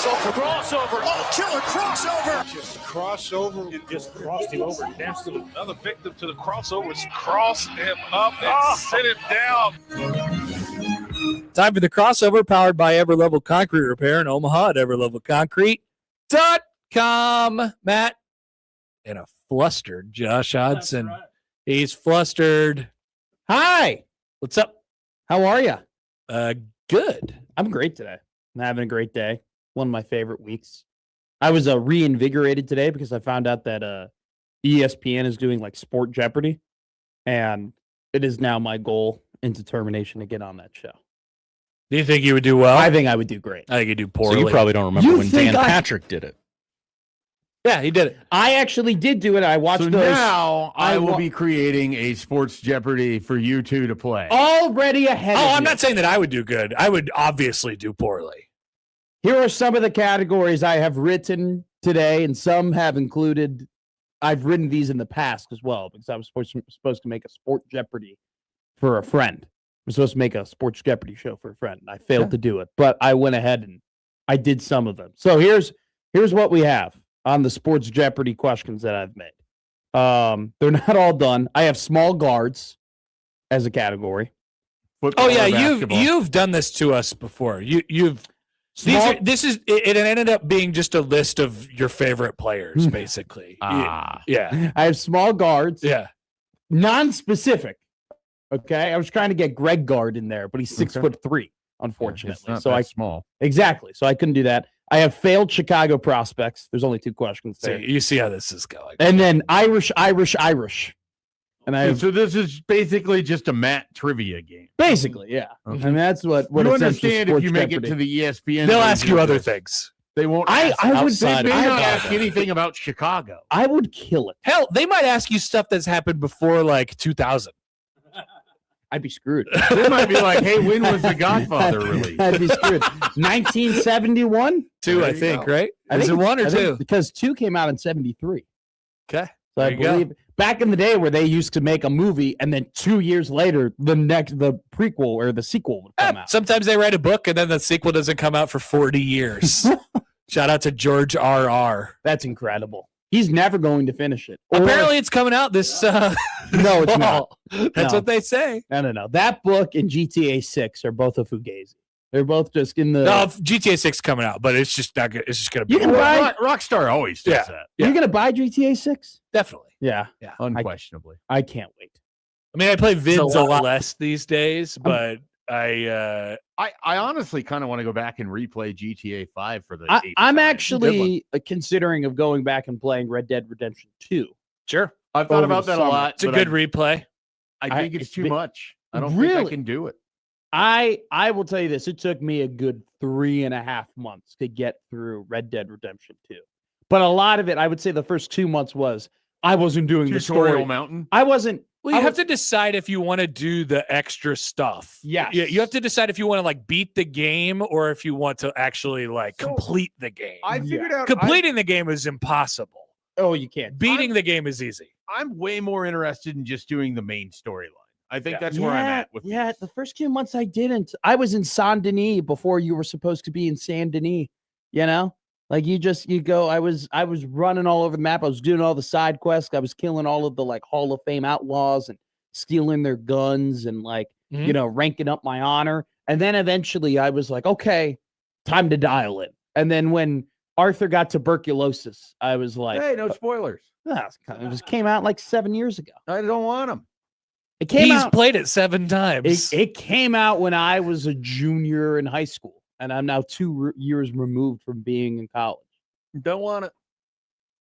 Crossover. Oh, killer crossover. Just crossover. It just crossed him over. Absolutely. Another victim to the crossovers. Cross him up and sit him down. Time for the crossover, powered by Everlevel Concrete Repair in Omaha at everlevelconcrete.com. Matt, and a flustered Josh Hodson. Right. He's flustered. Hi. What's up? How are you? Good. I'm great today. I'm having a great day. One of my favorite weeks. I was reinvigorated today because I found out that ESPN is doing like Sport Jeopardy, and it is now my goal and determination to get on that show. Do you think you would do well? I think I would do great. I think you'd do poorly. So you probably don't remember when Dan Patrick did it. Yeah, he did it. I actually did do it. I watched so those. Now I will be creating a Sports Jeopardy for you two to play. Already ahead of I'm you. not saying that I would do good. I would obviously do poorly. Here are some of the categories I have written today, and some have included. I've written these in the past as well because I was supposed to make a Sport Jeopardy for a friend. I'm supposed to make a Sports Jeopardy show for a friend. I failed to do it, but I went ahead and I did some of them. So here's what we have on the Sports Jeopardy questions that I've made. They're not all done. I have small guards as a category. Football you've done this to us before. It ended up being just a list of your favorite players, basically. Yeah. I have small guards. Yeah. Non-specific. Okay. I was trying to get Greg Gard in there, but he's 6'3", unfortunately. Yeah, so small. Exactly. So I couldn't do that. I have failed Chicago prospects. There's only 2 questions there. You see how this is going. And then Irish. And so this is basically just a Matt trivia game. Basically, yeah. Okay. And that's what you understand if you make it to the ESPN. They'll ask you other things. They won't. I would they may not ask anything about Chicago. I would kill it. Hell, they might ask you stuff that's happened before like 2000. I'd be screwed. They might be like, "Hey, when was The Godfather released?" I'd be screwed. 1971. 2, I think, right? Is it 1 or 2? Because 2 came out in 73. Okay. So I believe back in the day where they used to make a movie and then 2 years later the prequel or the sequel would come out. Sometimes they write a book and then the sequel doesn't come out for 40 years. Shout out to George R.R. That's incredible. He's never going to finish it. Apparently it's coming out this No, it's not. That's what they say. No. That book and GTA 6 are both a fugazi. They're both just in the. No, GTA 6 coming out, but it's just not good. It's just going to be. You can buy Rockstar always does that. You're going to buy GTA 6? Definitely. Yeah. Unquestionably. I can't wait. I mean, I play vids a lot less these days, but I honestly kind of want to go back and replay GTA 5 for the. I'm actually considering of going back and playing Red Dead Redemption 2. Sure. I've thought about that a lot. It's a good replay. I think it's too much. I don't think I can do it. I will tell you this. It took me a good 3.5 months to get through Red Dead Redemption 2. But a lot of it, I would say the first 2 months was I wasn't doing the story. Mountain. I wasn't. Well, you have to decide if you want to do the extra stuff. Yes. You have to decide if you want to like beat the game or if you want to actually like complete the game. I figured out completing the game is impossible. Oh, you can't. Beating the game is easy. I'm way more interested in just doing the main storyline. I think that's where I'm at with these. The first 2 months I didn't. I was in Saint Denis before you were supposed to be in Saint Denis. You know, like you go. I was running all over the map. I was doing all the side quests. I was killing all of the like Hall of Fame outlaws and stealing their guns and like ranking up my honor. And then eventually I was like, okay, time to dial it. And then when Arthur got tuberculosis, I was like, hey, no spoilers. It just came out like 7 years ago. I don't want them. He's played it 7 times. It came out when I was a junior in high school, and I'm now 2 years removed from being in college. Don't want it.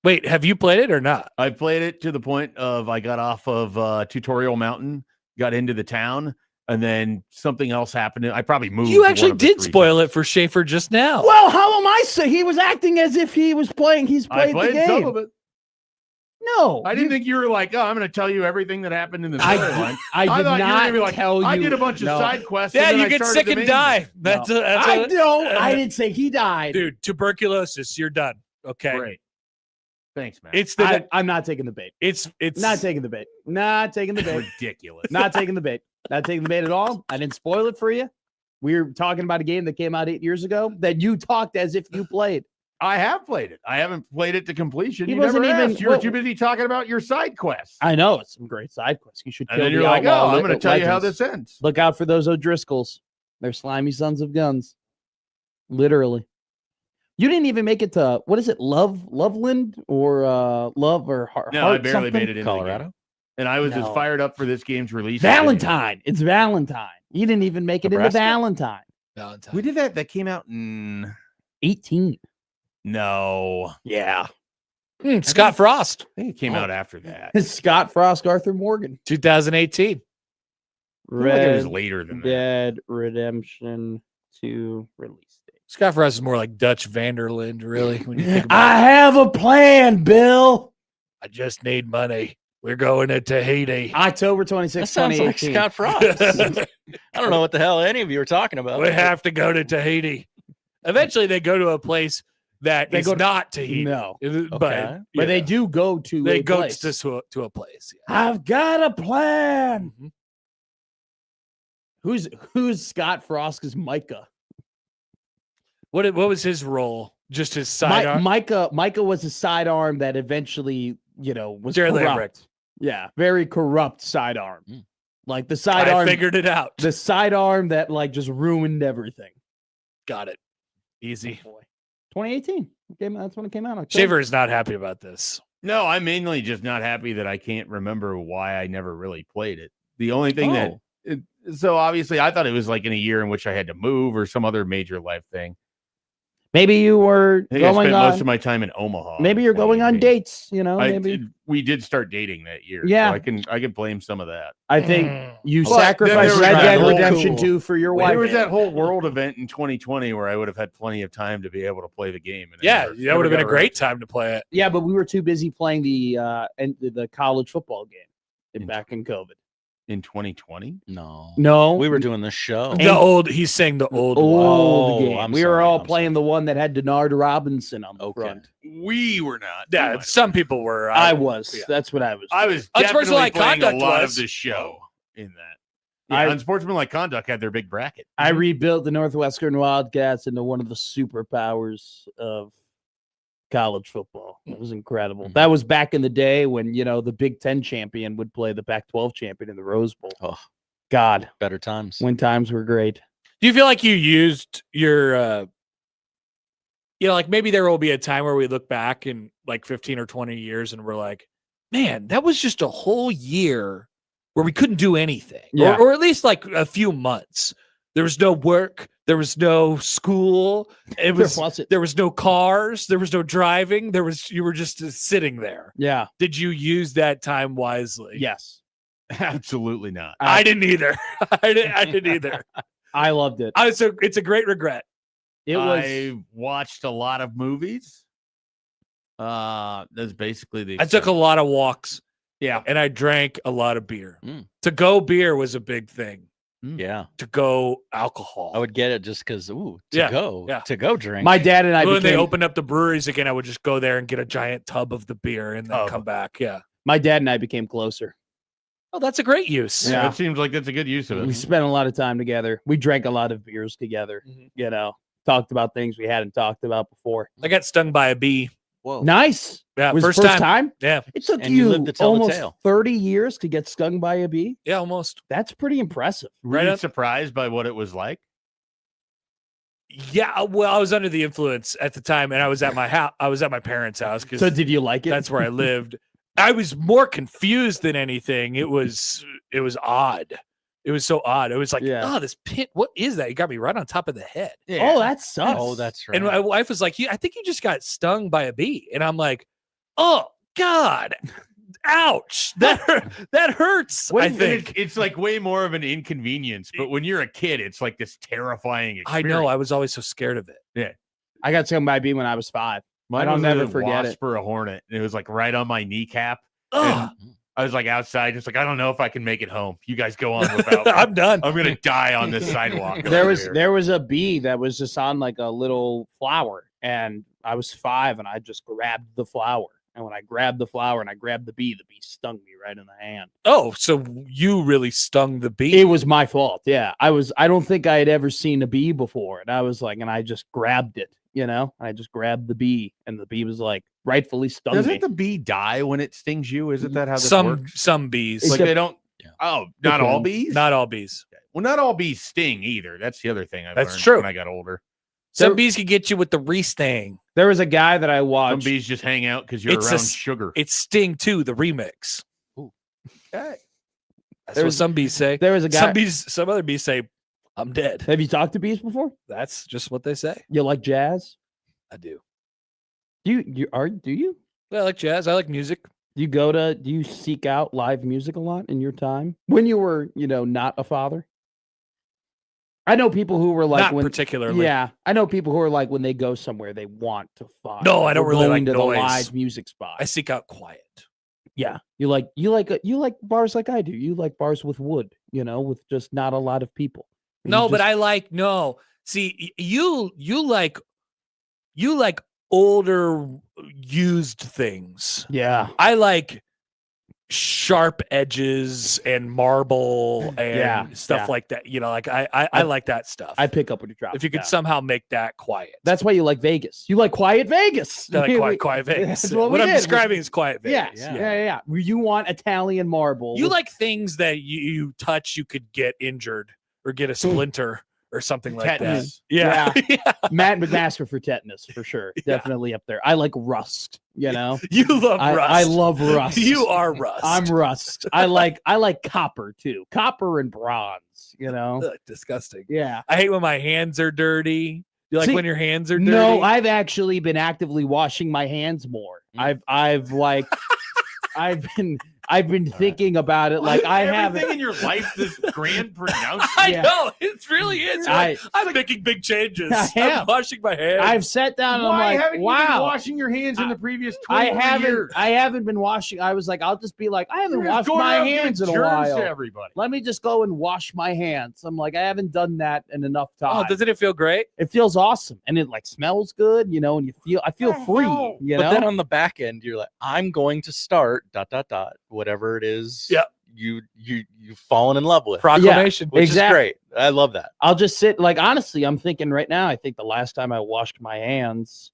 Wait, have you played it or not? I played it to the point of I got off of Tutorial Mountain, got into the town, and then something else happened. I probably moved. You actually did spoil it for Schaefer just now. Well, how am I saying? He was acting as if he was playing. He's played the game. Some of it. No, I didn't think you were like, oh, I'm going to tell you everything that happened in the storyline. I did not tell you. I did a bunch of side quests. Yeah, you get sick and die. I didn't say he died. Dude, tuberculosis, you're done. Okay. Great. Thanks, man. I'm not taking the bait. It's not taking the bait. Not taking the bait. Ridiculous. Not taking the bait. Not taking the bait at all. I didn't spoil it for you. We were talking about a game that came out 8 years ago that you talked as if you played. I have played it. I haven't played it to completion. He You wasn't never even- asked. You were what- too busy talking about your side quests. I know it's some great side quests. You should And kill then the you're like, outlaw oh, I'm going to tell you how legends. this ends. Look out for those O'Driscolls. They're slimy sons of guns. Literally. You didn't even make it to, what is it, Loveland or Love or Heart? No, I barely made it into Colorado. the game. And I was as No. fired up for this game's release. Valentine. It's Valentine. You didn't even make it into Nebraska? Valentine. Valentine. We did that. That came out in 18. no. Yeah. Scott Frost, I think it came out after that. Scott Frost, Arthur Morgan. 2018. I feel like it was Red later than that. Dead Redemption 2 release date. Scott Frost is more like Dutch Vanderland, really. When you think about I have a plan, Bill. I just need money. We're going to Tahiti. October That 26, sounds like 2018. Scott Frost. I don't know what the hell any of you are talking about. We have to go to Tahiti. Eventually, they go to a place that They is go to- not Tahiti. No. Okay. But But they do go to they a go place. to a place. Yeah. I've got a plan. Mhm. Who's Scott Frost is Micah? What was his role? Just his sidearm. Micah was a sidearm that eventually, was Jerry corrupt. Lambert. Yeah, very corrupt sidearm. Mm. Like the I sidearm, figured it out. the sidearm that like just ruined everything. Got it. Easy. 2018. That's when it came out. October. Shaver is not happy about this. No, I'm mainly just not happy that I can't remember why I never really played it. The only thing so obviously I thought it was like in a year in which I had to move or some other major life thing. Maybe you were I think I going spent on. most of my time in Omaha. Maybe you're going on 2018. dates. Maybe We did start dating that year. so Yeah. I can blame some of that. I think you But then sacrificed there Red was Dead that whole Redemption cool- 2 for your wife. There was that whole world event in 2020 where I would have had plenty of time to be able to play the game. And I Yeah, never- that never would have been a got great around time to play it. Yeah, but we were too busy playing the college football game back in COVID. in 2020. No. No, We were doing this show. He's saying the old one. old Oh, game. I'm We were sorry, all I'm playing the one that had Denard Robinson on the Okay. front. We were not. Yeah, doing it. some people were. I was. yeah. That's what I was. I was Unsportsmanlike definitely playing a Conduct lot was. of the show in that. I- Yeah, Unsportsmanlike Conduct had their big bracket. I rebuilt the Northwestern Wildcats into one of the superpowers of college football. It was incredible. Mhm. That was back in the day when, the Big Ten champion would play the Pac-12 champion in the Rose Bowl. Oh. God, Better times. when times were great. Do you feel like you used your, like maybe there will be a time where we look back in like 15 or 20 years and we're like, man, that was just a whole year where we couldn't do anything, Yeah. or at least like a few months. There was no work. There was no school. It was. wasn't. There was no cars. There was no driving. You were just sitting there. Yeah. Did you use that time wisely? Yes. Absolutely not. I didn't either. I didn't either. I loved it. It's a great regret. It was. I watched a lot of movies. That's basically the. I took a lot of walks. Yeah. And I drank a lot of beer. Mm. To go beer was a big thing. Yeah. To go alcohol. I would get it just because, to Yeah, go. yeah. To go drink. My dad and I when they became. opened up the breweries again, I would just go there and get a giant tub of the beer and then Oh. come back. Yeah. My dad and I became closer. Oh, that's a great use. Yeah, Yeah. it seems like that's a good use of We it. spent a lot of time together. We drank a lot of beers together. Mhm. Talked about things we hadn't talked about before. I got stung by a bee. Whoa. Nice. Yeah, Was first it first time. time? Yeah. It took And you you lived to tell the almost tale. 30 years to get stung by a bee. Yeah, almost. That's pretty impressive. Were Right you up- surprised by what it was like? Yeah, well, I was under the influence at the time, and I was at my house. I was at my parents' house because So did you like it? that's where I lived. I was more confused than anything. It was odd. It was so odd. It was like, Yeah. oh, this pin. What is that? You got me right on top of the head. Oh, that sucks. Oh, that's right. And my wife was like, I think you just got stung by a bee. And I'm like, oh God, ouch. That hurts. I think. It's like way more of an inconvenience, but when you're a kid, it's like this terrifying I experience. know. I was always so scared of it. I got stung by a bee when I was 5. Mine I'll was never a forget wasp it. or a hornet, and it was like right on my kneecap. Ugh, I was like outside, just like I don't know if I can make it home. You guys go on without me. I'm done. I'm gonna die on this sidewalk. There over was here. there was a bee that was just on like a little flower, and I was 5, and I just grabbed the flower And when I grabbed the flower and I grabbed the bee stung me right in the hand. Oh, so you really stung the bee. It was my fault. Yeah. I don't think I had ever seen a bee before. And I was like, and I just grabbed it, I just grabbed the bee and the bee was like rightfully stung me. Doesn't the bee die when it stings you? Isn't that how this works? Some bees. Like they don't. Yeah. Oh, not all bees. Not all bees. Well, not all bees sting either. That's the other thing I That's learned true. when I got older. Some bees can get you with the re-sting. There was a guy that I Some watched. bees just hang out because you're It's around a- sugar. It's Sting 2, the remix. That's what There's- some bees say. There was a guy. Some other bees say, I'm dead. Have you talked to bees before? That's just what they say. You like jazz? I do. Do you? I like jazz. I like music. Do you seek out live music a lot in your time when you were, not a father? I know people who were like Not particularly. Yeah, I know people who are like when they go somewhere they want to find. No, I don't We're really going like to noise. the live music spot. I seek out quiet. Yeah, you like bars like I do. You like bars with wood, with just not a lot of people. No, but I like See, you like older used things. Yeah, I like sharp edges and marble and stuff like that. I like that stuff. I pick up what you drop. If you could somehow make that quiet. That's why you like Vegas. You like quiet Vegas. I like quiet Vegas. That's What we I'm did. describing is quiet Vegas. Yeah. You want Italian marble. You with- like things that you touch, you could get injured or get a splinter or something like Tetanus. that. Yeah. Yeah. Matt McMaster for tetanus for sure. Yeah. Definitely up there. I like rust. You love rust. I love rust. You are rust. I'm rust. I like copper too. Copper and bronze. Ugh, disgusting. Yeah. I hate when my hands are dirty. You like See, when your hands are dirty? No, I've actually been actively washing my hands more. I've been thinking about it. Like I Everything haven't. in your life, this grand pronouncement. I Yeah. know. It really is. I- I'm making big changes. I am. I'm washing my hands. I've sat down and I'm Why like, haven't you been wow. washing your hands in the previous I 20 years? haven't been washing. I was like, I'll just be like, I haven't You're just washed going my out and hands in giving a germs while. to everybody. Let me just go and wash my hands. I'm like, I haven't done that in enough time. Oh, doesn't it feel great? It feels awesome, and it like smells good, and I feel free, But then on the back end, you're like, I'm going to start ... whatever it is. Yeah. You've fallen in love with, Proclamation. which exactly. is great. I love that. I'll just sit. Like honestly, I'm thinking right now. I think the last time I washed my hands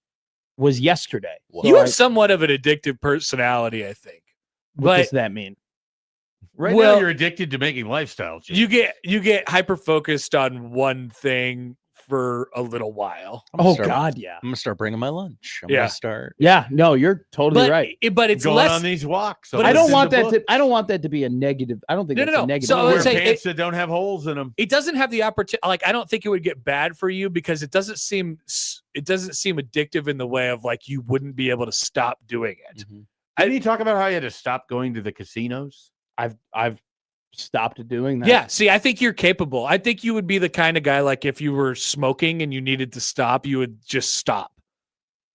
was yesterday. So You have somewhat of an addictive personality, I think. what does but- that mean? Right Well- now, you're addicted to making lifestyle changes. You get hyper focused on one thing for a little while. I'm gonna Oh start- God, yeah, I'm gonna start bringing my lunch. I'm Yeah. gonna start. yeah. No, you're totally right. But it's going less. on these walks. But I don't it's want that to. I don't want that to be a negative. I don't think No, that's no, a no. negative. So I Wear would say pants that don't have holes in them. it doesn't have the opportunity. Like I don't think it would get bad for you because it doesn't seem addictive in the way of like you wouldn't be able to stop doing it. Mhm. Didn't you talk about how you had to stop going to the casinos? I've stopped doing that. Yeah. See, I think you're capable. I think you would be the kind of guy like if you were smoking and you needed to stop, you would just stop,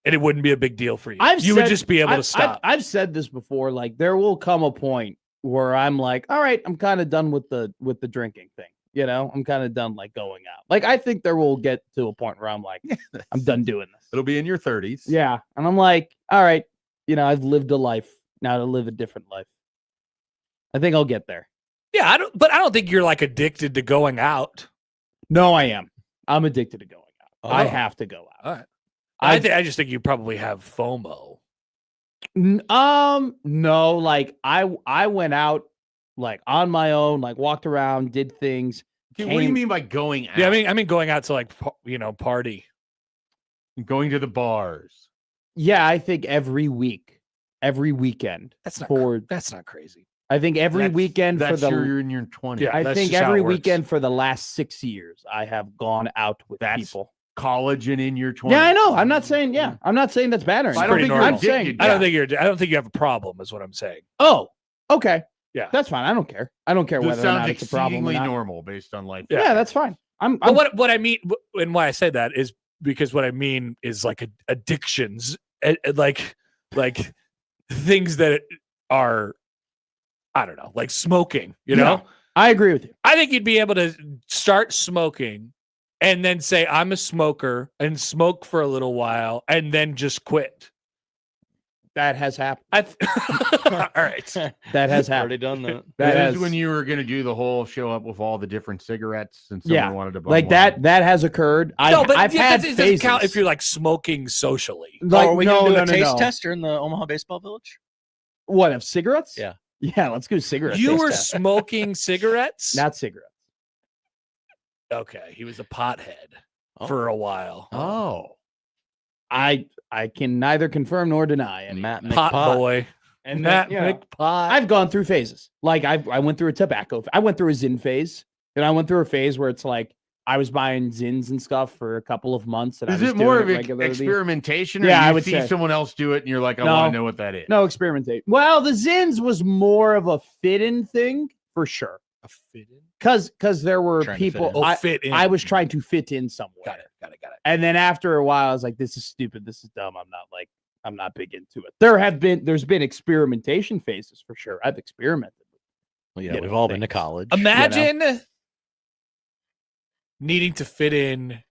and it wouldn't be a big deal for you. You would just be able to stop. I've said this before. Like there will come a point where I'm like, all right, I'm kind of done with the drinking thing. I'm kind of done like going out. Like I think there will get to a point where I'm like, I'm done doing this. It'll be in your 30s. Yeah, and I'm like, all right, I've lived a life. Now to live a different life. I think I'll get there. Yeah, I don't think you're like addicted to going out. No, I am. I'm addicted to going out. I Oh. have to go out. All right. I I just think you probably have FOMO. No, like I went out like on my own, like walked around, did things. Okay, what do you came- mean by going out? Yeah, I mean going out to like party. Going to the bars. Yeah, I think every weekend. That's not For that's not crazy. I think every That's- weekend for That's the you're in your 20s. Yeah. I that's think just how every it works. weekend for the last 6 years I have gone out with That's people. College and in your 20s. Yeah, I know. I'm not saying I'm not saying that's bad or I anything. don't pretty think you're normal. I'm saying addicted. I don't think you have a problem, is what I'm saying. Oh, okay. Yeah. That's fine. I don't care. I don't care This whether or sounds not it's a problem or exceedingly not. normal based on life. Yeah, that's fine. I'm But what I mean and why I say that is because what I mean is like addictions, like things that are, I don't know, like smoking. You know, I agree with you. I think you'd be able to start smoking and then say I'm a smoker and smoke for a little while and then just quit. That has happened. All right. That has happened. Already done that. That That is has- when you were going to do the whole show up with all the different cigarettes and Yeah, someone wanted to buy like one. that has occurred. No, but I've had that doesn't phases. count if you're like smoking socially. like, are we no, gonna do no, a no, taste no. tester in the Omaha Baseball Village? What, of cigarettes? Yeah. Yeah, let's do cigarettes. You taste were test. smoking cigarettes? Not cigarettes. Okay, he was a pothead Oh. for a while. Oh. I can neither confirm nor deny any. Matt Pot McPot. boy. And Matt then, you know, McPot. I've gone through phases. Like I went through a tobacco. I went through a Zyn phase, and I went through a phase where it's like I was buying Zins and stuff for a couple of months. And Is I was it more doing of regularly. experimentation, or Yeah, you I would see say. someone else do it and you're like, I No. want to know what that is? No experimentation. Well, the Zins was more of a fit-in thing for sure, A fit in? because there were Trying to fit people. in. Oh, fit in. I was trying to fit in somewhere. Got it. And then after a while, I was like, this is stupid. This is dumb. I'm not big into it. There's been experimentation phases for sure. I've experimented. Well, yeah, You we've know, all been to things. college. Imagine needing to fit in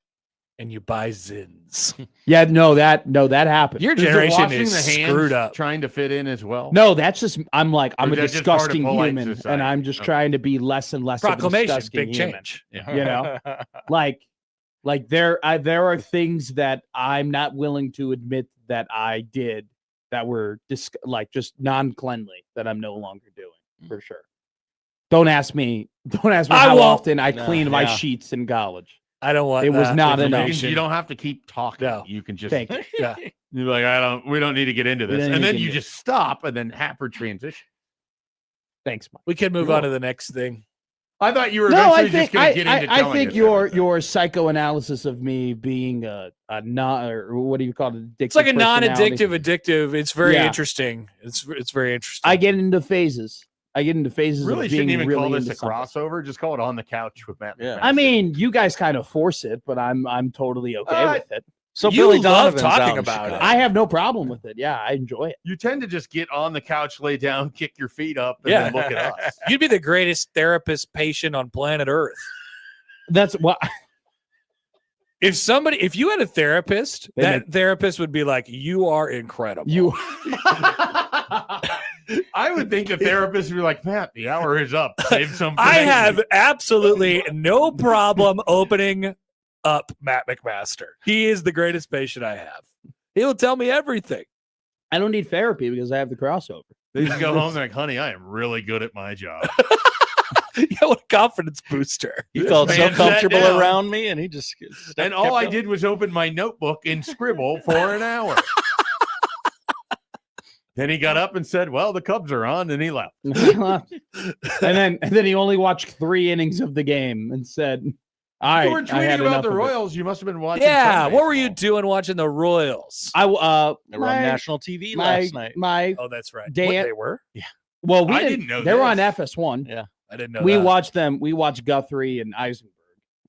and you buy Zins. Yeah, no, that happened. Your Is it generation washing is the hands screwed up. trying to fit in as well? No, that's just I'm Or a is that just part of disgusting polite human, and society? I'm just Okay. trying to be less and less of a Proclamation, disgusting big human. change. You know? Like there are things that I'm not willing to admit that I did that were just non-cleanly that I'm no longer doing for sure. Don't ask me I how won't. often I No, cleaned my yeah. sheets in college. I don't want It was that not enough. information. You don't have to keep talking. No. You can just Thank you. Yeah. you're like, we don't need to get into We this. don't And need to then get you into just stop and then happy transition. Thanks, Mike. We can move You're on to the next thing. I thought you were No, I eventually think just going to get into I telling think us your everything. psychoanalysis of me being a non or what do you call it? Addictive It's like a personality. non-addictive addictive. It's very Yeah. interesting. It's very interesting. I get into phases. Really of shouldn't being even really call this into a something. crossover. Just call it On the Couch with Matt. Yeah. McMurphy. I mean, you guys kind of force it, but I'm totally okay with it. So You Billy love Donovan's talking out in about it. Chicago. I have no problem with it. Yeah, I enjoy it. you tend to just get on the couch, lay down, kick your feet up, and Yeah. then look at us. You'd be the greatest therapist patient on planet Earth. That's what If you had a therapist, They that therapist would be like, "You are incredible." you. I would think the therapist would be like, Matt, the hour is up. Save some. for I next have week." absolutely no problem opening up Matt McMaster. He is the greatest patient I have. He'll tell me everything. I don't need therapy because I have the crossover. They just go home. They're like, honey, I am really good at my job. Yeah, what a confidence booster. He felt so man sat comfortable down. around me, and he just And all I did was open my notebook and scribble for an hour. Then he got up and said, well, the Cubs are on, and he left. and then he only watched 3 innings of the game and said, "All right, You were I had tweeting about enough the of it." Royals. You must have been watching. Yeah, Sunday what were you ball. doing watching the Royals? They were on my- national TV last night. My Oh, that's right. Dan- What, they were? well, we I didn't, didn't know they were on this. FS1. Yeah. I didn't know We that. watched them. We watched Guthrie and Eisenberg.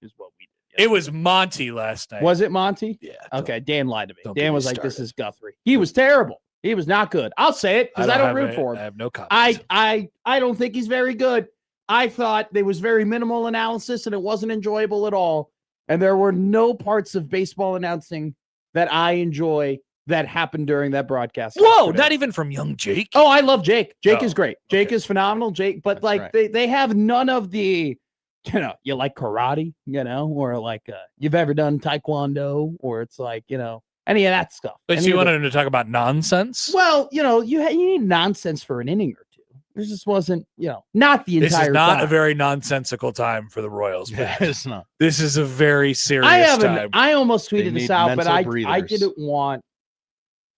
Is what we did. It was Monty last night. Was it Monty? Yeah. Okay, Dan lied to me. don't get Dan me was like, "This started. is Guthrie." He was terrible. He was not good. I'll say it because I don't have root a- for I him. have no comment. I don't think he's very good. I thought there was very minimal analysis and it wasn't enjoyable at all. And there were no parts of baseball announcing that I enjoy that happened during that broadcast. Whoa, yesterday. not even from young Jake. Oh, I love Jake. Jake Oh, is great. Jake okay. is phenomenal. Jake, but That's like right. they have none of the, you like karate, or like you've ever done taekwondo, or it's like any of that stuff. But Any you of the- wanted him to talk about nonsense? well, you need nonsense for an inning or two. There just wasn't, not the This entire is not time. a very nonsensical time for the Royals. Yeah, Matt. it's not. This is a very serious I haven't. time. I almost They tweeted this need out, but mental I breathers. didn't want.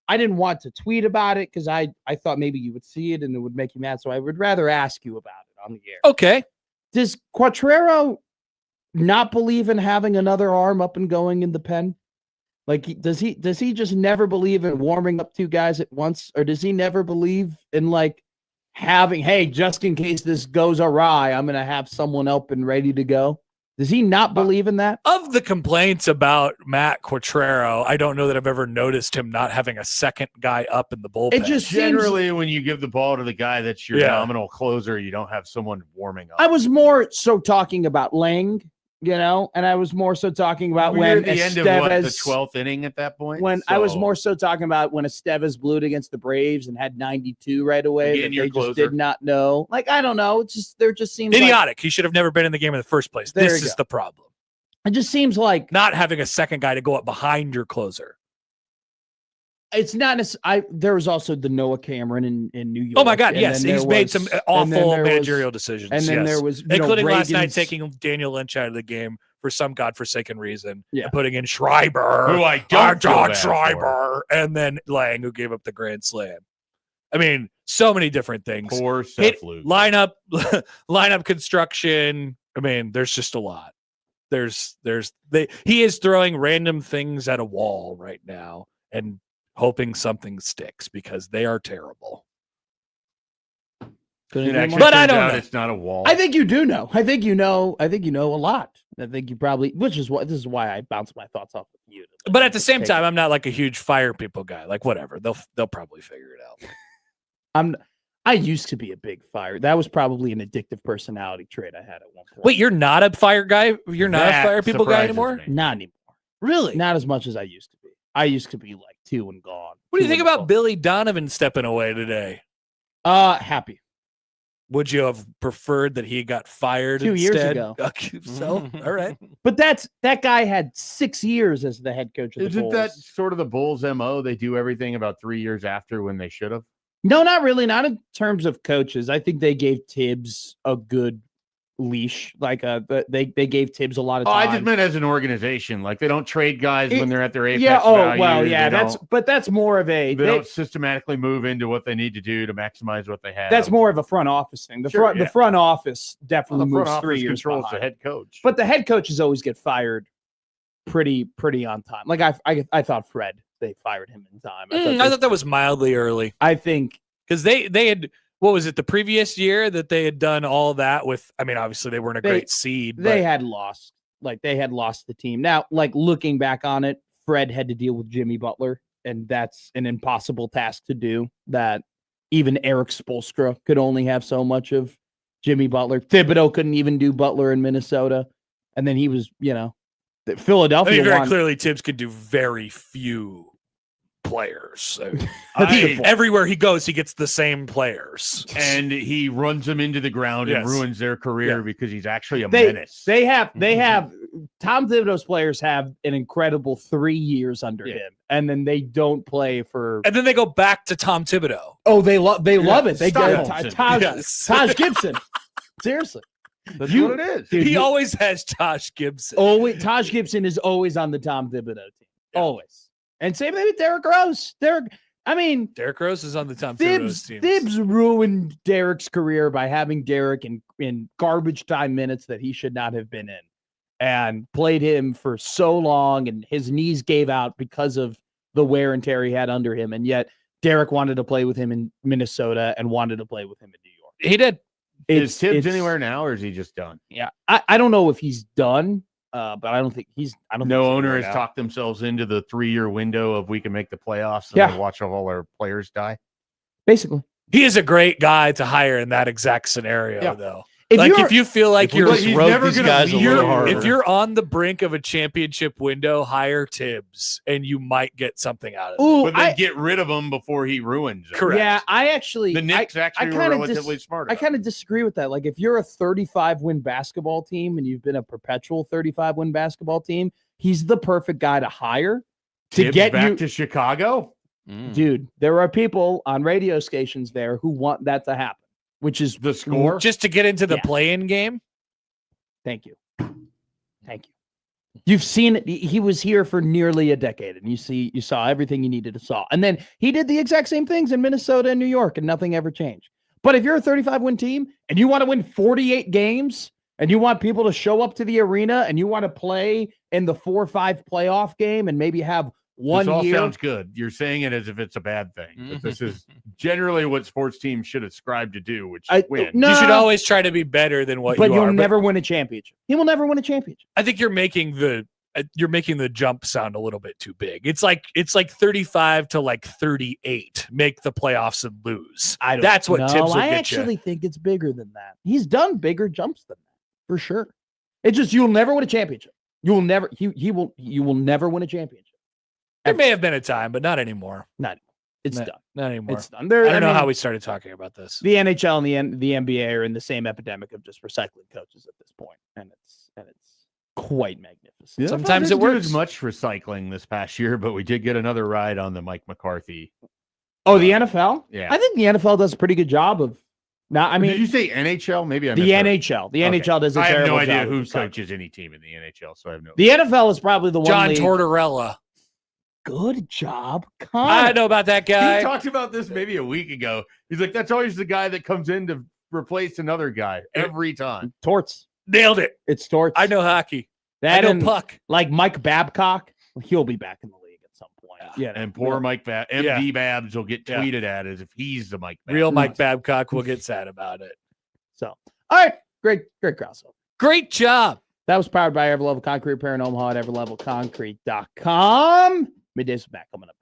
I didn't want to tweet about it because I thought maybe you would see it and it would make you mad. So I would rather ask you about it on the air. Okay. Does Quattrero not believe in having another arm up and going in the pen? Like, does he just never believe in warming up 2 guys at once, or does he never believe in like having, hey, just in case this goes awry, I'm gonna have someone up and ready to go? Does he not believe in that? Of the complaints about Matt Quattrero, I don't know that I've ever noticed him not having a second guy up in the bullpen. It just seems. Generally, when you give the ball to the guy that's your Yeah. nominal closer, you don't have someone warming up. I was more so talking about Lang And I was more so talking about We were when at the end of what, the Estevez 12th inning at that point. when I was So, more so talking about when Estevez blew it against the Braves and had 92 right away. Again, That your they just closer. did not know. Like, I don't know. It's just there just seems like, Idiotic. He should have never been in the game in the first place. There This you is go. the problem. it just seems like Not having a second guy to go up behind your closer. it's not. There was also the Noah Cameron in New York. Oh my God, and yes, then he's there made was- some and then awful there was- managerial decisions. And then yes. there was, including last night Reagan's- taking Daniel Lynch out of the game for some godforsaken reason, Yeah. and putting in Schreiber, Who I don't feel John bad for. Schreiber, and then Lang, who gave up the grand slam. I mean, so many different things. Poor Seth Hit, Luke. lineup construction. I mean, there's just a lot. He is throwing random things at a wall right now and hoping something sticks because they are terrible. Couldn't It agree actually more. But I turns don't out know. it's not a wall. I think you do know. I think you know a lot. I think you probably, this is why I bounce my thoughts off of you. But at the same Take time, I'm not like a huge fire people guy. Like whatever, they'll probably figure it out. I used to be a big fire. That was probably an addictive personality trait I had at one point. Wait, you're not a fire guy? You're not That a fire people guy surprises anymore? me. Not anymore. Really? Not as much as I used to be. I used to be like 2 and gone. What do you 2 think and about gone. Billy Donovan stepping away today? Happy. Would you have preferred that he got fired 2 years instead? ago. Okay, so, all right. But that guy had 6 years as the head coach of the Isn't Bulls. that sort of the Bulls' MO? They do everything about 3 years after when they should have. No, not really. Not in terms of coaches. I think they gave Tibbs a good leash. Like they gave Tibbs a lot of Oh, time. I just meant as an organization. Like they don't trade guys when they're at their apex yeah. Oh, value. well, yeah. They That's more of a. they don't systematically move into what they need to do to maximize what they have. That's more of a front office thing. The Sure, the front office well, definitely the front moves office 3 years controls behind. the head coach. But the head coaches always get fired pretty on time. Like I thought Fred, they fired him in time. I thought that was mildly early I think because they had, what was it, the previous year that they had done all that with? I mean, obviously they weren't a great seed. they but had lost. Like they had lost the team. Now, like looking back on it, Fred had to deal with Jimmy Butler, and that's an impossible task to do. That even Eric Spoelstra could only have so much of Jimmy Butler. Thibodeau couldn't even do Butler in Minnesota, and then he was, Philadelphia. I mean, very won. clearly Tibbs could do very few players. I- Everywhere he goes, he gets the same players. and he runs them into the ground and Yes. ruins their career Yeah. because he's actually a They menace. have Tom Thibodeau's players have an incredible 3 years under Yeah. him, and then they don't play for. And then they go back to Tom Thibodeau. Oh, they love it. They go Stockholm Taj, Yes. Taj Gibson. Seriously, That's you- what it is. dude, He you- always has Josh Gibson. always Taj Gibson is always on the Tom Thibodeau team. Yeah. Always. And same thing with Derrick Rose. Derrick Rose is on the Tom Thibodeau's team. Thibs ruined Derrick's career by having Derrick in garbage time minutes that he should not have been in, and played him for so long, and his knees gave out because of the wear and tear he had under him. And yet Derrick wanted to play with him in Minnesota and wanted to play with him in New York. He did. Is Tibbs it's- anywhere now, or is he just done? Yeah. I don't know if he's done, but I don't think he's. I don't. No think he's owner anywhere has now. talked themselves into the 3-year window of we can make the playoffs and Yeah. then watch all our players die. Basically. He is a great guy to hire in that exact scenario, Yeah. though. If If you feel like If we you're just wrote these guys a little harder. if you're on the brink of a championship window, hire Tibbs and you might get something out of it. Ooh, But then get rid of him before he ruins it. Correct. yeah, I actually The Knicks actually were kinda relatively smart. I about kind it. of disagree with that. Like, if you're a 35 win basketball team and you've been a perpetual 35 win basketball team, he's the perfect guy to hire to Tibbs get back you. to Chicago. Dude, there are people on radio stations there who want that to happen, which is The score. Just to get into the Yeah. play-in game. thank you. Thank you. You've seen it. He was here for nearly a decade, and you saw everything you needed to saw. And then he did the exact same things in Minnesota and New York, and nothing ever changed. But if you're a 35 win team and you want to win 48 games and you want people to show up to the arena and you want to play in the 4-5 playoff game and maybe have one This all year. sounds good. You're saying it as if it's a bad thing, but this is generally what sports teams should ascribe to do, which is win. No, You should always try to be better than what but you you'll are. never win a championship. He will never win a championship. I think you're making the jump sound a little bit too big. It's like 35 to like 38. Make the playoffs and lose. That's what Tibbs will I get actually think it's bigger than that. He's done bigger jumps than that, for sure. It's just you'll never win a championship. You will never. You will never win a championship. There may have been a time, but not anymore. Not anymore. It's No, done. Not anymore. It's done. I don't know how we started talking about this. The NHL and the NBA are in the same epidemic of just recycling coaches at this point, and it's quite magnificent. Yeah, Sometimes it it works. as much recycling this past year, but we did get another ride on the Mike McCarthy. Oh, the NFL? Yeah. I think the NFL does a pretty good job of. Now, I mean, did you say NHL? Maybe I the misheard. NHL. The Okay. NHL does a I have terrible no idea job of who recycling. coaches any team in the NHL, so I have no. The NFL is probably the one. John league- Tortorella. Good job, I Connor. know about that He guy. talked about this maybe a week ago. He's like, that's always the guy that comes in to replace another guy every time. Torts. Nailed it. It's Torts. I know hockey. that. I know And puck. like Mike Babcock, he'll be back in the league at some point. Yeah, And poor Mike MD Yeah. Babs will get Yeah. tweeted at as if he's the Mike Babs. Real Mike Babcock will get sad about it. So, all right, great crossover. Great job. That was powered by Everlevel Concrete Repair in Omaha at everlevelconcrete.com. Middays is back coming up.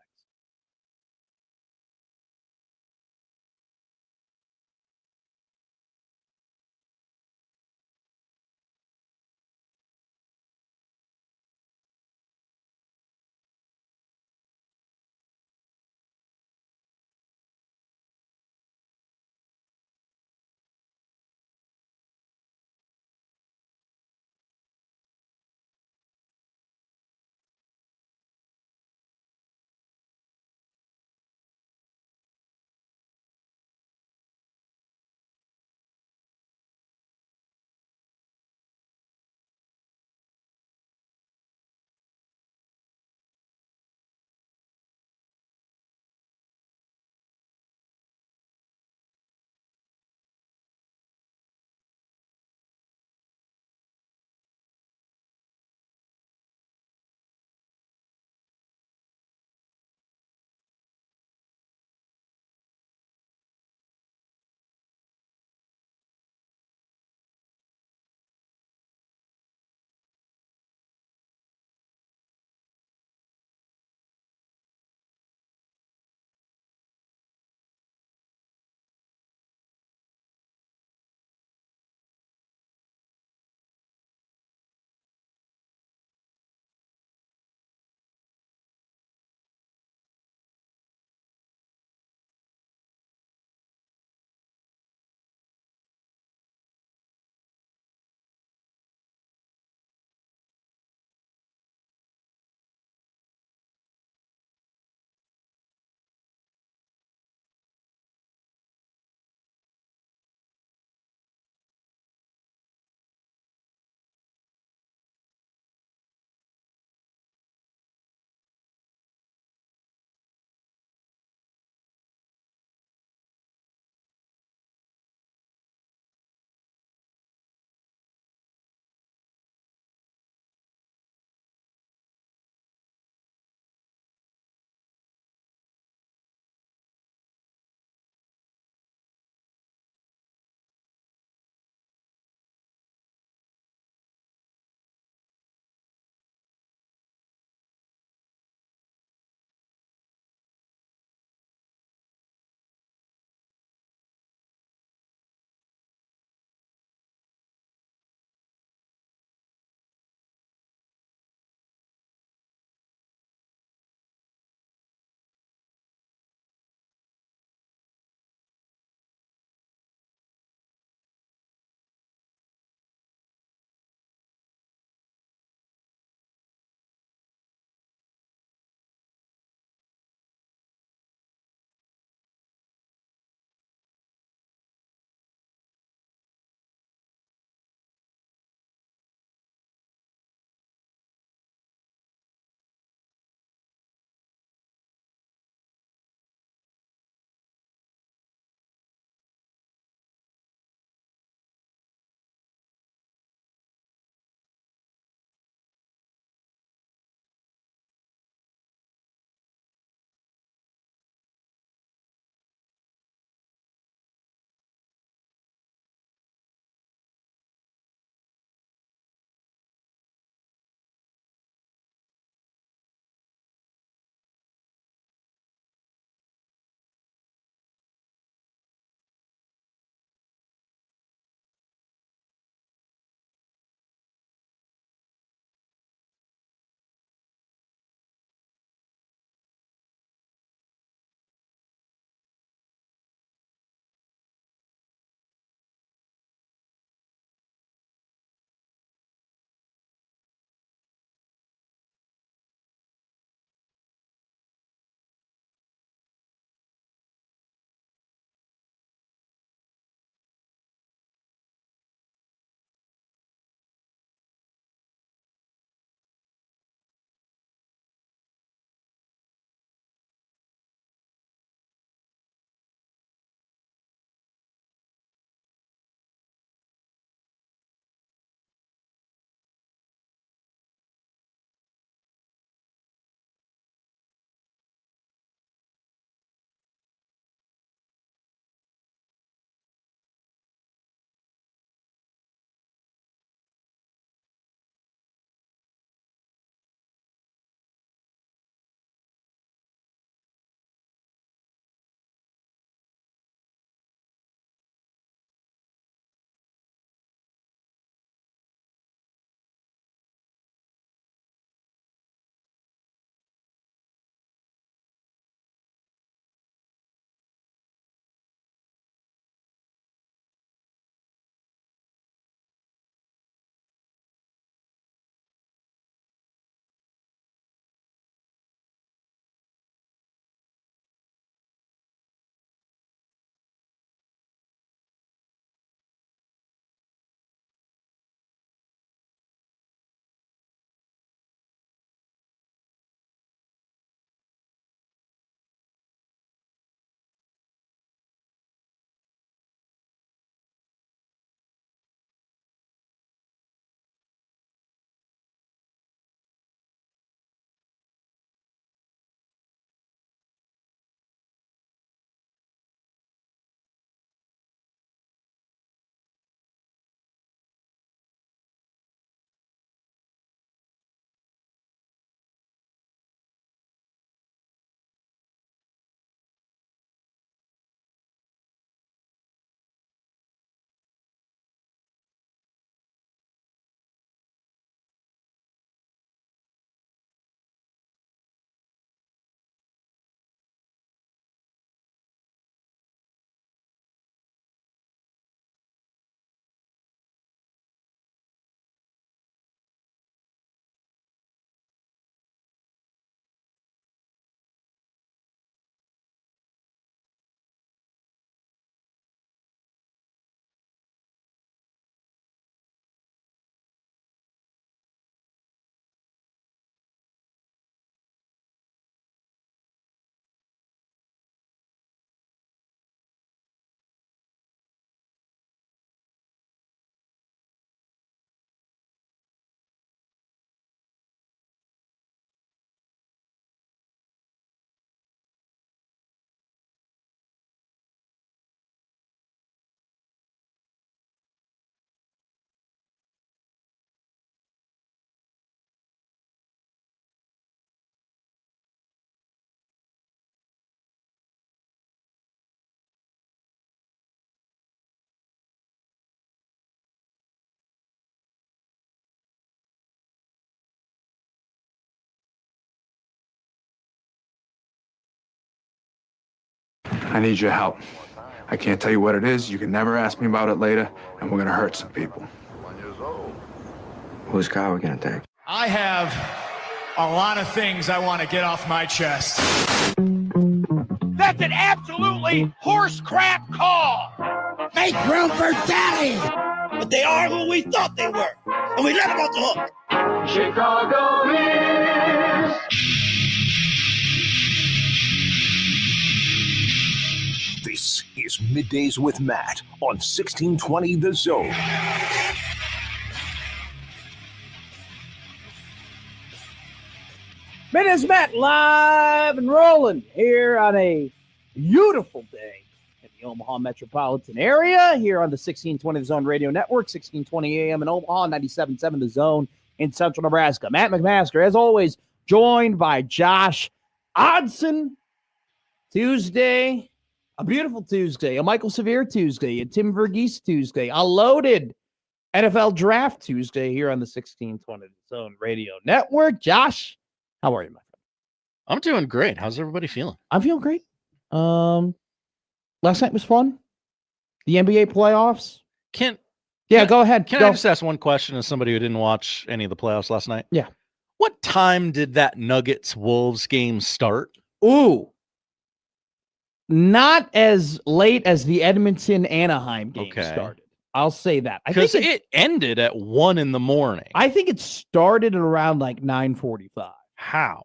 I need your help. I can't tell you what it is. You can never ask me about it later, and we're gonna hurt some people. Whose car are we gonna take? I have a lot of things I want to get off my chest. That's an absolutely horse crap call. Make room for Daddy. But they are who we thought they were, and we let them off the hook. Chicago is. This is Middays with Matt on 1620 The Zone. Middays Matt live and rolling here on a beautiful day in the Omaha metropolitan area here on the 1620 The Zone Radio Network, 1620 AM in Omaha, 97.7 The Zone in central Nebraska. Matt McMaster, as always, joined by Josh Odson. Tuesday, a beautiful Tuesday, a Michael Severe Tuesday, a Tim Verghese Tuesday, a loaded NFL Draft Tuesday here on the 1620 The Zone Radio Network. Josh, how are you, my friend? I'm doing great. How's everybody feeling? I'm feeling great. Last night was fun. The NBA playoffs. Go ahead. Can I just ask one question as somebody who didn't watch any of the playoffs last night? Yeah. What time did that Nuggets-Wolves game start? Ooh. Not as late as the Edmonton-Anaheim game started. I'll say that. Because it ended at 1 a.m. I think it started at around like 9:45. How?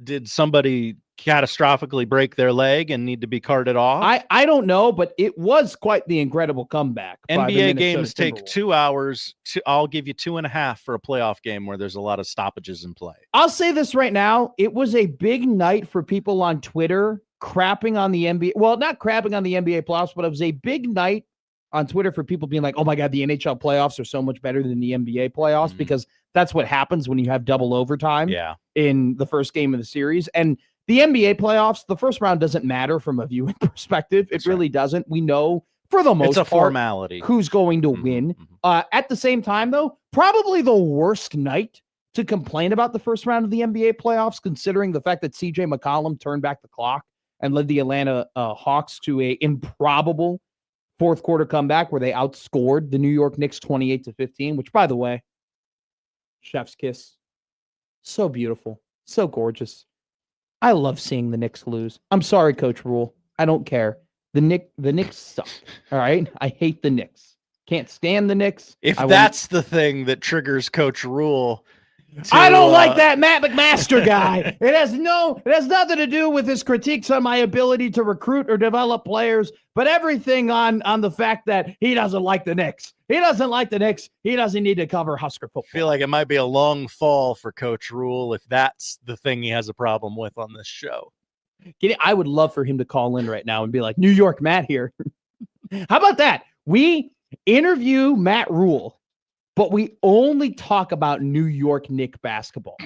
Did somebody catastrophically break their leg and need to be carted off? I don't know, but it was quite the incredible comeback. NBA games take 2 hours. I'll give you 2.5 for a playoff game where there's a lot of stoppages in play. I'll say this right now. It was a big night for people on Twitter crapping on the NBA. Well, not crapping on the NBA playoffs, but it was a big night on Twitter for people being like, oh my God, the NHL playoffs are so much better than the NBA playoffs, because that's what happens when you have double overtime in the first game of the series. And the NBA playoffs, the first round doesn't matter from a viewing perspective. It really doesn't. We know for the most part, formality who's going to win. At the same time, though, probably the worst night to complain about the first round of the NBA playoffs, considering the fact that CJ McCollum turned back the clock and led the Atlanta Hawks to a improbable fourth quarter comeback where they outscored the New York Knicks 28-15, which, by the way, chef's kiss. So beautiful. So gorgeous. I love seeing the Knicks lose. I'm sorry, Coach Rule. I don't care. The Knicks suck. All right? I hate the Knicks. Can't stand the Knicks. If that's the thing that triggers Coach Rule. I don't like that Matt McMaster guy. It has nothing to do with his critiques on my ability to recruit or develop players, but everything on the fact that he doesn't like the Knicks. He doesn't like the Knicks. He doesn't need to cover Husker football. I feel like it might be a long fall for Coach Rule if that's the thing he has a problem with on this show. I would love for him to call in right now and be like, New York Matt here. How about that? We interview Matt Rule, but we only talk about New York Knicks basketball.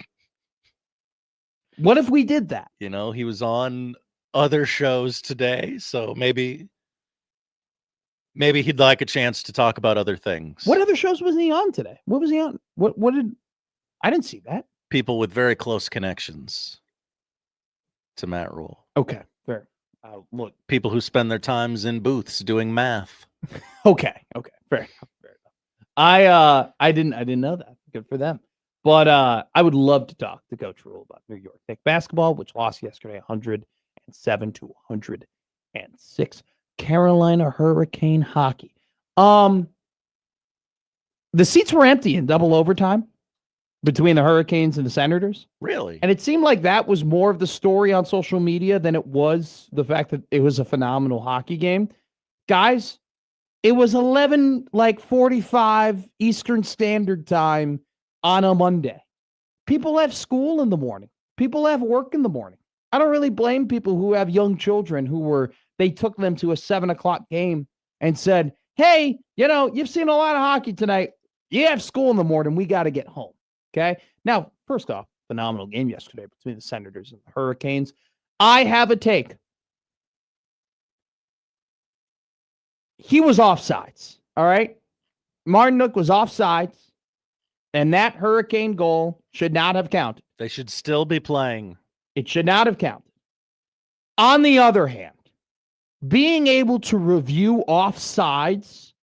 What if we did that? You know, he was on other shows today, so maybe he'd like a chance to talk about other things. What other shows was he on today? What was he on? I didn't see that. People with very close connections to Matt Rule. Okay, fair. Look, people who spend their times in booths doing math. Okay, fair enough. I didn't know that. Good for them. But I would love to talk to Coach Rule about New York Knicks basketball, which lost yesterday 107-106. Carolina Hurricane hockey. The seats were empty in double overtime between the Hurricanes and the Senators. Really? And it seemed like that was more of the story on social media than it was the fact that it was a phenomenal hockey game. Guys, it was 11:45 Eastern Standard Time on a Monday. People have school in the morning. People have work in the morning. I don't really blame people who have young children they took them to a 7:00 game and said, hey, you've seen a lot of hockey tonight. You have school in the morning. We got to get home. Okay. Now, first off, phenomenal game yesterday between the Senators and the Hurricanes. I have a take. He was offsides. All right. Martinook was offsides, and that Hurricane goal should not have counted. They should still be playing. It should not have counted. On the other hand, being able to review offsides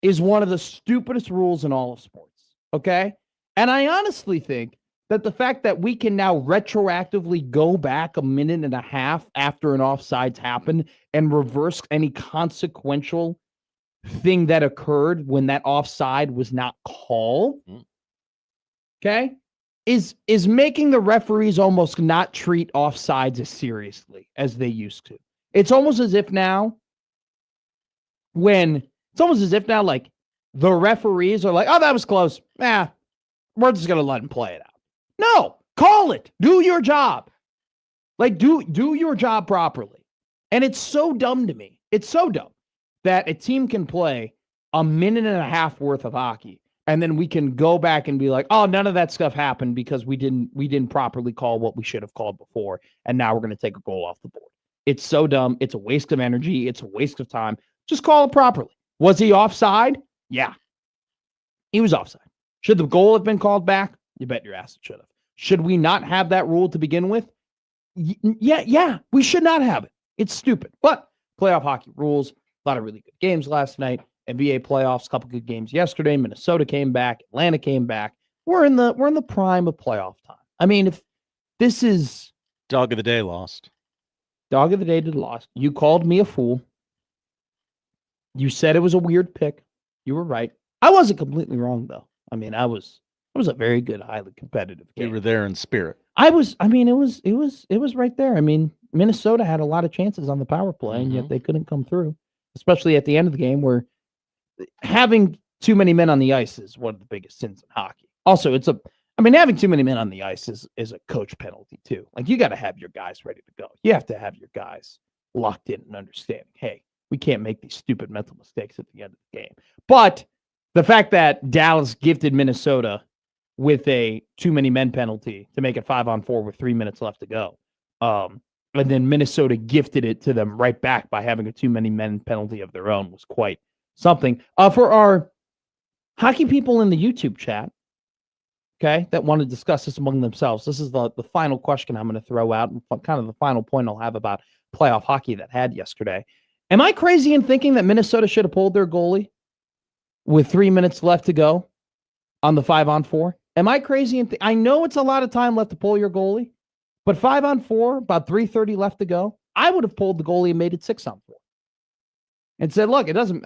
is one of the stupidest rules in all of sports. Okay? And I honestly think that the fact that we can now retroactively go back a minute and a half after an offsides happened and reverse any consequential thing that occurred when that offside was not called, okay, is making the referees almost not treat offsides as seriously as they used to. It's almost as if now like the referees are like, oh, that was close. We're just going to let him play it out. No, call it. Do your job. Like, do your job properly. And it's so dumb to me. It's so dumb that a team can play a minute and a half worth of hockey, and then we can go back and be like, oh, none of that stuff happened because we didn't properly call what we should have called before, and now we're going to take a goal off the board. It's so dumb. It's a waste of energy. It's a waste of time. Just call it properly. Was he offside? Yeah. He was offside. Should the goal have been called back? You bet your ass it should have. Should we not have that rule to begin with? Yeah, we should not have it. It's stupid. But playoff hockey rules, a lot of really good games last night. NBA playoffs, a couple good games yesterday. Minnesota came back. Atlanta came back. We're in the prime of playoff time. I mean, if this is dog of the day lost. Dog of the day did lost. You called me a fool. You said it was a weird pick. You were right. I wasn't completely wrong though. I mean, it was a very good, highly competitive game. You were there in spirit. It was right there. I mean, Minnesota had a lot of chances on the power play, and yet they couldn't come through, especially at the end of the game where having too many men on the ice is one of the biggest sins in hockey. Also, having too many men on the ice is a coach penalty too. Like, you got to have your guys ready to go. You have to have your guys locked in and understanding, hey, we can't make these stupid mental mistakes at the end of the game. But the fact that Dallas gifted Minnesota with a too many men penalty to make it 5-on-4 with 3 minutes left to go. And then Minnesota gifted it to them right back by having a too many men penalty of their own was quite something. For our hockey people in the YouTube chat, okay, that want to discuss this among themselves, this is the final question I'm going to throw out, and kind of the final point I'll have about playoff hockey that had yesterday. Am I crazy in thinking that Minnesota should have pulled their goalie with 3 minutes left to go on the 5-on-4? Am I crazy in I know it's a lot of time left to pull your goalie, but 5-on-4, about 3:30 left to go, I would have pulled the goalie and made it 6-on-4. And said, look, it doesn't,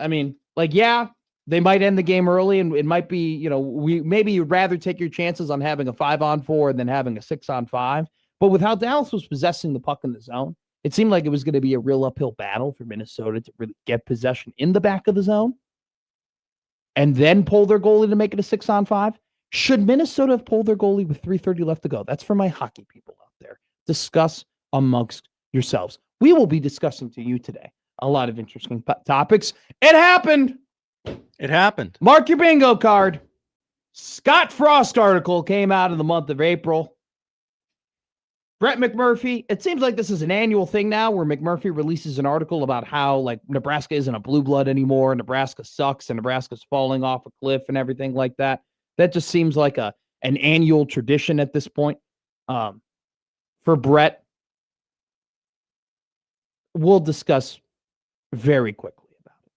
yeah, they might end the game early, and it might be, maybe you'd rather take your chances on having a 5-on-4 than having a 6-on-5. But with how Dallas was possessing the puck in the zone, it seemed like it was going to be a real uphill battle for Minnesota to really get possession in the back of the zone and then pull their goalie to make it a 6-on-5. Should Minnesota have pulled their goalie with 3:30 left to go? That's for my hockey people out there. Discuss amongst yourselves. We will be discussing to you today a lot of interesting topics. It happened. It happened. Mark your bingo card. Scott Frost article came out in the month of April. Brett McMurphy. It seems like this is an annual thing now where McMurphy releases an article about how Nebraska isn't a blue blood anymore. Nebraska sucks and Nebraska's falling off a cliff and everything like that. That just seems like an annual tradition at this point. For Brett, we'll discuss very quickly about it.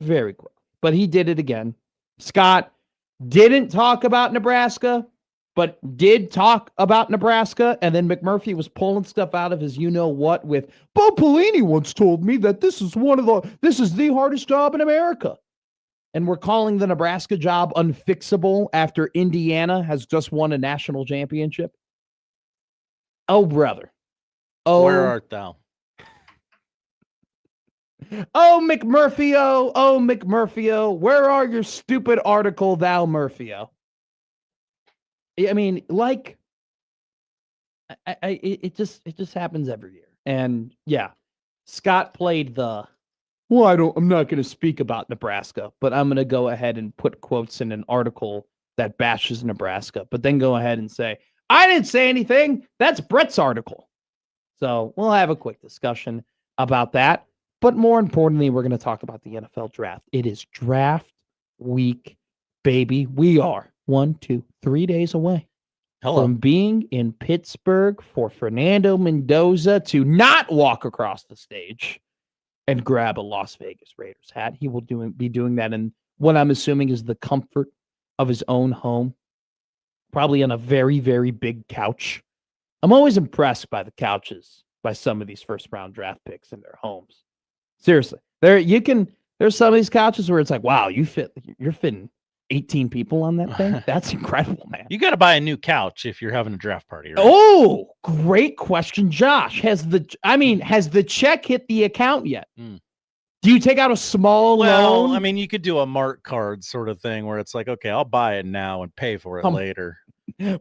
Very quickly. But he did it again. Scott didn't talk about Nebraska, but did talk about Nebraska. And then McMurphy was pulling stuff out of his you-know-what with, Bo Pelini once told me that this is the hardest job in America. And we're calling the Nebraska job unfixable after Indiana has just won a national championship. Oh, brother. Oh, where art thou? Oh, McMurphy-o. Oh, McMurphy-o. Where are your stupid article, thou Murphy-o? It just happens every year. And yeah, Scott played I'm not going to speak about Nebraska, but I'm going to go ahead and put quotes in an article that bashes Nebraska, but then go ahead and say, I didn't say anything. That's Brett's article. So we'll have a quick discussion about that. But more importantly, we're going to talk about the NFL draft. It is draft week, baby. We are 3 days away from being in Pittsburgh for Fernando Mendoza to not walk across the stage and grab a Las Vegas Raiders hat. He will be doing that in what I'm assuming is the comfort of his own home, probably on a very, very big couch. I'm always impressed by the couches by some of these first-round draft picks in their homes. Seriously, there's some of these couches where it's like, wow, you're fitting 18 people on that thing. That's incredible, man. You got to buy a new couch if you're having a draft party, right? Oh, great question, Josh. Has the check hit the account yet? Do you take out a small loan? I mean, you could do a Mart card sort of thing where it's like, okay, I'll buy it now and pay for it later.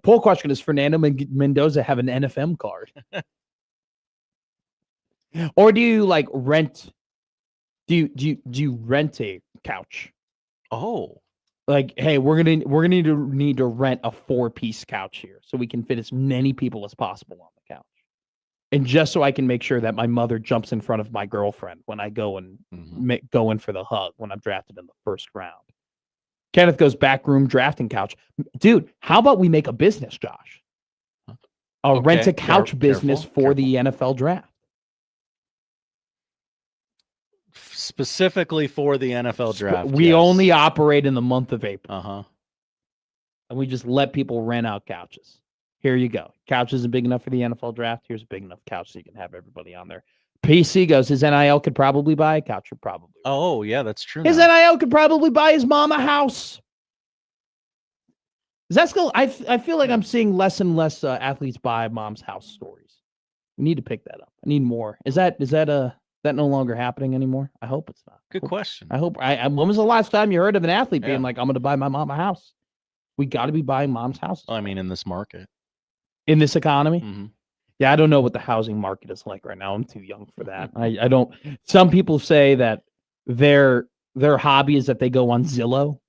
Poll question: Does Fernando Mendoza have an NFM card, or do you like rent? Do you rent a couch? Oh, like, hey, we're gonna need to rent a 4-piece couch here so we can fit as many people as possible on the couch, and just so I can make sure that my mother jumps in front of my girlfriend when I go and go in for the hug when I'm drafted in the first round. Kenneth goes backroom drafting couch. Dude, how about we make a business, Josh? Rent a couch business for the NFL draft. Specifically for the NFL draft. We only operate in the month of April. Uh-huh. And we just let people rent out couches. Here you go. Couch isn't big enough for the NFL draft. Here's a big enough couch so you can have everybody on there. PC goes, his NIL could probably buy a couch. Or probably. Oh, yeah, that's true. His NIL could probably buy his mom a house. Is that still? I feel like I'm seeing less and less athletes buy mom's house stories. We need to pick that up. I need more. Is that no longer happening anymore? I hope it's not. Good question. I hope. When was the last time you heard of an athlete being like, "I'm going to buy my mom a house"? We got to be buying mom's houses. I mean, in this market, in this economy. Mm-hmm. Yeah, I don't know what the housing market is like right now. I'm too young for that. I don't. Some people say that their hobby is that they go on Zillow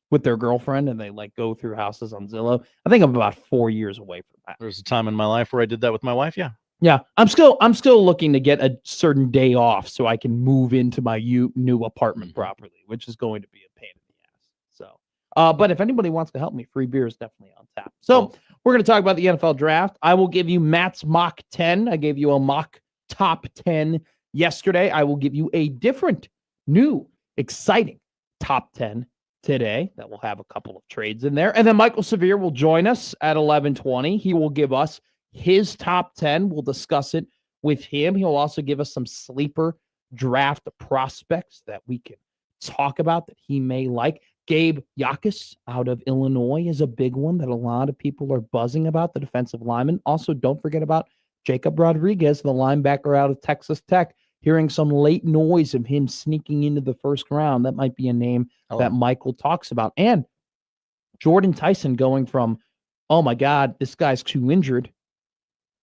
with their girlfriend and they like go through houses on Zillow. I think I'm about 4 years away from that. There's a time in my life where I did that with my wife. Yeah. Yeah, I'm still looking to get a certain day off so I can move into my new apartment properly, which is going to be a pain in the ass. So, but if anybody wants to help me, free beer is definitely on tap. So we're going to talk about the NFL draft. I will give you Matt's mock 10. I gave you a mock top 10 yesterday. I will give you a different, new, exciting top 10 today that will have a couple of trades in there. And then Michael Severe will join us at 11:20. He will give us his top 10. We'll discuss it with him. He'll also give us some sleeper draft prospects that we can talk about that he may like. Gabe Yakus out of Illinois is a big one that a lot of people are buzzing about, the defensive lineman. Also, don't forget about Jacob Rodriguez, the linebacker out of Texas Tech. Hearing some late noise of him sneaking into the first round. That might be a name that Michael talks about. And Jordan Tyson going from, oh my God, this guy's too injured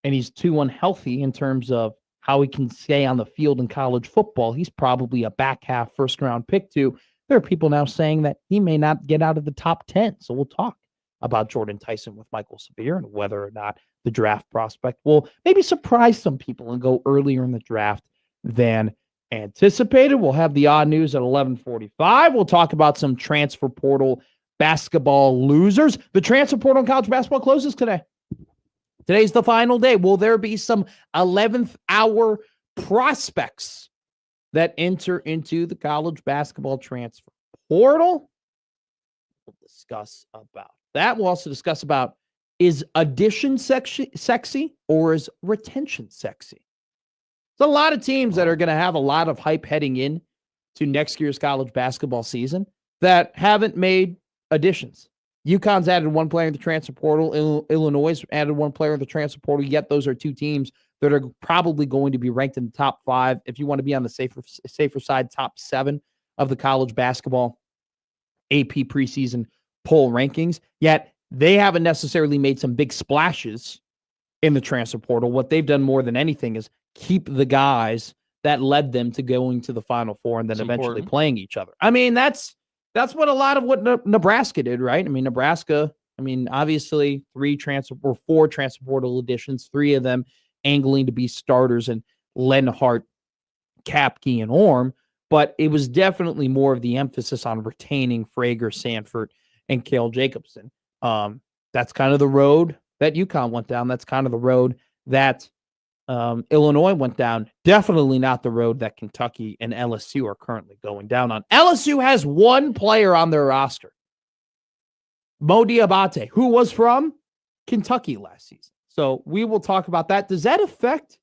and he's too unhealthy in terms of how he can stay on the field in college football. He's probably a back half first round pick too. There are people now saying that he may not get out of the top 10. So we'll talk about Jordan Tyson with Michael Severe and whether or not the draft prospect will maybe surprise some people and go earlier in the draft than anticipated. We'll have the odd news at 11:45. We'll talk about some transfer portal basketball losers. The transfer portal in college basketball closes today. Today's the final day. Will there be some 11th hour prospects that enter into the college basketball transfer portal? We'll discuss about that. We'll also discuss about, is addition sexy or is retention sexy? There's a lot of teams that are going to have a lot of hype heading in to next year's college basketball season that haven't made additions. UConn's added one player in the transfer portal. Illinois added one player in the transfer portal. Yet those are two teams that are probably going to be ranked in the top 5. If you want to be on the safer side, top 7 of the college basketball AP preseason poll rankings. Yet they haven't necessarily made some big splashes in the transfer portal. What they've done more than anything is keep the guys that led them to going to the Final Four and then eventually playing each other. I mean, that's what a lot of what Nebraska did, right? I mean, Nebraska, obviously 4 transfer portal additions, 3 of them angling to be starters in Lenhart, Kapke, and Orm, but it was definitely more of the emphasis on retaining Frager, Sanford, and Cale Jacobson. That's kind of the road that UConn went down. That's kind of the road that Illinois went down. Definitely not the road that Kentucky and LSU are currently going down on. LSU has one player on their roster, Mo Diabate, who was from Kentucky last season. So we will talk about that. Does that affect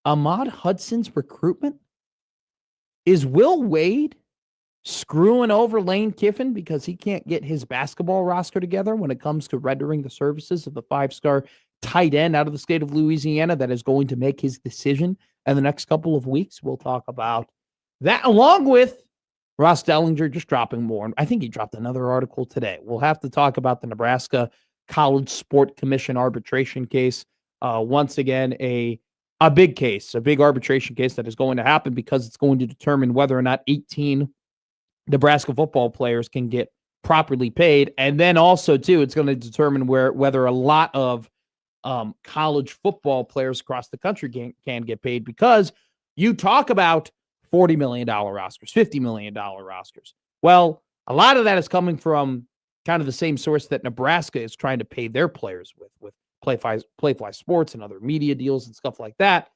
Ahmad Hudson's recruitment? Is Will Wade screwing over Lane Kiffin because he can't get his basketball roster together when it comes to rendering the services of the 5-star tight end out of the state of Louisiana that is going to make his decision in the next couple of weeks? We'll talk about that, along with Ross Dellinger just dropping more. I think he dropped another article today. We'll have to talk about the Nebraska College Sport Commission arbitration case. Once again, a big case, a big arbitration case that is going to happen because it's going to determine whether or not 18 Nebraska football players can get properly paid. And then also, too, it's going to determine whether a lot of college football players across the country can get paid, because you talk about $40 million rosters, $50 million rosters. Well, a lot of that is coming from kind of the same source that Nebraska is trying to pay their players with Playfly Sports and other media deals and stuff like that.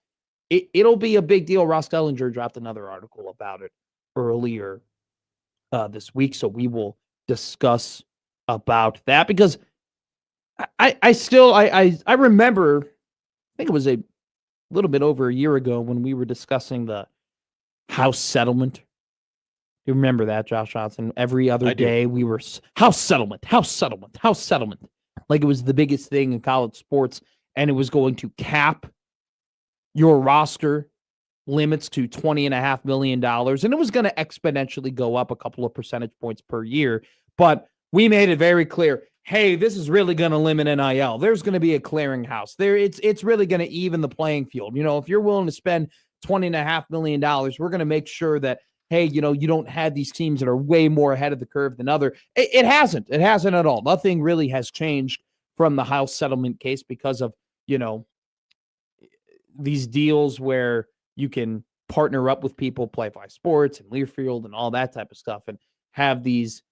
It'll be a big deal. Ross Dellinger dropped another article about it earlier this week, so we will discuss about that, because I remember, I think it was a little bit over a year ago when we were discussing the House settlement. You remember that, Josh Johnson? Every other day we were House settlement. Like it was the biggest thing in college sports, and it was going to cap your roster limits to $20.5 million, and it was going to exponentially go up a couple of percentage points per year. But we made it very clear, hey, this is really going to limit NIL. There's going to be a clearinghouse. It's really going to even the playing field. You know, if you're willing to spend $20.5 million, we're going to make sure that, hey, you know, you don't have these teams that are way more ahead of the curve than other. It hasn't. It hasn't at all. Nothing really has changed from the House settlement case because of, you know, these deals where you can partner up with people, Playfly Sports and Learfield and all that type of stuff, and have these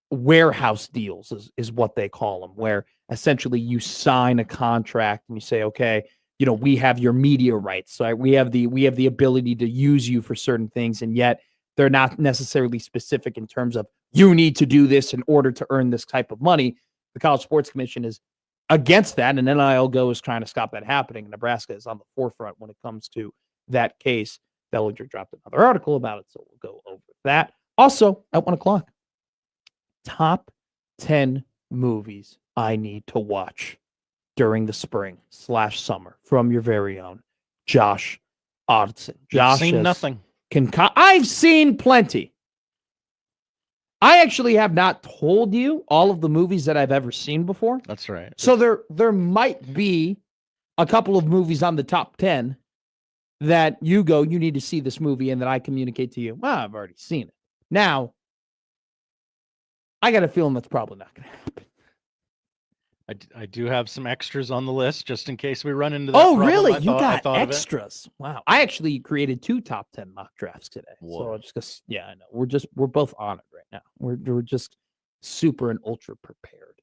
warehouse deals is what they call them, where essentially you sign a contract and you say, okay, you know, we have your media rights. So we have the ability to use you for certain things, and yet they're not necessarily specific in terms of you need to do this in order to earn this type of money. The College Sports Commission is against that, and NIL Go is trying to stop that happening. Nebraska is on the forefront when it comes to that case. Dellinger dropped another article about it, so we'll go over that. Also, at 1 o'clock, top 10 movies I need to watch during the spring/summer from your very own Josh Oddson. Josh, seen nothing. I've seen plenty. I actually have not told you all of the movies that I've ever seen before. That's right. So there might be a couple of movies on the top 10 that you need to see this movie, and that I communicate to you, well, I've already seen it. Now, I got a feeling that's probably not going to happen. I do have some extras on the list just in case we run into that. Oh, problem. really? I You thought got extras. Wow. I actually created 2 top 10 mock drafts today. Whoa. So yeah, I know. We're both on it right now. We're just super and ultra prepared.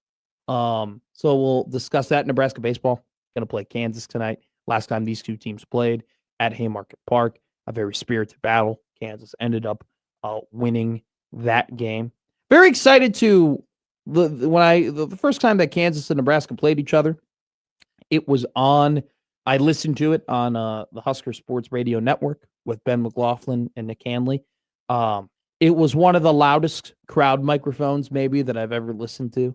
So we'll discuss that. Nebraska baseball going to play Kansas tonight. Last time these two teams played at Haymarket Park, a very spirited battle. Kansas ended up winning that game. Very excited to the first time that Kansas and Nebraska played each other. It was on. I listened to it on the Husker Sports Radio Network with Ben McLaughlin and Nick Hanley. It was one of the loudest crowd microphones maybe that I've ever listened to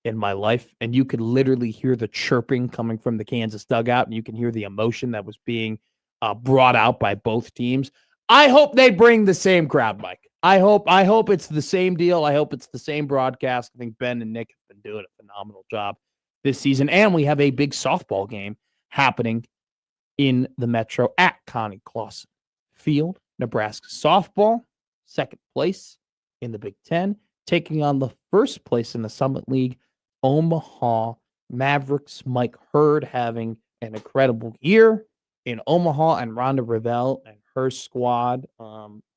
in my life, and you could literally hear the chirping coming from the Kansas dugout, and you can hear the emotion that was being brought out by both teams. I hope they bring the same crowd mic. I hope it's the same deal. I hope it's the same broadcast. I think Ben and Nick have been doing a phenomenal job this season. And we have a big softball game happening in the Metro at Connie Clausen Field. Nebraska softball, second place in the Big Ten, taking on the first place in the Summit League, Omaha Mavericks. Mike Hurd having an incredible year in Omaha, and Rhonda Revelle and her squad,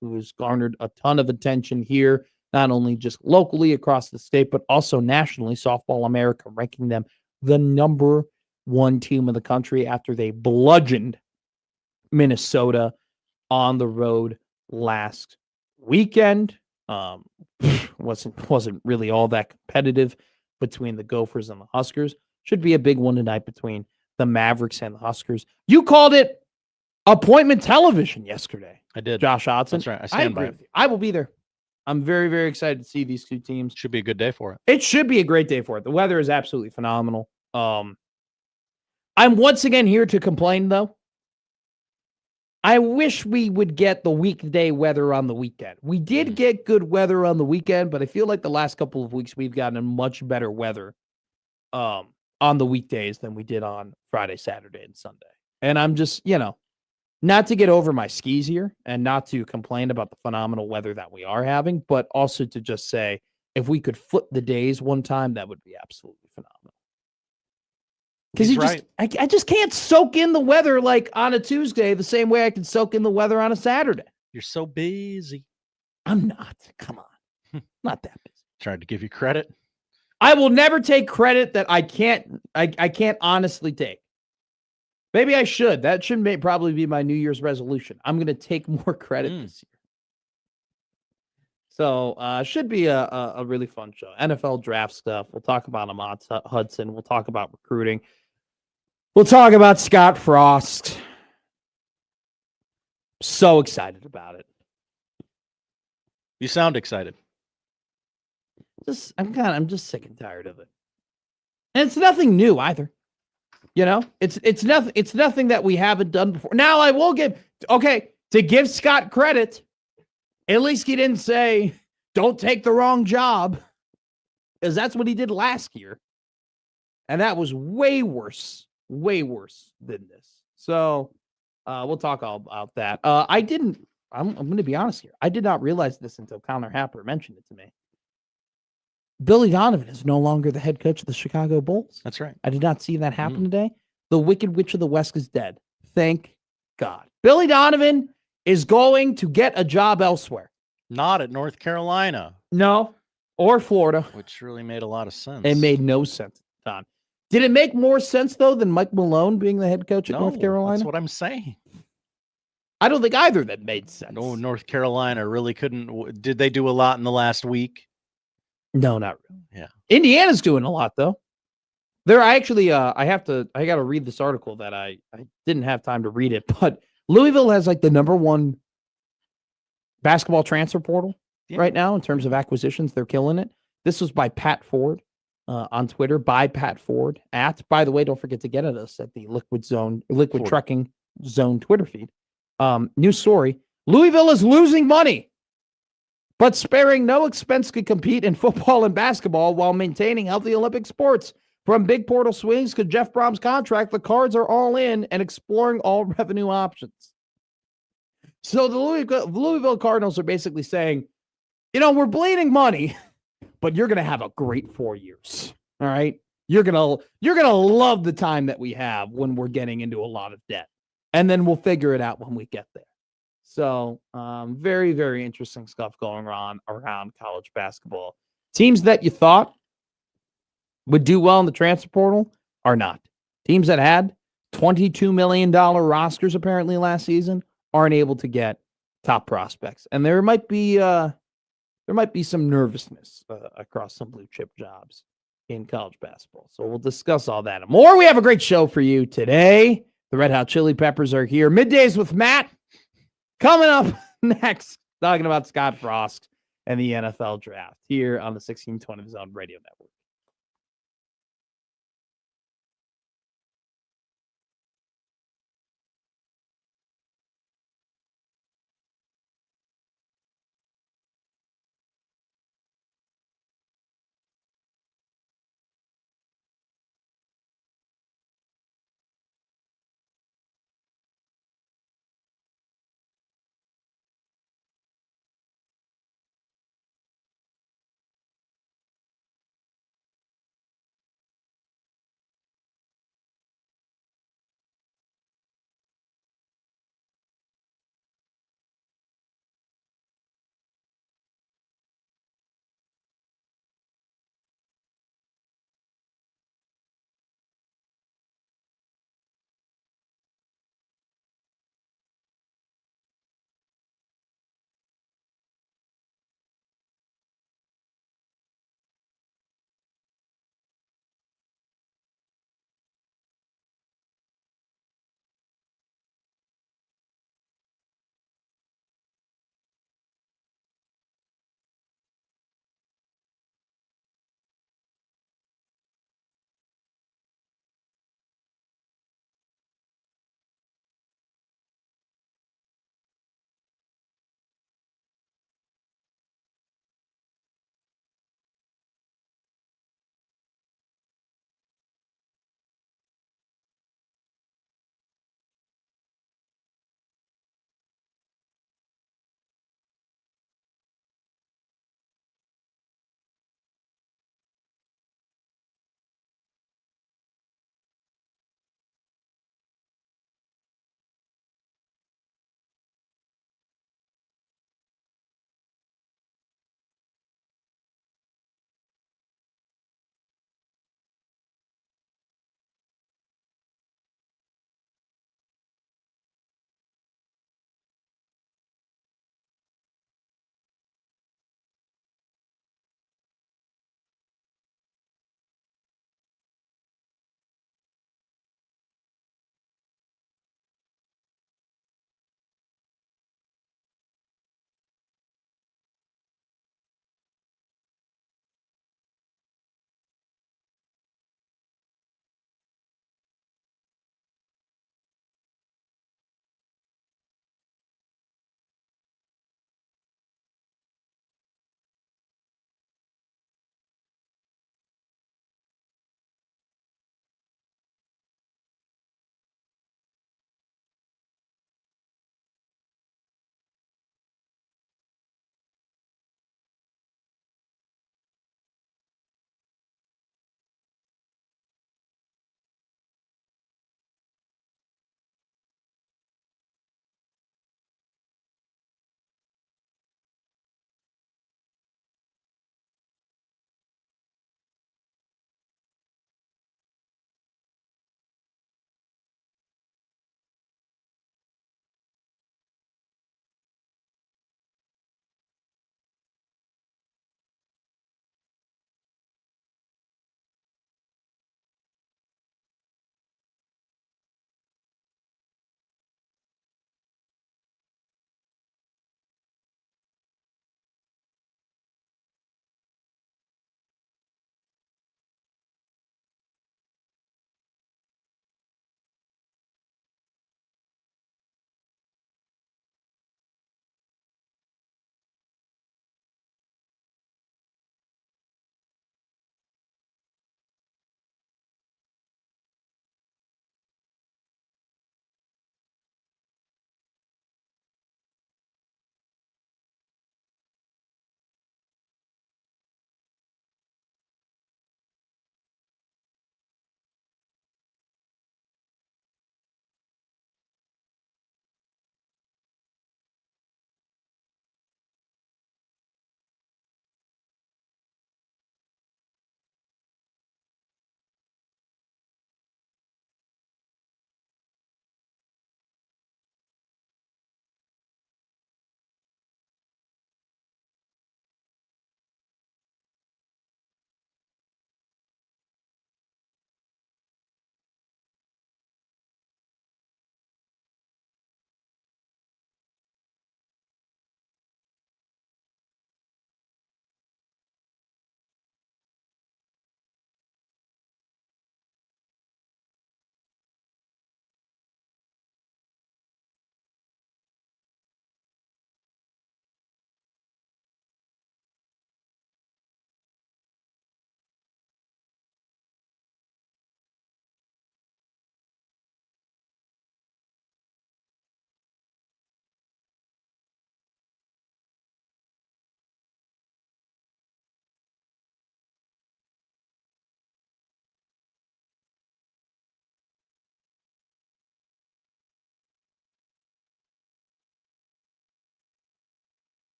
who's garnered a ton of attention here, not only just locally across the state, but also nationally. Softball America ranking them the number one team in the country after they bludgeoned Minnesota on the road last weekend. Wasn't really all that competitive between the Gophers and the Huskers. Should be a big one tonight between the Mavericks and the Huskers. You called it appointment television yesterday. I did. Josh Hodson. That's right. I stand by it. I will be there. I'm very, very excited to see these two teams. Should be a good day for it. It should be a great day for it. The weather is absolutely phenomenal. I'm once again here to complain, though. I wish we would get the weekday weather on the weekend. We did get good weather on the weekend, but I feel like the last couple of weeks we've gotten much better weather on the weekdays than we did on Friday, Saturday, and Sunday. And I'm just, not to get over my skis here and not to complain about the phenomenal weather that we are having, but also to just say, if we could flip the days one time, that would be absolutely phenomenal. Because I just can't soak in the weather like on a Tuesday the same way I can soak in the weather on a Saturday. You're so busy. I'm not. Come on. Not that busy. Tried to give you credit. I will never take credit that I can't honestly take. Maybe I should. That should probably be my New Year's resolution. I'm going to take more credit this year. So should be a really fun show. NFL draft stuff. We'll talk about Ahmad Hudson. We'll talk about recruiting. We'll talk about Scott Frost. So excited about it. You sound excited. I'm just sick and tired of it. And it's nothing new either. It's nothing that we haven't done before. Now I will give Scott credit. At least he didn't say, don't take the wrong job. Because that's what he did last year. And that was way worse than this. So we'll talk all about that. I'm going to be honest here. I did not realize this until Connor Happer mentioned it to me. Billy Donovan is no longer the head coach of the Chicago Bulls. That's right. I did not see that happen today. The Wicked Witch of the West is dead. Thank God. Billy Donovan is going to get a job elsewhere. Not at North Carolina. No, or Florida. Which really made a lot of sense. It made no sense at the time. Did it make more sense, though, than Mike Malone being the head coach at North Carolina? That's what I'm saying. I don't think either of that made sense. No, North Carolina really couldn't. Did they do a lot in the last week? No, not really. Yeah. Indiana's doing a lot, though. I got to read this article that I didn't have time to read it, but Louisville has like the @1 basketball transfer portal right now in terms of acquisitions. They're killing it. This was by Pat Ford on Twitter, by Pat Ford by the way, don't forget to get at us at the Liquid Trucking Zone Twitter feed. New story. Louisville is losing money, but sparing no expense to compete in football and basketball while maintaining healthy Olympic sports. From big portal swings to Jeff Brom's contract, the Cards are all in and exploring all revenue options. So the Louisville Cardinals are basically saying, we're bleeding money, but you're going to have a great 4 years. All right? You're going to love the time that we have when we're getting into a lot of debt. And then we'll figure it out when we get there. So very, very interesting stuff going on around college basketball. Teams that you thought would do well in the transfer portal are not. Teams that had $22 million rosters apparently last season aren't able to get top prospects. And there might be some nervousness across some blue chip jobs in college basketball. So we'll discuss all that and more. We have a great show for you today. The Red Hot Chili Peppers are here. Middays with Matt coming up next, talking about Scott Frost and the NFL draft here on the 1620 Zone Radio Network.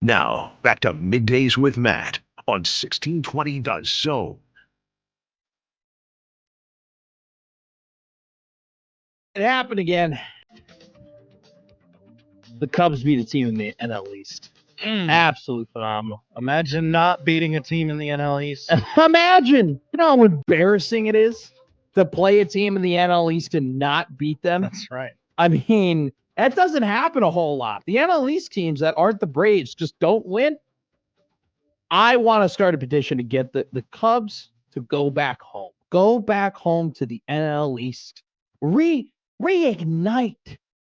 Now, back to Middays with Matt on 1620 The Zone. It happened again. The Cubs beat a team in the NL East. Absolutely phenomenal. Imagine not beating a team in the NL East. Imagine, you know how embarrassing it is to play a team in the NL East and not beat them. That's right. I mean, that doesn't happen a whole lot. The NL East teams that aren't the Braves just don't win. I want to start a petition to get the Cubs to go back home. Go back home to the NL East. Reignite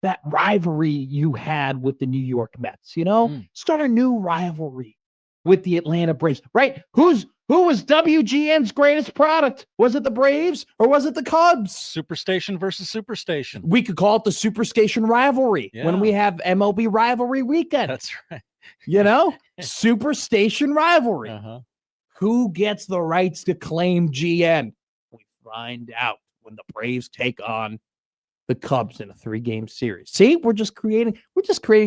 that rivalry you had with the New York Mets, you know? Start a new rivalry with the Atlanta Braves, right? Who was WGN's greatest product? Was it the Braves or was it the Cubs? Superstation versus Superstation. We could call it the Superstation rivalry when we have MLB rivalry weekend. That's right. You know? Superstation rivalry. Who gets the rights to claim GN? We find out when the Braves take on the Cubs in a 3-game series. See, we're just creating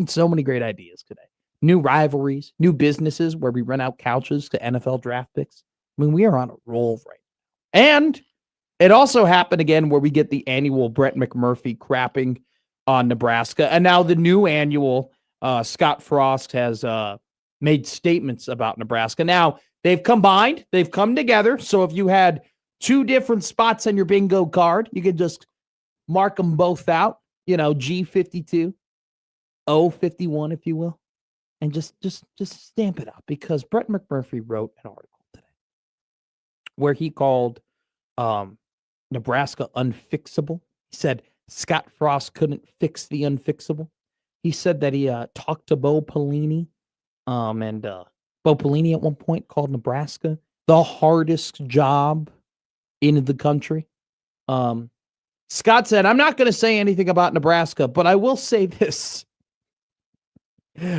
so many great ideas today. New rivalries, new businesses where we rent out couches to NFL draft picks. I mean, we are on a roll right now. And it also happened again where we get the annual Brett McMurphy crapping on Nebraska. And now the new annual Scott Frost has made statements about Nebraska. Now, they've combined, they've come together. So if you had 2 different spots on your bingo card, you could just mark them both out, you know, G52, O51, if you will, and just stamp it out, because Brett McMurphy wrote an article today where he called Nebraska unfixable. He said Scott Frost couldn't fix the unfixable. He said that he talked to Bo Pelini, and Bo Pelini at one point called Nebraska the hardest job in the country. Scott said, I'm not going to say anything about Nebraska, but I will say this.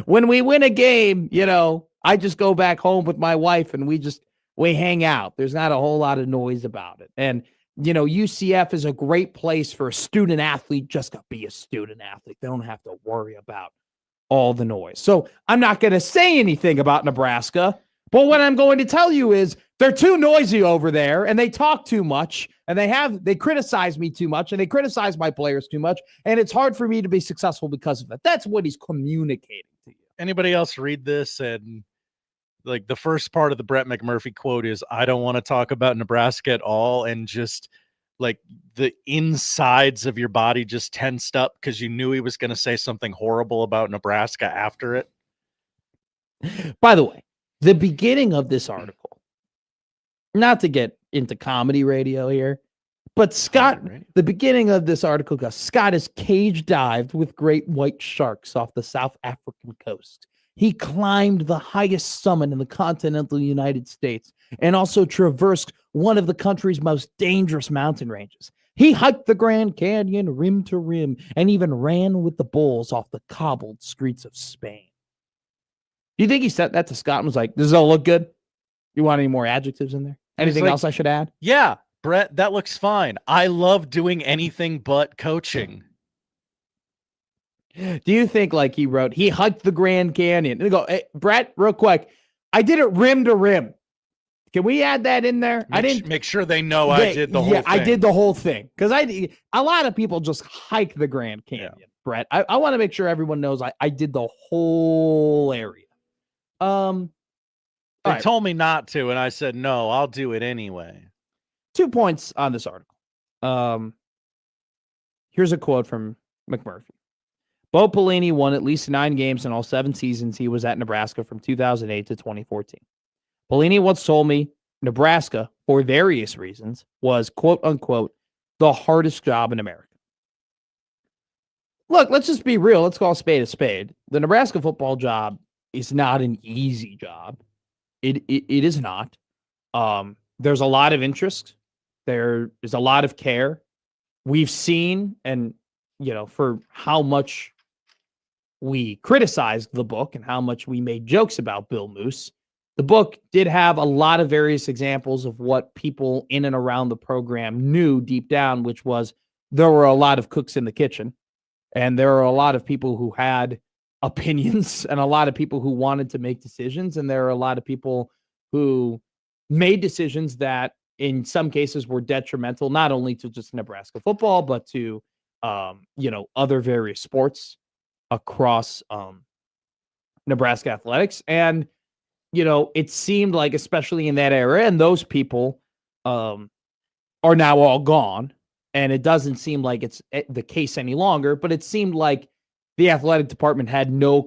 When we win a game, you know, I just go back home with my wife and we hang out. There's not a whole lot of noise about it. And, you know, UCF is a great place for a student athlete just to be a student athlete. They don't have to worry about all the noise. So I'm not going to say anything about Nebraska, but what I'm going to tell you is they're too noisy over there and they talk too much and they criticize me too much and they criticize my players too much. And it's hard for me to be successful because of that. That's what he's communicating to you. Anybody else read this? And like the first part of the Brett McMurphy quote is, I don't want to talk about Nebraska at all. And just like the insides of your body just tensed up because you knew he was going to say something horrible about Nebraska after it. By the way, the beginning of this article, not to get into comedy radio here, but Scott, the beginning of this article goes, Scott is cage dived with great white sharks off the South African coast. He climbed the highest summit in the continental United States and also traversed one of the country's most dangerous mountain ranges. He hiked the Grand Canyon rim to rim and even ran with the bulls off the cobbled streets of Spain. Do you think he said that to Scott and was like, does it all look good? You want any more adjectives in there? Anything else I should add? Yeah, Brett, that looks fine. I love doing anything but coaching. Do you think like he wrote, he hiked the Grand Canyon? And go, hey, Brett, real quick, I did it rim to rim. Can we add that in there? I didn't make sure they know I did the whole thing. I did the whole thing. Because a lot of people just hike the Grand Canyon, Brett. I want to make sure everyone knows I did the whole area. They told me not to, and I said, no, I'll do it anyway. 2 points on this article. Here's a quote from McMurphy. Bo Pelini won at least 9 games in all 7 seasons he was at Nebraska from 2008 to 2014. Pelini once told me Nebraska, for various reasons, was, quote unquote, the hardest job in America. Look, let's just be real. Let's call a spade a spade. The Nebraska football job is not an easy job. It is not. There's a lot of interest. There is a lot of care. We've seen, and you know, for how much we criticized the book and how much we made jokes about Bill Moose, the book did have a lot of various examples of what people in and around the program knew deep down, which was there were a lot of cooks in the kitchen, and there were a lot of people who had opinions and a lot of people who wanted to make decisions. And there are a lot of people who made decisions that in some cases were detrimental, not only to just Nebraska football, but to, other various sports across Nebraska athletics. And, it seemed like, especially in that era, and those people are now all gone. And it doesn't seem like it's the case any longer, but it seemed like the athletic department had no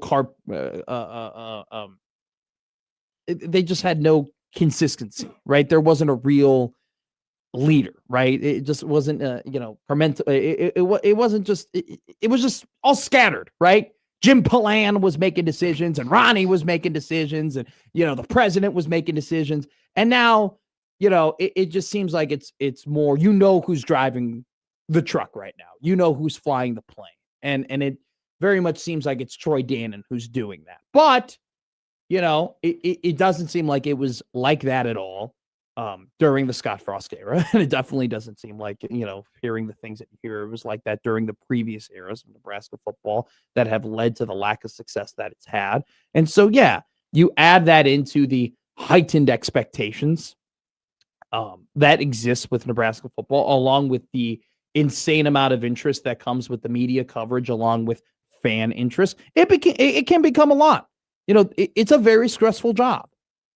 they just had no consistency, right? There wasn't a real leader, right? It just wasn't, it wasn't just, it was just all scattered, right? Jim Palan was making decisions and Ronnie was making decisions and, the president was making decisions. And now, it just seems like it's more, who's driving the truck right now, who's flying the plane. And it very much seems like it's Troy Dannon who's doing that. But, it doesn't seem like it was like that at all during the Scott Frost era. And it definitely doesn't seem like, hearing the things that you hear, it was like that during the previous eras of Nebraska football that have led to the lack of success that it's had. And so, yeah, you add that into the heightened expectations that exists with Nebraska football, along with the insane amount of interest that comes with the media coverage, along with fan interest. It can become a lot. It's a very stressful job.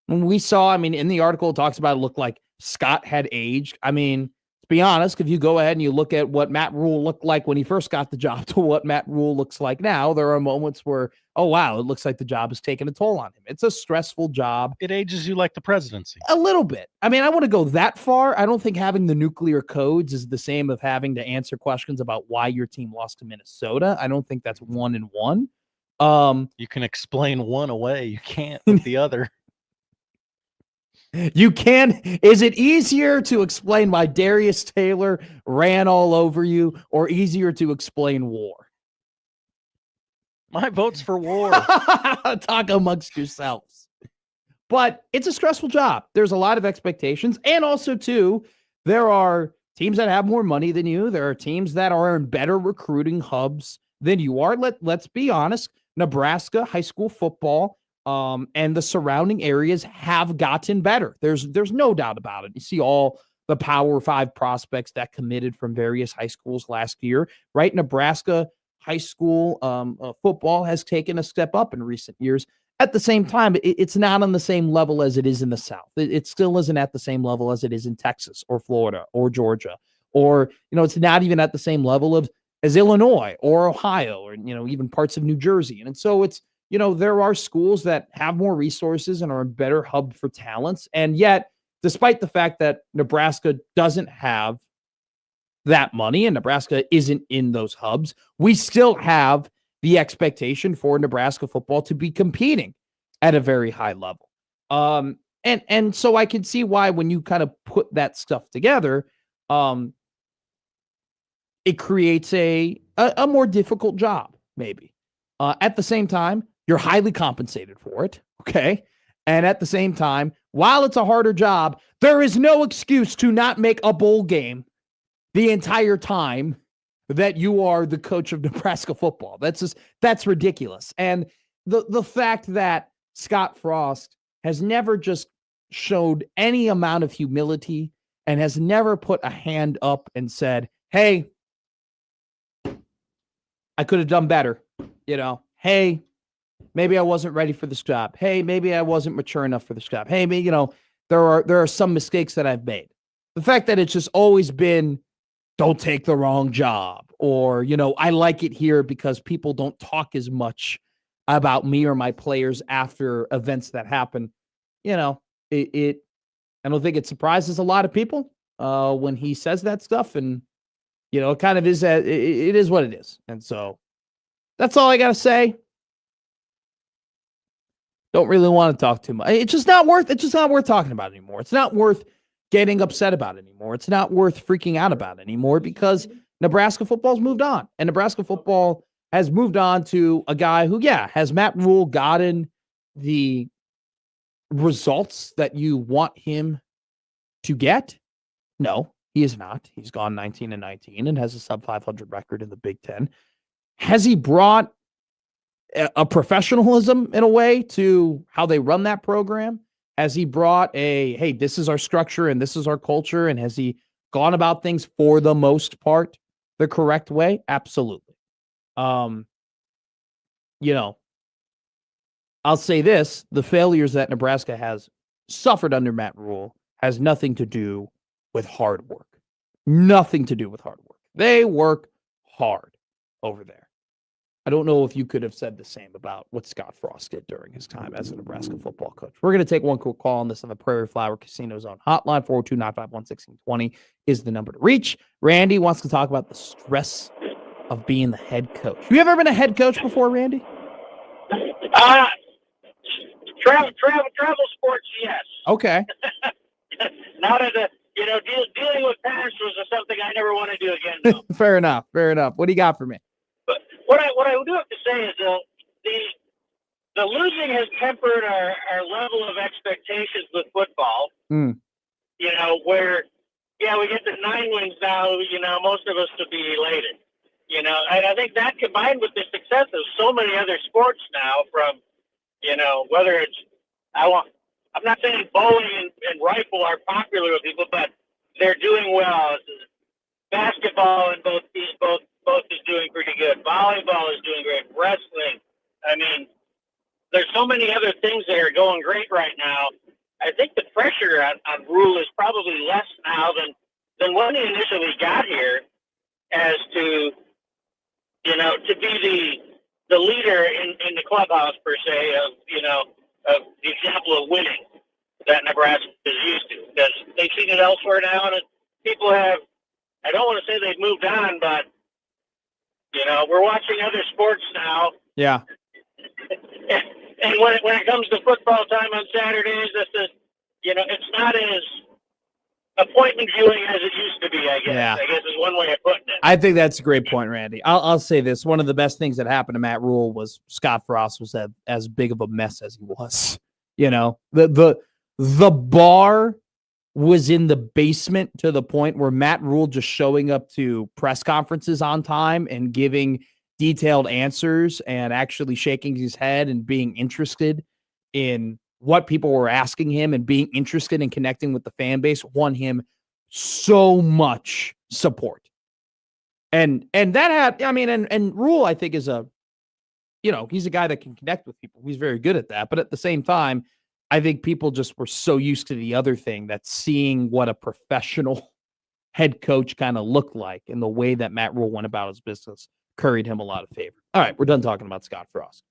When we saw, in the article, it talks about it looked like Scott had aged. To be honest, if you go ahead and you look at what Matt Rule looked like when he first got the job to what Matt Rule looks like now, there are moments where, oh, wow, it looks like the job has taken a toll on him. It's a stressful job. It ages you like the presidency. A little bit. I want to go that far. I don't think having the nuclear codes is the same of having to answer questions about why your team lost to Minnesota. I don't think that's 1 and 1. You can explain one away. You can't with the other. You can. Is it easier to explain why Darius Taylor ran all over you, or easier to explain war? My vote's for war. Talk amongst yourselves. But it's a stressful job. There's a lot of expectations. And also, too, there are teams that have more money than you. There are teams that are in better recruiting hubs than you are. Let's be honest. Nebraska high school football and the surrounding areas have gotten better. There's no doubt about it. You see all the Power 5 prospects that committed from various high schools last year, right? Nebraska high school football has taken a step up in recent years. At the same time, it's not on the same level as it is in the South. It still isn't at the same level as it is in Texas or Florida or Georgia, or, it's not even at the same level as Illinois or Ohio or, even parts of New Jersey. And so it's, there are schools that have more resources and are a better hub for talents. And yet, despite the fact that Nebraska doesn't have that money and Nebraska isn't in those hubs, we still have the expectation for Nebraska football to be competing at a very high level. And so I can see why when you kind of put that stuff together, it creates a more difficult job, maybe. At the same time, you're highly compensated for it, okay? And at the same time, while it's a harder job, there is no excuse to not make a bowl game the entire time that you are the coach of Nebraska football. That's ridiculous. And the fact that Scott Frost has never just showed any amount of humility and has never put a hand up and said, hey, I could have done better. Hey, maybe I wasn't ready for this job. Hey, maybe I wasn't mature enough for this job. Hey, maybe, there are some mistakes that I've made. The fact that it's just always been, don't take the wrong job, or, I like it here because people don't talk as much about me or my players after events that happen. I don't think it surprises a lot of people when he says that stuff. And, it kind of is, it is what it is. And so that's all I got to say. Don't really want to talk too much. It's just not worth talking about anymore. It's not worth getting upset about anymore. It's not worth freaking out about anymore because Nebraska football's moved on. And Nebraska football has moved on to a guy who, has Matt Rule gotten the results that you want him to get? No, he is not. He's gone 19-19 and has a sub 500 record in the Big Ten. Has he brought a professionalism in a way to how they run that program? Has he brought hey, this is our structure and this is our culture? And has he gone about things for the most part the correct way? Absolutely. I'll say this, the failures that Nebraska has suffered under Matt Rule has nothing to do with hard work. Nothing to do with hard work. They work hard over there. I don't know if you could have said the same about what Scott Frost did during his time as a Nebraska football coach. We're going to take one quick call on this on the Prairie Flower Casino Zone hotline. 402-951-1620 is the number to reach. Randy wants to talk about the stress of being the head coach. Have you ever been a head coach before, Randy? Travel sports, yes. Okay. Not as dealing with parents was something I never want to do again. No. Fair enough. What do you got for me? But what I do have to say is the losing has tempered our level of expectations with football. Where we get the 9 wins now. Most of us would be elated. And I think that combined with the success of so many other sports now, from whether it's I'm not saying bowling and rifle are popular with people, but they're doing well. Basketball and both is doing pretty good. Volleyball is doing great. Wrestling. I mean, there's so many other things that are going great right now. I think the pressure on Rule is probably less now than when he initially got here, as to to be the leader in the clubhouse per se of the example of winning that Nebraska is used to, because they've seen it elsewhere now, and people have. I don't want to say they've moved on, but we're watching other sports now. Yeah. And when it comes to football time on Saturdays, it's not as appointment viewing as it used to be, I guess. Yeah. I guess is one way of putting it. I think that's a great point, Randy. I'll say this. One of the best things that happened to Matt Rule was Scott Frost was as big of a mess as he was. The bar was in the basement to the point where Matt Rule just showing up to press conferences on time and giving detailed answers and actually shaking his head and being interested in what people were asking him and being interested in connecting with the fan base won him so much support. And that had, and Rule, I think, is he's a guy that can connect with people. He's very good at that. But at the same time, I think people just were so used to the other thing, that seeing what a professional head coach kind of looked like and the way that Matt Rule went about his business curried him a lot of favor. All right, we're done talking about Scott Frost.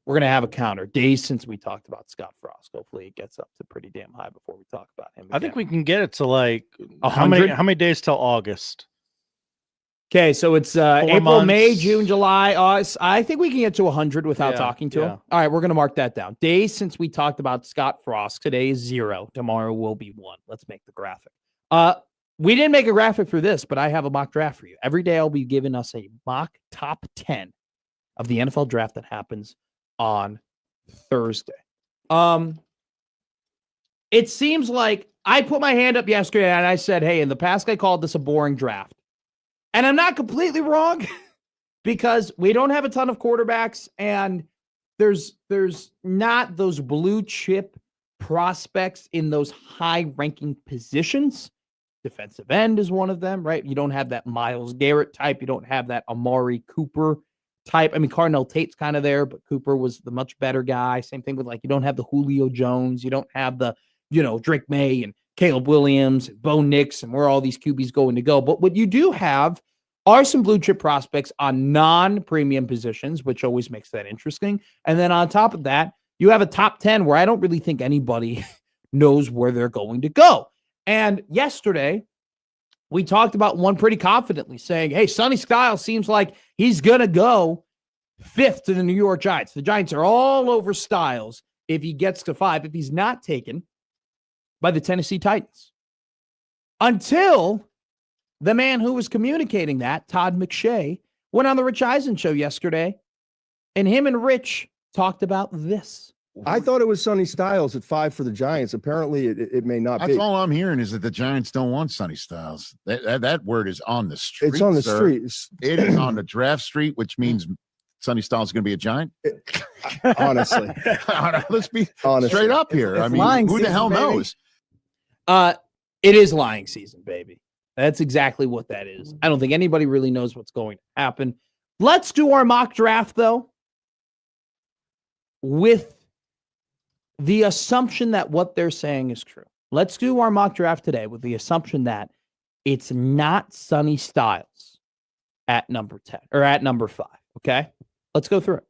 We're going to have a counter. Days since we talked about Scott Frost. Hopefully it gets up to pretty damn high before we talk about him again. I think we can get it to like 100? How many days till August? Okay, so it's April, months. May, June, July, August. I think we can get to 100 without talking to him. All right, we're going to mark that down. Days since we talked about Scott Frost. Today is 0. Tomorrow will be 1. Let's make the graphic. We didn't make a graphic for this, but I have a mock draft for you. Every day I'll be giving us a mock top 10 of the NFL draft that happens on Thursday. It seems like I put my hand up yesterday and I said, hey, in the past I called this a boring draft. And I'm not completely wrong, because we don't have a ton of quarterbacks and there's not those blue chip prospects in those high ranking positions. Defensive end is one of them, right? You don't have that Myles Garrett type. You don't have that Amari Cooper type. I mean, Cardinal Tate's kind of there, but Cooper was the much better guy. Same thing with, like, you don't have the Julio Jones. You don't have the, Drake May and Caleb Williams and Bo Nix and where all these QBs going to go. But what you do have are some blue chip prospects on non-premium positions, which always makes that interesting. And then on top of that, you have a top 10 where I don't really think anybody knows where they're going to go. And yesterday, we talked about one pretty confidently, saying, hey, Sonny Styles seems like he's going to go 5th to the New York Giants. The Giants are all over Styles if he gets to 5, if he's not taken by the Tennessee Titans. Until the man who was communicating that, Todd McShay, went on the Rich Eisen show yesterday, and him and Rich talked about this. I thought it was Sonny Styles at 5 for the Giants. Apparently, it may not be. That's all I'm hearing, is that the Giants don't want Sonny Styles. That word is on the street. It's on the sir. street. It is on the draft street, which means Sonny Styles is going to be a Giant? Honestly. Let's be Honestly. straight up here. It's I mean, lying who the season, hell baby. knows? It is lying season, baby. That's exactly what that is. I don't think anybody really knows what's going to happen. Let's do our mock draft, though, with the assumption that what they're saying is true. Let's do our mock draft today with the assumption that it's not Sonny Styles at number 10 or at number 5. Okay? Let's go through it.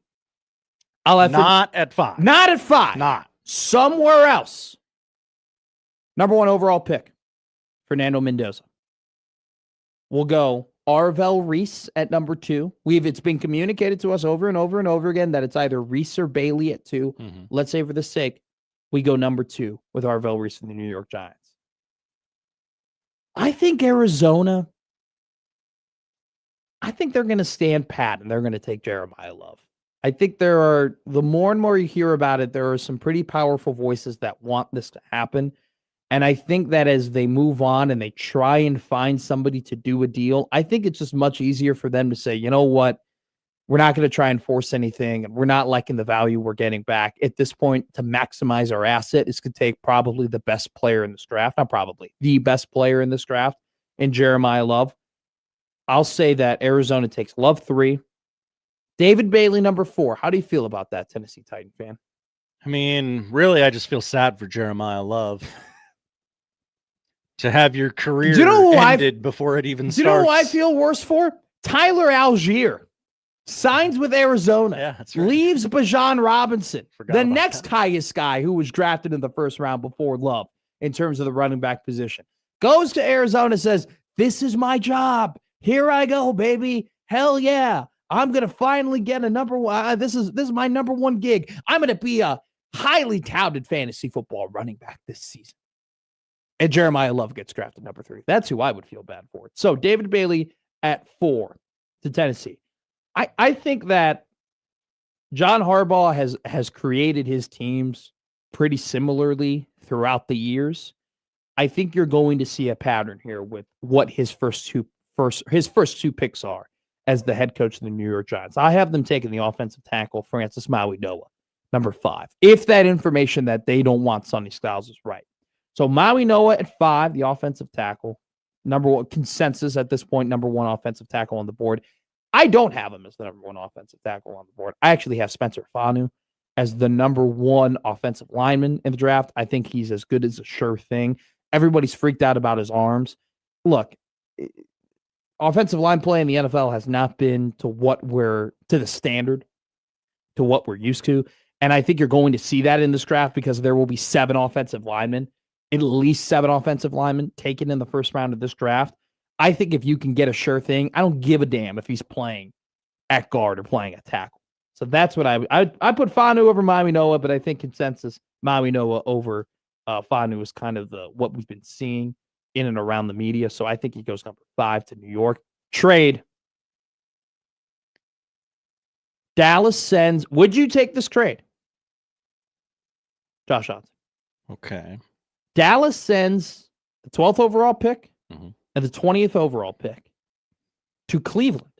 I'll have Not at 5. Not at 5. Not. Somewhere else. Number 1 overall pick, Fernando Mendoza. We'll go Arvel Reese at number 2. It's been communicated to us over and over and over again that it's either Reese or Bailey at 2. Mm-hmm. Let's say for the sake, we go number 2 with Arvel Reese and the New York Giants. I think Arizona, they're going to stand pat and they're going to take Jeremiah Love. I think the more and more you hear about it, there are some pretty powerful voices that want this to happen. And I think that as they move on and they try and find somebody to do a deal, I think it's just much easier for them to say, you know what, we're not going to try and force anything. And we're not liking the value we're getting back. At this point, to maximize our asset, is going to take probably the best player in this draft. Not probably, the best player in this draft in Jeremiah Love. I'll say that Arizona takes Love 3. David Bailey, number 4. How do you feel about that, Tennessee Titan fan? I mean, really, I just feel sad for Jeremiah Love. To have your career ended before it even starts. Do you know who I feel worse for? Tyler Algier signs with Arizona. Yeah, that's right. Leaves Bijan Robinson, the about next that. highest guy who was drafted in the first round before Love in terms of the running back position. Goes to Arizona, says, this is my job. Here I go, baby. Hell yeah. I'm going to finally get a number one. This is my number 1 gig. I'm going to be a highly touted fantasy football running back this season. And Jeremiah Love gets drafted number 3. That's who I would feel bad for. So David Bailey at 4 to Tennessee. I think that John Harbaugh has created his teams pretty similarly throughout the years. I think you're going to see a pattern here with what his first two picks are as the head coach of the New York Giants. I have them taking the offensive tackle, Francis Maui-Noah, number 5. If that information that they don't want Sonny Styles is right. So Maui Noah at 5, the offensive tackle. Number 1 consensus at this point, number 1 offensive tackle on the board. I don't have him as the number 1 offensive tackle on the board. I actually have Spencer Fanu as the number 1 offensive lineman in the draft. I think he's as good as a sure thing. Everybody's freaked out about his arms. Look, offensive line play in the NFL has not been to the standard, to what we're used to. And I think you're going to see that in this draft because there will be 7 offensive linemen. At least 7 offensive linemen taken in the first round of this draft. I think if you can get a sure thing, I don't give a damn if he's playing at guard or playing at tackle. So that's what I put Fanu over Maui Noah, but I think consensus Maui Noah over Fanu is kind of what we've been seeing in and around the media. So I think he goes number 5 to New York. Trade. Dallas sends. Would you take this trade? Josh Johnson. Okay. Dallas sends the 12th overall pick and the 20th overall pick to Cleveland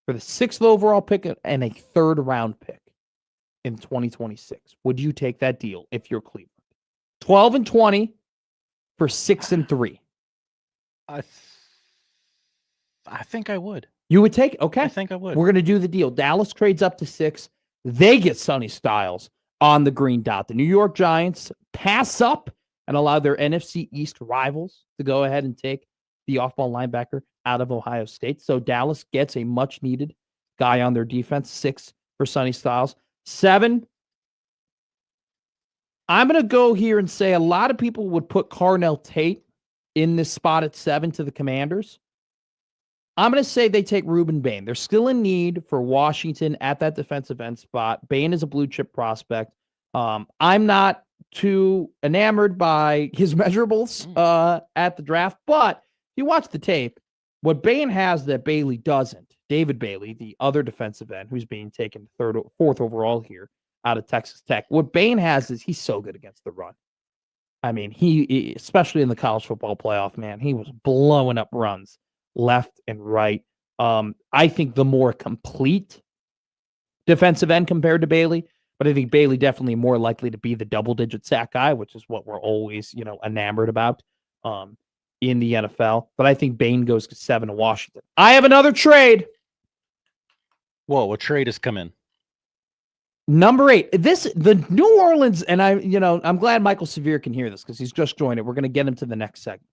for the 6th overall pick and a 3rd round pick in 2026. Would you take that deal if you're Cleveland? 12 and 20 for 6 and 3. I think I would. You would take it? Okay. I think I would. We're going to do the deal. Dallas trades up to 6. They get Sonny Styles on the green dot. The New York Giants pass up and allow their NFC East rivals to go ahead and take the off-ball linebacker out of Ohio State. So Dallas gets a much-needed guy on their defense. 6 for Sonny Styles. 7, I'm going to go here and say a lot of people would put Carnell Tate in this spot at 7 to the Commanders. I'm going to say they take Ruben Bain. They're still in need for Washington at that defensive end spot. Bain is a blue-chip prospect. I'm not too enamored by his measurables at the draft, but if you watch the tape, what Bain has that Bailey doesn't, David Bailey, the other defensive end who's being taken 4th overall here out of Texas Tech, what Bain has is he's so good against the run. I mean, he especially in the college football playoff, man, he was blowing up runs left and right. I think the more complete defensive end compared to Bailey, but I think Bailey definitely more likely to be the double-digit sack guy, which is what we're always, enamored about in the NFL. But I think Bain goes to 7 to Washington. I have another trade. Whoa, what trade has come in? Number 8. The New Orleans, and I'm glad Michael Severe can hear this because he's just joined it. We're going to get him to the next segment.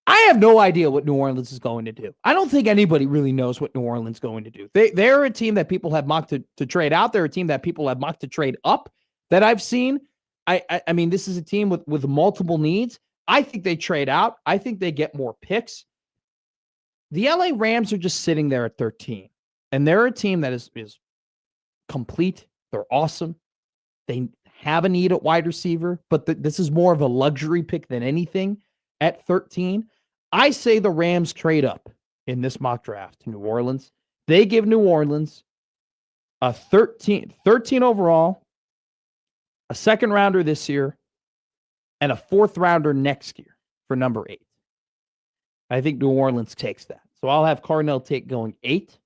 I have no idea what New Orleans is going to do. I don't think anybody really knows what New Orleans is going to do. They're a team that people have mocked to trade out. They're a team that people have mocked to trade up that I've seen. I mean, this is a team with multiple needs. I think they trade out. I think they get more picks. The LA Rams are just sitting there at 13. And they're a team that is complete. They're awesome. They have a need at wide receiver, but this is more of a luxury pick than anything at 13. I say the Rams trade up in this mock draft to New Orleans. They give New Orleans a 13 overall, a second rounder this year, and a fourth rounder next year for number 8. I think New Orleans takes that. So I'll have Cardinal take going 8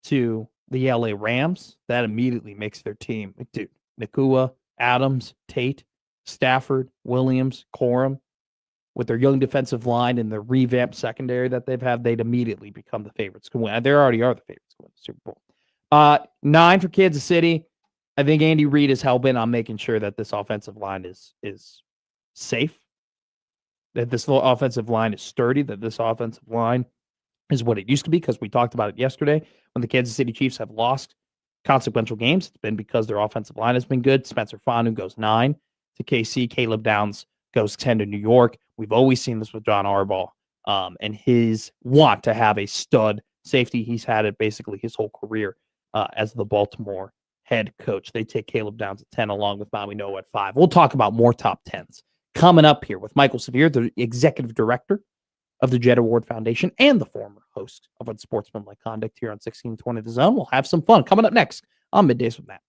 to the LA Rams. That immediately makes their team. Dude, Nakua, Adams, Tate, Stafford, Williams, Corum, with their young defensive line and the revamped secondary that they've had, they'd immediately become the favorites to win. They already are the favorites to win the Super Bowl. 9 for Kansas City. I think Andy Reid is hell-bent on making sure that this offensive line is safe, that this offensive line is sturdy, that this offensive line is what it used to be, because we talked about it yesterday. When the Kansas City Chiefs have lost consequential games, it's been because their offensive line has been good. Spencer Fanu goes 9 to KC. Caleb Downs goes 10 to New York. We've always seen this with John Harbaugh and his want to have a stud safety. He's had it basically his whole career as the Baltimore head coach. They take Caleb Downs at 10 along with Mami Noah at 5. We'll talk about more top 10s coming up here with Michael Severe, the executive director of the Jet Award Foundation and the former host of Unsportsmanlike Conduct here on 1620 The Zone. We'll have some fun coming up next on Middays with Matt.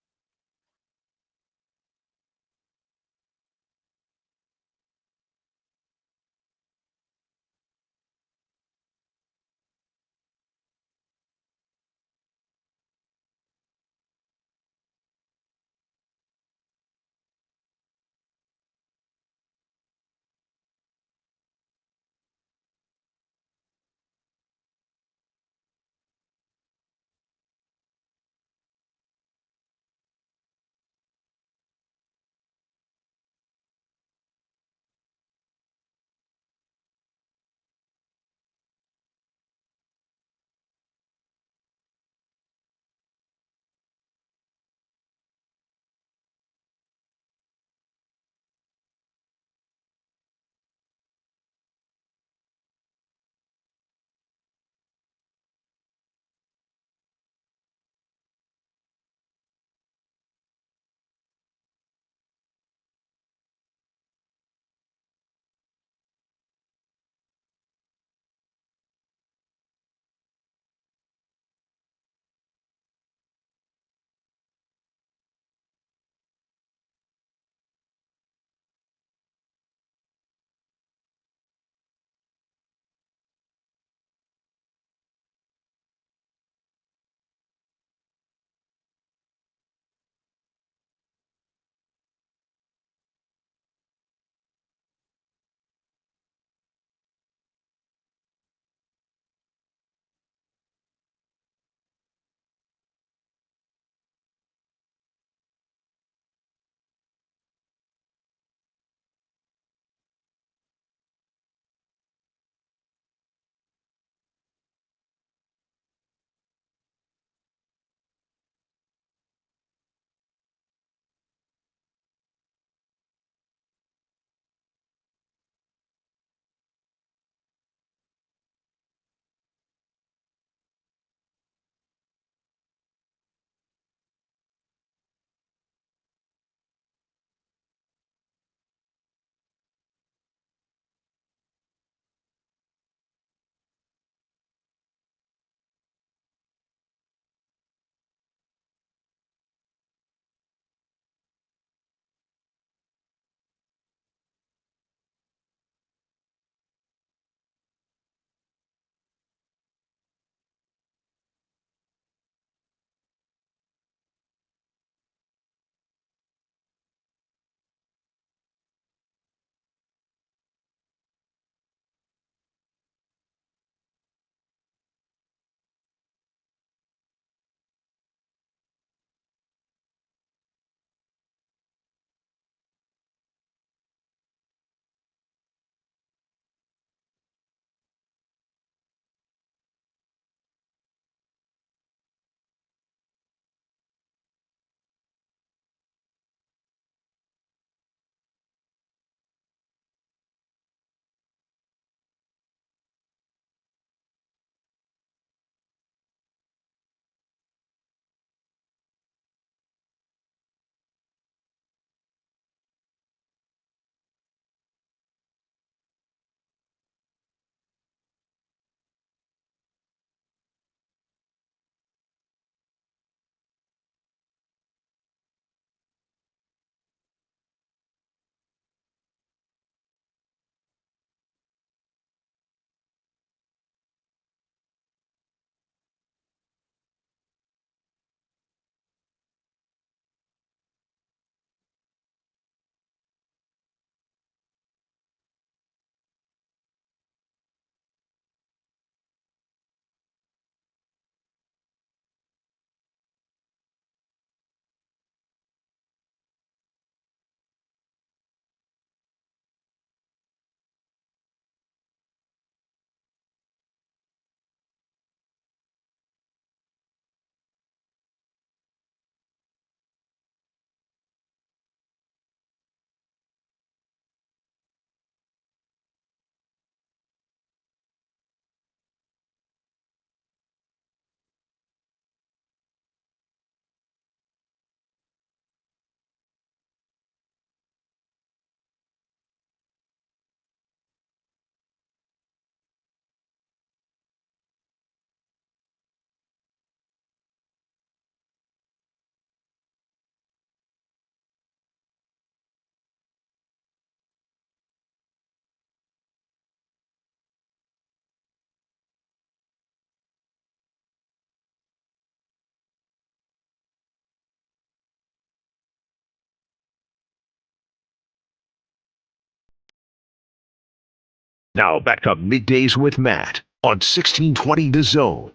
Now back to Middays with Matt on 1620 The Zone.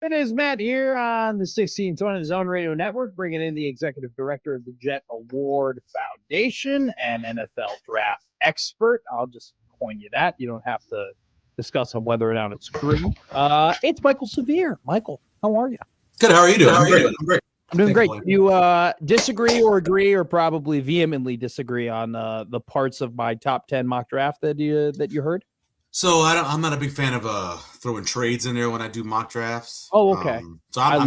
It is Matt here on the 1620 Zone Radio Network, bringing in the executive director of the Jet Award Foundation and NFL draft expert. I'll just coin you that. You don't have to discuss on whether or not it's true. It's Michael Severe. Michael, how are you? Good. How are you doing? I'm great. I'm doing great. You disagree or agree or probably vehemently disagree on the parts of my top 10 mock draft that you heard? So I'm not a big fan of throwing trades in there when I do mock drafts. Oh, okay. So I'm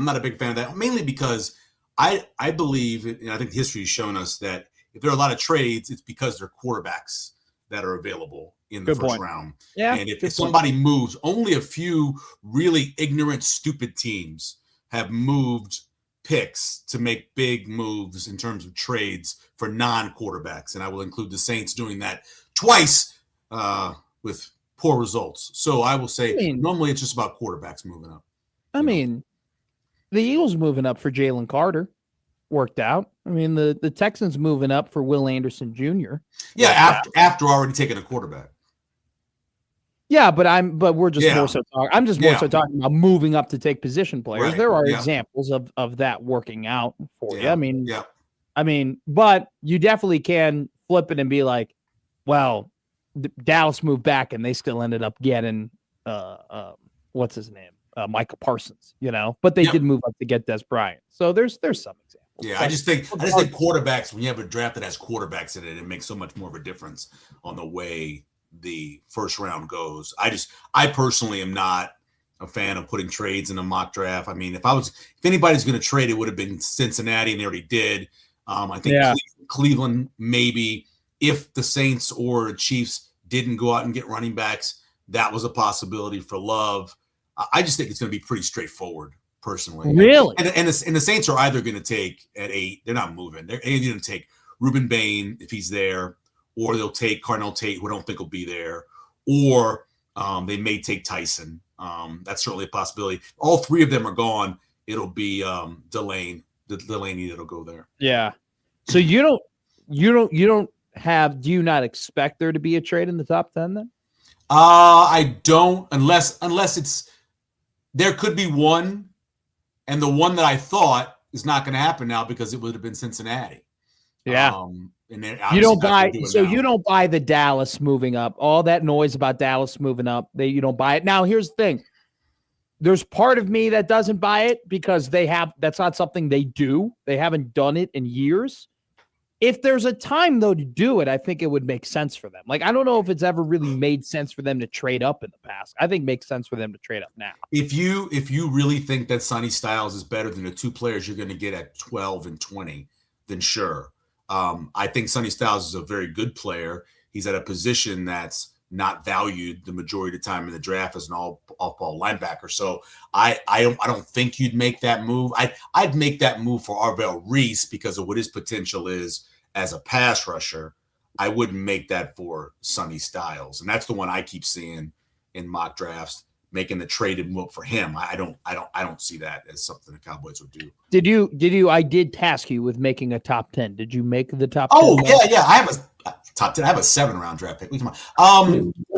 not a big fan of that, mainly because I believe, and I think history has shown us that if there are a lot of trades, it's because they're quarterbacks that are available in the first round. Yeah. And if somebody moves, only a few really ignorant, stupid teams have moved picks to make big moves in terms of trades for non-quarterbacks. And I will include the Saints doing that twice with poor results. So I will say normally it's just about quarterbacks moving up. I mean, the Eagles moving up for Jalen Carter worked out. I mean, the Texans moving up for Will Anderson Jr. Yeah, after already taking a quarterback. Yeah, but we're just more so talking. I'm just more so talking about moving up to take position players. Right. There are examples of that working out for you. I mean, but you definitely can flip it and be like, well, Dallas moved back and they still ended up getting what's his name? Micah Parsons, but they did move up to get Des Bryant. So there's some examples. Yeah, I just think quarterbacks, when you have a draft that has quarterbacks in it, it makes so much more of a difference on the way the first round goes. I personally am not a fan of putting trades in a mock draft. I mean, if anybody's going to trade, it would have been Cincinnati, and they already did. I think Cleveland maybe. If the Saints or Chiefs didn't go out and get running backs, that was a possibility for Love. I just think it's going to be pretty straightforward, personally. Really? And the Saints are either going to take at 8, they're not moving. They're either going to take Reuben Bain if he's there, or they'll take Cardinal Tate, who I don't think will be there, or they may take Tyson. That's certainly a possibility. All three of them are gone. It'll be Delaney that'll go there. Yeah. So you don't do you not expect there to be a trade in the top 10 then? I don't, unless it's there could be one, and the one that I thought is not going to happen now because it would have been Cincinnati. Yeah. And then you don't buy you don't buy the Dallas moving up. All that noise about Dallas moving up, you don't buy it. Now here's the thing. There's part of me that doesn't buy it because that's not something they do. They haven't done it in years. If there's a time, though, to do it, I think it would make sense for them. Like, I don't know if it's ever really made sense for them to trade up in the past. I think it makes sense for them to trade up now. If you really think that Sonny Styles is better than the two players you're going to get at 12 and 20, then sure. I think Sonny Styles is a very good player. He's at a position that's not valued the majority of the time in the draft as an off-ball linebacker. So I don't think you'd make that move. I'd make that move for Arvell Reese because of what his potential is as a pass rusher. I wouldn't make that for Sonny Styles, and that's the one I keep seeing in mock drafts, making the trade and move for him. I don't see that as something the Cowboys would do. Did you? I did task you with making a top 10. Did you make the top 10? Oh yeah. I have a top 10. I have a 7-round draft pick. You don't do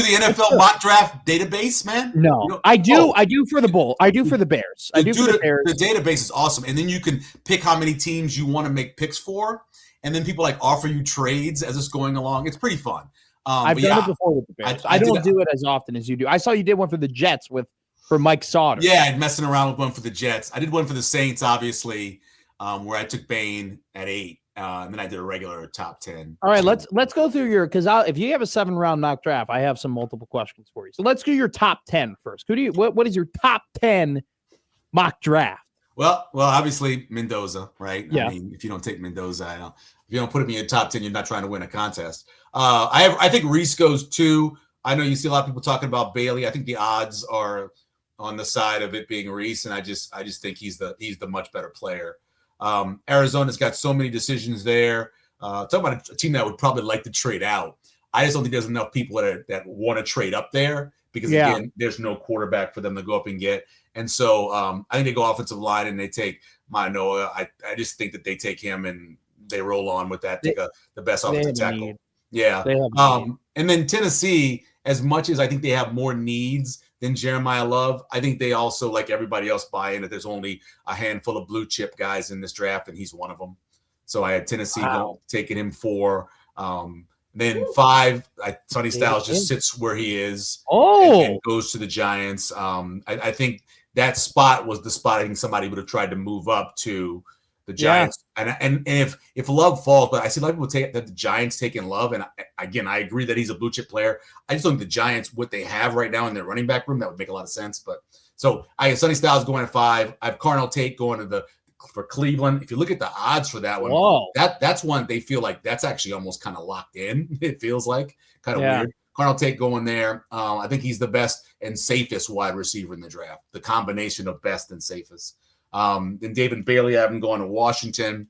the NFL mock draft database, man? No, I do. I do for the Bull. I do for the Bears. I do for the Bears. The database is awesome, and then you can pick how many teams you want to make picks for, and then people offer you trades as it's going along. It's pretty fun. I've done it before with the Bears. I don't do it as often as you do. I saw you did one for the Jets for Mike Sauter. Yeah, messing around with one for the Jets. I did one for the Saints, obviously, where I took Bain at 8. And then I did a regular top 10. All right, let's go through because if you have a 7-round mock draft, I have some multiple questions for you. So let's do your top 10 first. What is your top 10 mock draft? Well, obviously Mendoza, right? Yeah. I mean, if you don't take Mendoza, if you don't put him in your top 10, you're not trying to win a contest. I think Reese goes 2. I know you see a lot of people talking about Bailey. I think the odds are on the side of it being Reese, and I just think he's the much better player. Arizona's got so many decisions there. Talking about a team that would probably like to trade out. I just don't think there's enough people that want to trade up there because again, there's no quarterback for them to go up and get. And so I think they go offensive line and they take Manoa. I just think that they take him and they roll on with that, take the best offensive tackle. Yeah. And then Tennessee, as much as I think they have more needs than Jeremiah Love, I think they also, like everybody else, buy in that there's only a handful of blue chip guys in this draft, and he's one of them. So I had Tennessee taking him 4. Then 5, Sonny Styles just sits where he is and goes to the Giants. I think that spot was the spot I think somebody would have tried to move up to the Giants. Yeah. And if Love falls, but I see a lot of people take that the Giants taking Love, and again, I agree that he's a blue chip player. I just don't think the Giants, what they have right now in their running back room, that would make a lot of sense. But so I have Sonny Styles going at 5. I have Carnell Tate going for Cleveland. If you look at the odds for that one, that's one they feel like that's actually almost kind of locked in. It feels like kind of weird. Carnell Tate going there. I think he's the best and safest wide receiver in the draft. The combination of best and safest. Then David Bailey, I have him going to Washington,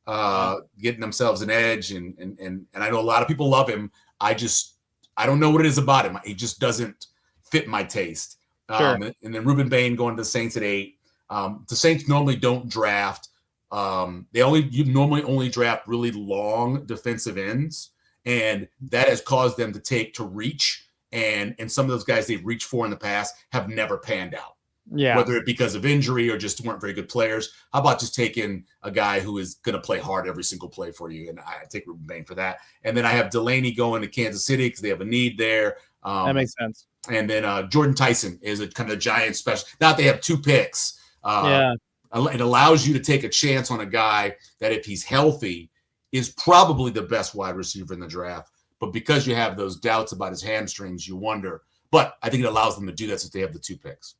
getting themselves an edge. And I know a lot of people love him. I don't know what it is about him. He just doesn't fit my taste. And then Reuben Bain going to the Saints at 8. The Saints normally don't draft. You normally only draft really long defensive ends, and that has caused them to reach. And some of those guys they've reached for in the past have never panned out. Yeah. Whether it because of injury or just weren't very good players. How about just taking a guy who is going to play hard every single play for you? And I take Reuben Bain for that. And then I have Delaney going to Kansas City because they have a need there. That makes sense. And then Jordan Tyson is a kind of giant special. Now that they have 2 picks. It allows you to take a chance on a guy that, if he's healthy, is probably the best wide receiver in the draft. But because you have those doubts about his hamstrings, you wonder. But I think it allows them to do that since they have the 2 picks.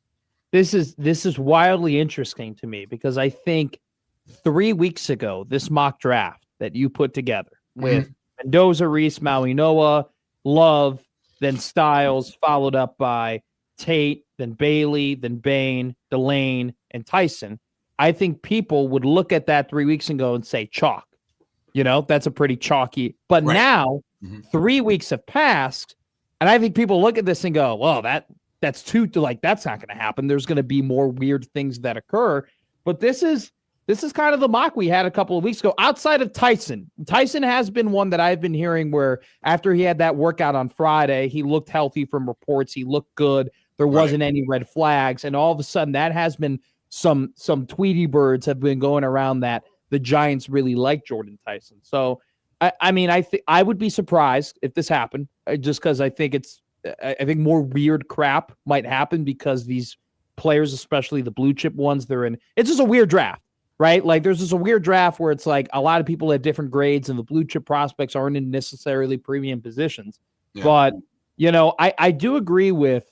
This is wildly interesting to me because I think 3 weeks ago, this mock draft that you put together with Mendoza, Reese, Maui Noah, Love, then Styles, followed up by Tate, then Bailey, then Bain, Delane, and Tyson. I think people would look at that 3 weeks ago and say chalk. That's a pretty chalky. But now 3 weeks have passed, and I think people look at this and go, well, that's too, that's not going to happen. There's going to be more weird things that occur. But this is kind of the mock we had a couple of weeks ago. Outside of Tyson has been one that I've been hearing where after he had that workout on Friday, he looked healthy from reports. He looked good. There wasn't any red flags. And all of a sudden that has been some Tweety birds have been going around that the Giants really like Jordan Tyson. So, I would be surprised if this happened just because I think more weird crap might happen because these players, especially the blue chip ones, it's just a weird draft, right? Like there's just a weird draft where it's like a lot of people at different grades and the blue chip prospects aren't in necessarily premium positions. Yeah. But, I do agree with,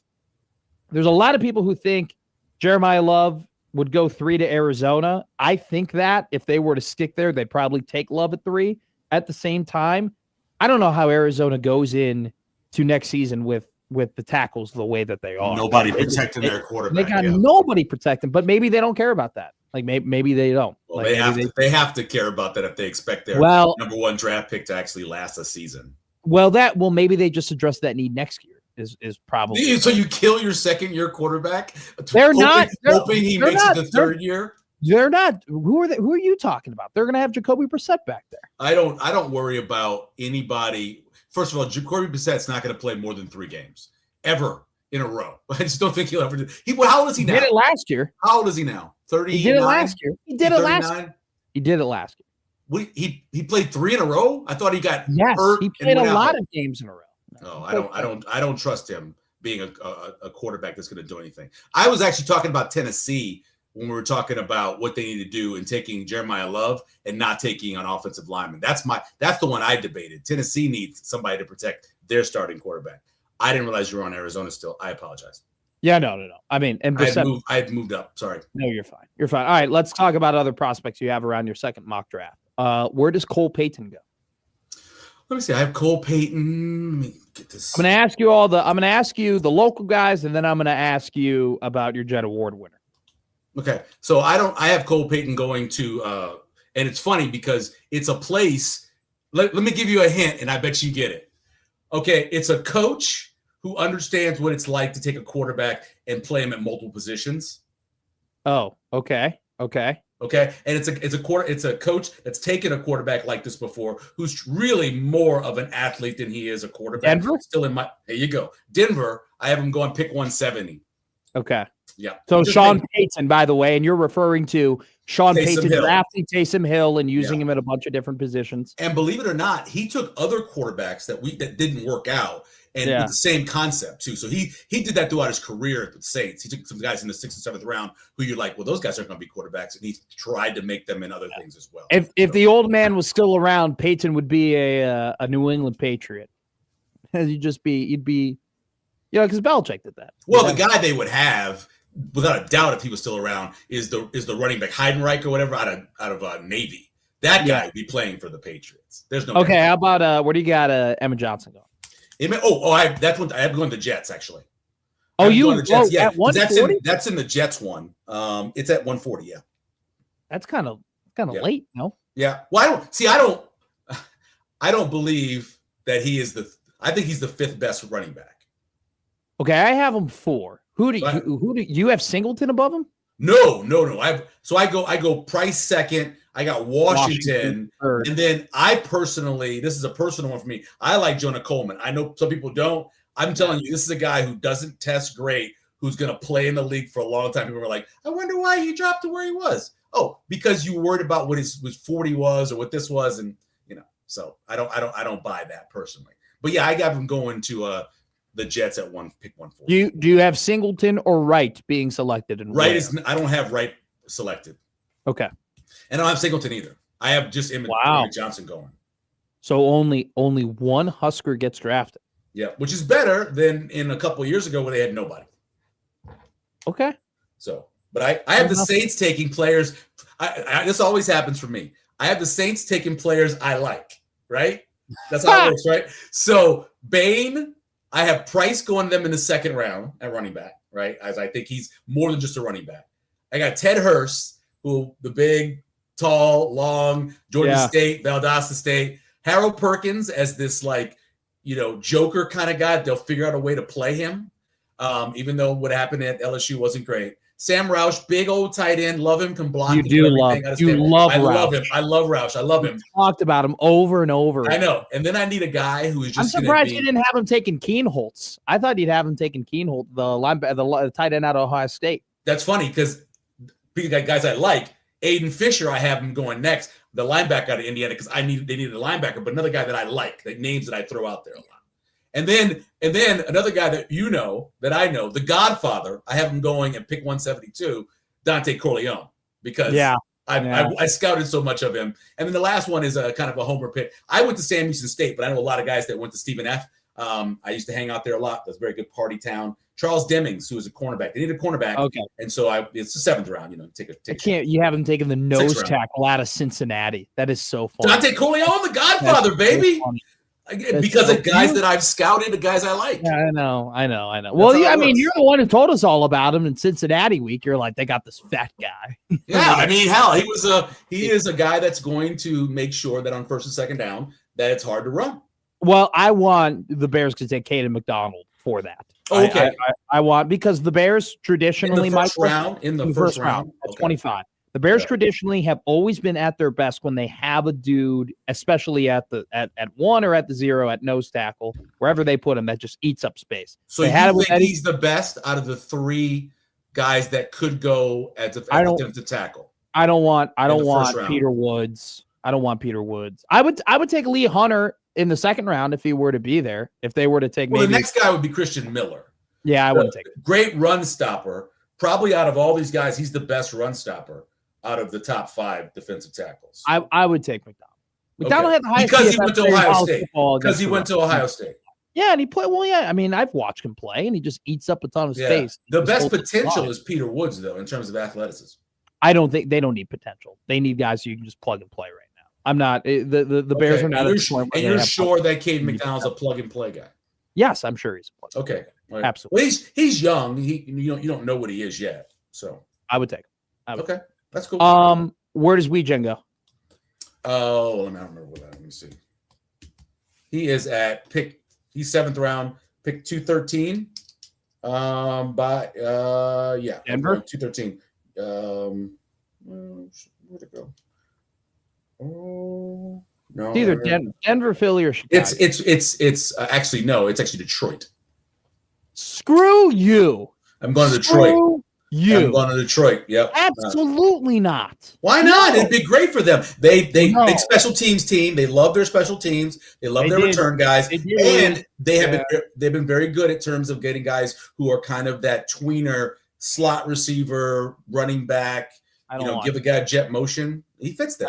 there's a lot of people who think Jeremiah Love would go 3 to Arizona. I think that if they were to stick there, they'd probably take Love at 3. At the same time, I don't know how Arizona goes in to next season with the tackles the way that they are. Nobody protecting their quarterback. They got nobody protecting, but maybe they don't care about that. Like maybe they don't. Well, they have to care about that if they expect their number 1 draft pick to actually last a season. Well, maybe they just address that need next year. Is probably so. You kill your second-year quarterback. Hoping he makes it the 3rd year. They're not. Who are you talking about? They're going to have Jacoby Brissett back there. I don't worry about anybody. First of all, Jacoby Brissett's not going to play more than 3 games ever in a row. I just don't think he'll ever do. How old is he now? He did it last year. How old is he now? 30. He did it last year. He did it last year. He played 3 in a row. I thought he got hurt. He played a lot of games in a row. No, I don't trust him being a quarterback that's going to do anything. I was actually talking about Tennessee when we were talking about what they need to do in taking Jeremiah Love and not taking an offensive lineman. That's the one I debated. Tennessee needs somebody to protect their starting quarterback. I didn't realize you were on Arizona still. I apologize. Yeah, no. I mean, and I had moved up. Sorry. No, you're fine. You're fine. All right, let's talk about other prospects you have around your second mock draft. Where does Cole Payton go? Let me see. I have Cole Payton. Let me get this. I'm going to ask you the local guys, and then I'm going to ask you about your Jet Award winner. Okay. So I have Cole Payton going to, and it's funny because it's a place. Let me give you a hint, and I bet you get it. Okay. It's a coach who understands what it's like to take a quarterback and play him at multiple positions. Oh, okay. Okay, and it's a coach that's taken a quarterback like this before, who's really more of an athlete than he is a quarterback. Denver? Still in my there you go. Denver, I have him going pick 170. Okay. Yeah. So Sean Payton, by the way, and you're referring to Sean Payton drafting Taysom Hill and using him at a bunch of different positions. And believe it or not, he took other quarterbacks that didn't work out and with the same concept too. So he did that throughout his career at the Saints. He took some guys in the 6th and 7th round who you're like, well, those guys aren't going to be quarterbacks, and he tried to make them in other things as well. If the old man was still around, Payton would be a New England Patriot. You'd be, because Belichick did that. Well, the guy they would have, without a doubt, if he was still around, is the running back Heidenreich or whatever out of Navy. That guy would be playing for the Patriots. There's no. Okay, how about where do you got Emma Johnson going? I have going to the Jets actually. Oh, you Jets, yeah. At 140? That's in the Jets one. It's at 140. Yeah. That's kind of late, no? Yeah. Well, I don't believe that he is I think he's the 5th best running back. Okay, I have him 4. Who do you have Singleton above him? No. I go Price second. I got Washington third. And then I personally, this is a personal one for me. I like Jonah Coleman. I know some people don't. I'm telling you, this is a guy who doesn't test great, who's going to play in the league for a long time. People are like, I wonder why he dropped to where he was. Oh, because you were worried about what his 40 was or what this was, and so I don't buy that personally. But yeah, I got him going to the Jets at pick 140. Do you have Singleton or Wright being selected? Wright I don't have Wright selected. Okay. And I don't have Singleton either. I have just Emmett Johnson going. So only one Husker gets drafted. Yeah, which is better than in a couple of years ago where they had nobody. Okay. So, but I have the Saints taking players. This always happens for me. I have the Saints taking players I like, right? That's how it works, right? So Bain, I have Price going to them in the 2nd round at running back, right? As I think he's more than just a running back. I got Ted Hurst, who the big, tall, long, Georgia State, Valdosta State. Harold Perkins as this Joker kind of guy. They'll figure out a way to play him, even though what happened at LSU wasn't great. Sam Roush, big old tight end, love him, can block. You love Roush. I love Roush. I love him. Talked about him over and over. I know. And then I need a guy who is just. I'm surprised you didn't have him taking Keenholz. I thought you'd have him taking Keenholz, the tight end out of Ohio State. That's funny because guys I like, Aiden Fisher, I have him going next, the linebacker out of Indiana, because they needed a linebacker, but another guy that I like, the names that I throw out there a lot. And then another guy that that I know, the Godfather, I have him going at pick 172, Dante Corleone, because I scouted so much of him. And then the last one is a kind of a homer pick. I went to Sam Houston State, but I know a lot of guys that went to Stephen F. I used to hang out there a lot. That's a very good party town. Charles Demings, who is a cornerback. They need a cornerback. Okay. And so it's the 7th round, You haven't taken the nose tackle out of Cincinnati. That is so funny. Dante Corleone, the Godfather, baby. Because of guys that I've scouted, the guys I like. Yeah, I know. Well, you're the one who told us all about him in Cincinnati week. You're like, they got this fat guy. Yeah, I mean, hell, he is a guy that's going to make sure that on 1st and 2nd down that it's hard to run. Well, I want the Bears to take Caden McDonald for that. Okay. I want, because the Bears traditionally in the first round at 25. The Bears traditionally have always been at their best when they have a dude, especially at 1 or at the 0 at nose tackle, wherever they put him, that just eats up space. So you think he's the best out of the 3 guys that could go at defensive tackle? I don't want Peter Woods. I don't want Peter Woods. I would take Lee Hunter in the 2nd round if he were to be there. If they were to take, the next guy would be Christian Miller. Yeah, I wouldn't take him. Great run stopper. Probably out of all these guys, he's the best run stopper out of the top 5 defensive tackles. I would take McDonald. McDonald had the highest because he went to Ohio State. Because he went to Ohio State. Yeah, and he played well. Yeah, I mean, I've watched him play, and he just eats up a ton of space. The best potential is Peter Woods, though, in terms of athleticism. I don't think they don't need potential. They need guys who you can just plug and play right now. I'm not the Bears are not. And you're sure that Caden McDonald's a plug and play guy? Yes, I'm sure he's a plug. Okay, right. Absolutely. Well, he's young. You don't know what he is yet. So I would take him. Okay, that's cool. Where does Weegen go? Oh, I don't remember what that. Let me see. He is at pick. He's 7th round, Pick 213. Denver? 213. Where'd it go? Oh no. It's either Denver, Philly, or Chicago. It's actually no, it's actually Detroit. Screw you. I'm going to Detroit. Screw you. I'm going to Detroit. Yep. Absolutely not. Why not? No. It'd be great for them. They No. big special teams team. They love their special teams. They love their return guys, and they've been very good in terms of getting guys who are kind of that tweener slot receiver, running back. Give a guy jet motion. He fits them.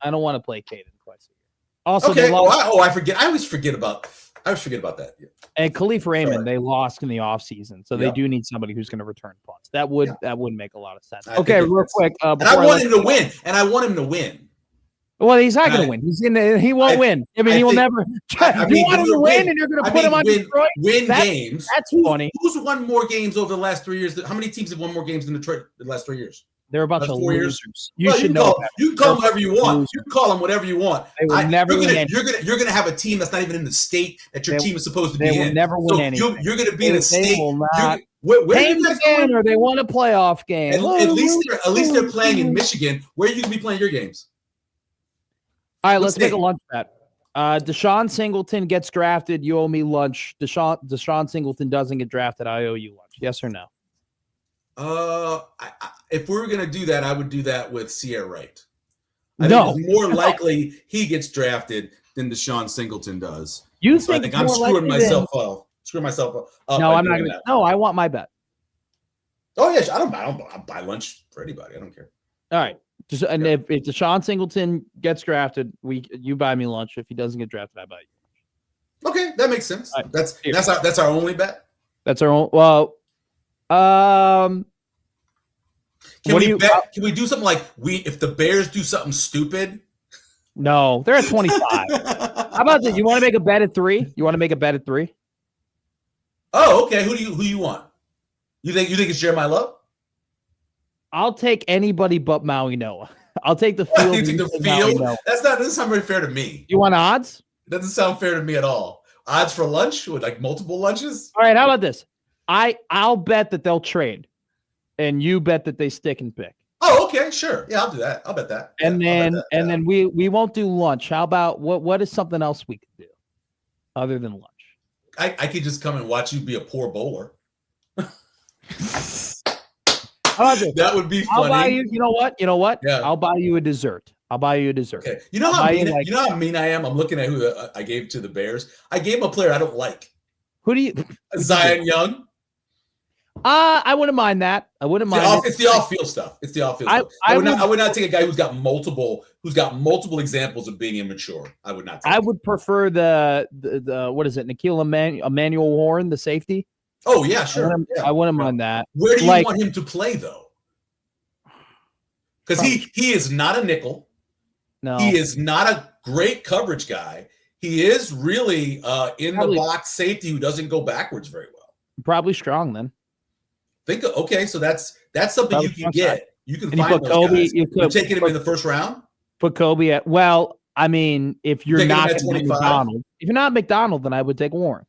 I don't want to play Caden twice a year. Also, okay. they lost, I forget. I always forget about that. Yeah. And Khalif Raymond, they lost in the offseason, so they do need somebody who's going to return punts. That would make a lot of sense. Okay, real quick. And I want him to win. And I want him to win. Well, he's not going to win. He's in the, he won't win. I mean, he will never. You want him to win, and you're going to put him on Detroit? Win games. That's funny. Who's won more games over the last 3 years? How many teams have won more games than Detroit in the last 3 years? They're a bunch of 4 losers. Years. You should know. You can call them whatever you want. You can call them whatever you want. They will never win. You're gonna have a team that's not even in the state that your team is supposed to be in. They will never win anything. You're gonna be in a state. Where the game, or they want a playoff game. At least they're playing in Michigan. Where are you gonna be playing your games? All right, let's make a lunch bet. Deshaun Singleton gets drafted. You owe me lunch. Deshaun Singleton doesn't get drafted. I owe you lunch. Yes or no? If we were going to do that, I would do that with Sierra Wright. I think it's more likely he gets drafted than Deshaun Singleton does. You so think I think I'm screwing myself up. No, I'm not going to. No, I want my bet. Oh yeah, I don't buy lunch for anybody. I don't care. All right. And if Deshaun Singleton gets drafted, you buy me lunch. If he doesn't get drafted, I buy you. Okay, that makes sense. Right. That's our only bet. That's our own. Well, Can we do something like if the Bears do something stupid? No, they're at 25. How about this? You want to make a bet at 3? You want to make a bet at 3? Oh, okay. Who you want? You think it's Jeremiah Love? I'll take anybody but Maui Noah. I'll take the field. You take the field? That doesn't sound very fair to me. You want odds? It doesn't sound fair to me at all. Odds for lunch with like multiple lunches? All right, how about this? I'll bet that they'll trade, and you bet that they stick and pick. Oh, okay, sure. Yeah, I'll do that. I'll bet that. And then we won't do lunch. How about what is something else we could do other than lunch? I could just come and watch you be a poor bowler. That would be funny. I'll buy you. You know what? Yeah. I'll buy you a dessert. Okay. You know how mean I am? I'm looking at who I gave to the Bears. I gave him a player I don't like. Who do you? Zion Young. I wouldn't mind that. I wouldn't mind. It's the off-field stuff. It's the off-field stuff. I would not take a guy who's got multiple examples of being immature. I would not. I would prefer the what is it? Nikhil Emmanuel Warren, the safety. Oh yeah, sure. I wouldn't mind that. Where do you want him to play though? Because he is not a nickel. No, he is not a great coverage guy. He is really in the box safety who doesn't go backwards very well. Probably strong then. So that's something probably you can get. You can find those Kobe. Guys. You're taking him in the first round. Put Kobe at I mean, if you're not McDonald, then I would take Warren.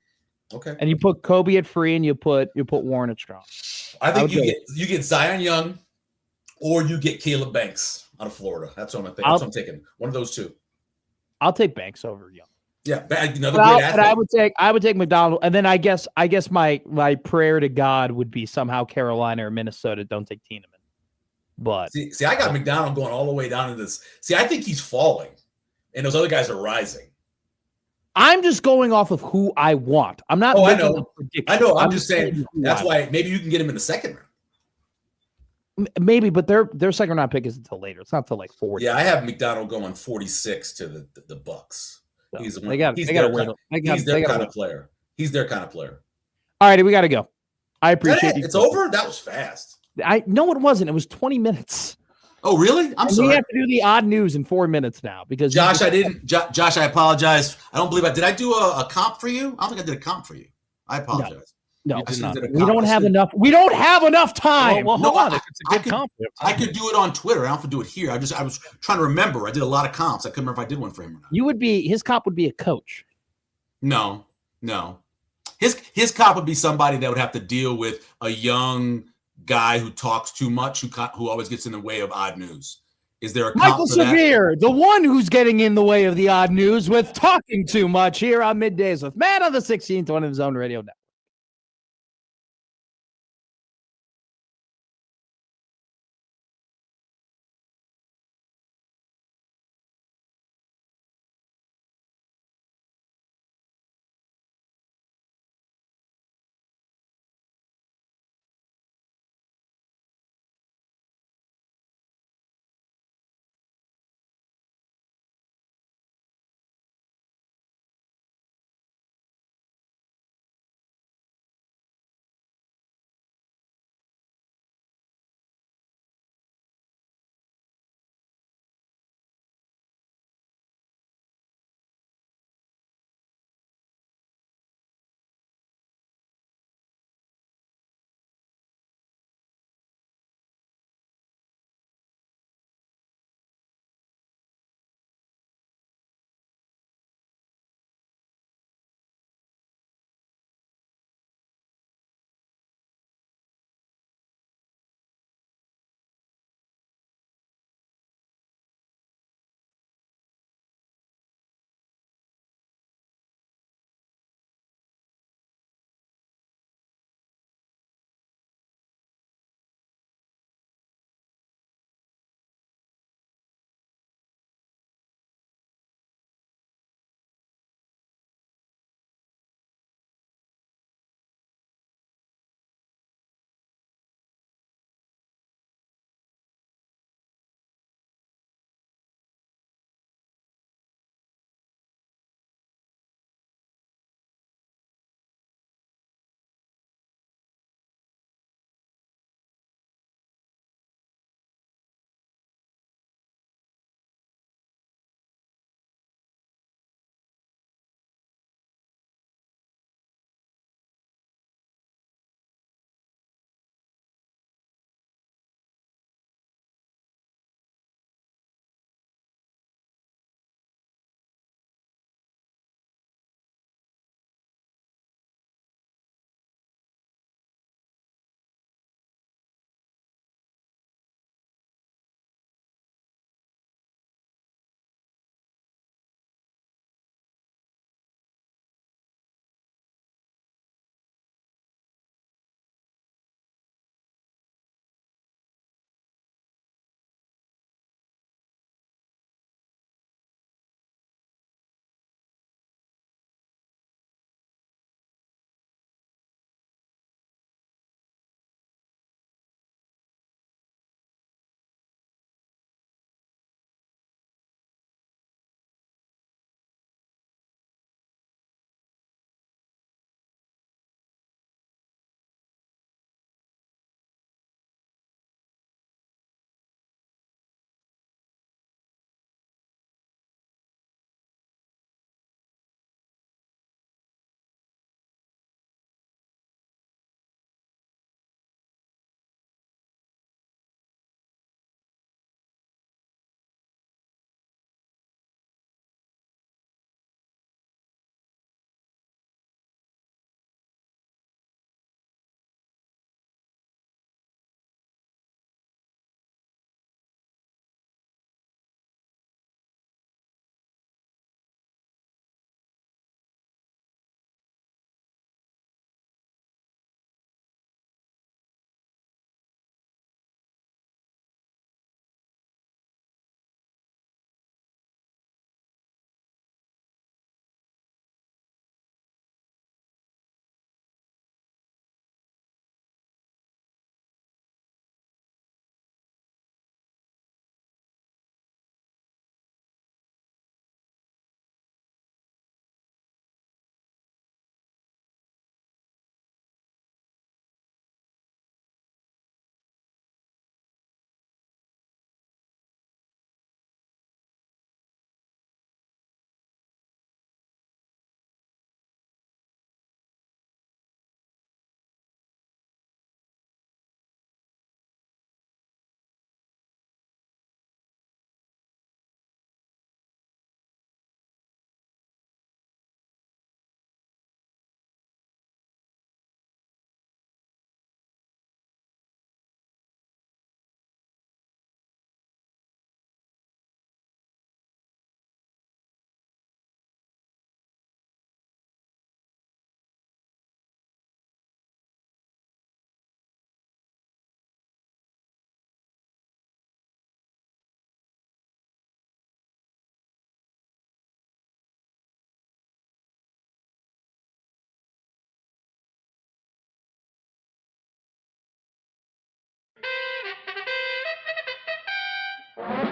Okay. And you put Kobe at free, and you put Warren at strong. I think you get Zion Young, or you get Caleb Banks out of Florida. That's what I'm thinking. That's what I'm taking. One of those two. I'll take Banks over Young. Yeah, another great athlete. But I would take McDonald, and then I guess my prayer to God would be somehow Carolina or Minnesota don't take Tiedemann. But see, I got McDonald going all the way down to this. See, I think he's falling, and those other guys are rising. I'm just going off of who I want. I'm not. I know. I'm just saying that's why maybe you can get him in the second round. Maybe, but their second round pick isn't until later. It's not till like 40. Yeah, I have McDonald going 46 to the Bucks. So he's their kind of player. He's their kind of player. All right, we got to go. I appreciate it. It's over? That was fast. No, it wasn't. It was 20 minutes. Oh, really? I'm sorry. We have to do the odd news in 4 minutes now because Josh, Josh, I apologize. I don't believe I did. I do a comp for you? I don't think I did a comp for you. I apologize. No, we don't have enough. We don't have enough time. Well, hold on. If it's a good comp, I could do it on Twitter. I don't have to do it here. I was trying to remember. I did a lot of comps. I couldn't remember if I did one for him or not. His comp would be a coach. No. His cop would be somebody that would have to deal with a young guy who talks too much, who always gets in the way of odd news. Is there a cop Michael for that? Severe, the one who's getting in the way of the odd news with talking too much here on Middays with Matt on the 1620 Zone Radio Network.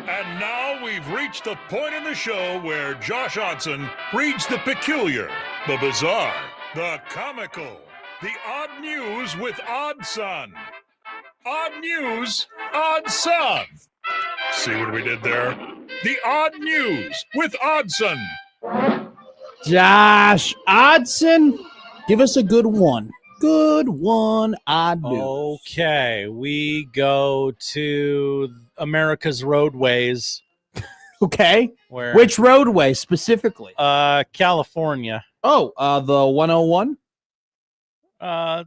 And now we've reached the point in the show where Josh Odson reads the peculiar, the bizarre, the comical, the odd news with Odd Son. Odd news, Odd Son. See what we did there? The odd news with Odson. Josh Odson, give us a good one. Good one, odd news. Okay, we go to America's roadways. Okay. Where? Which roadway specifically? California. Oh, the 101?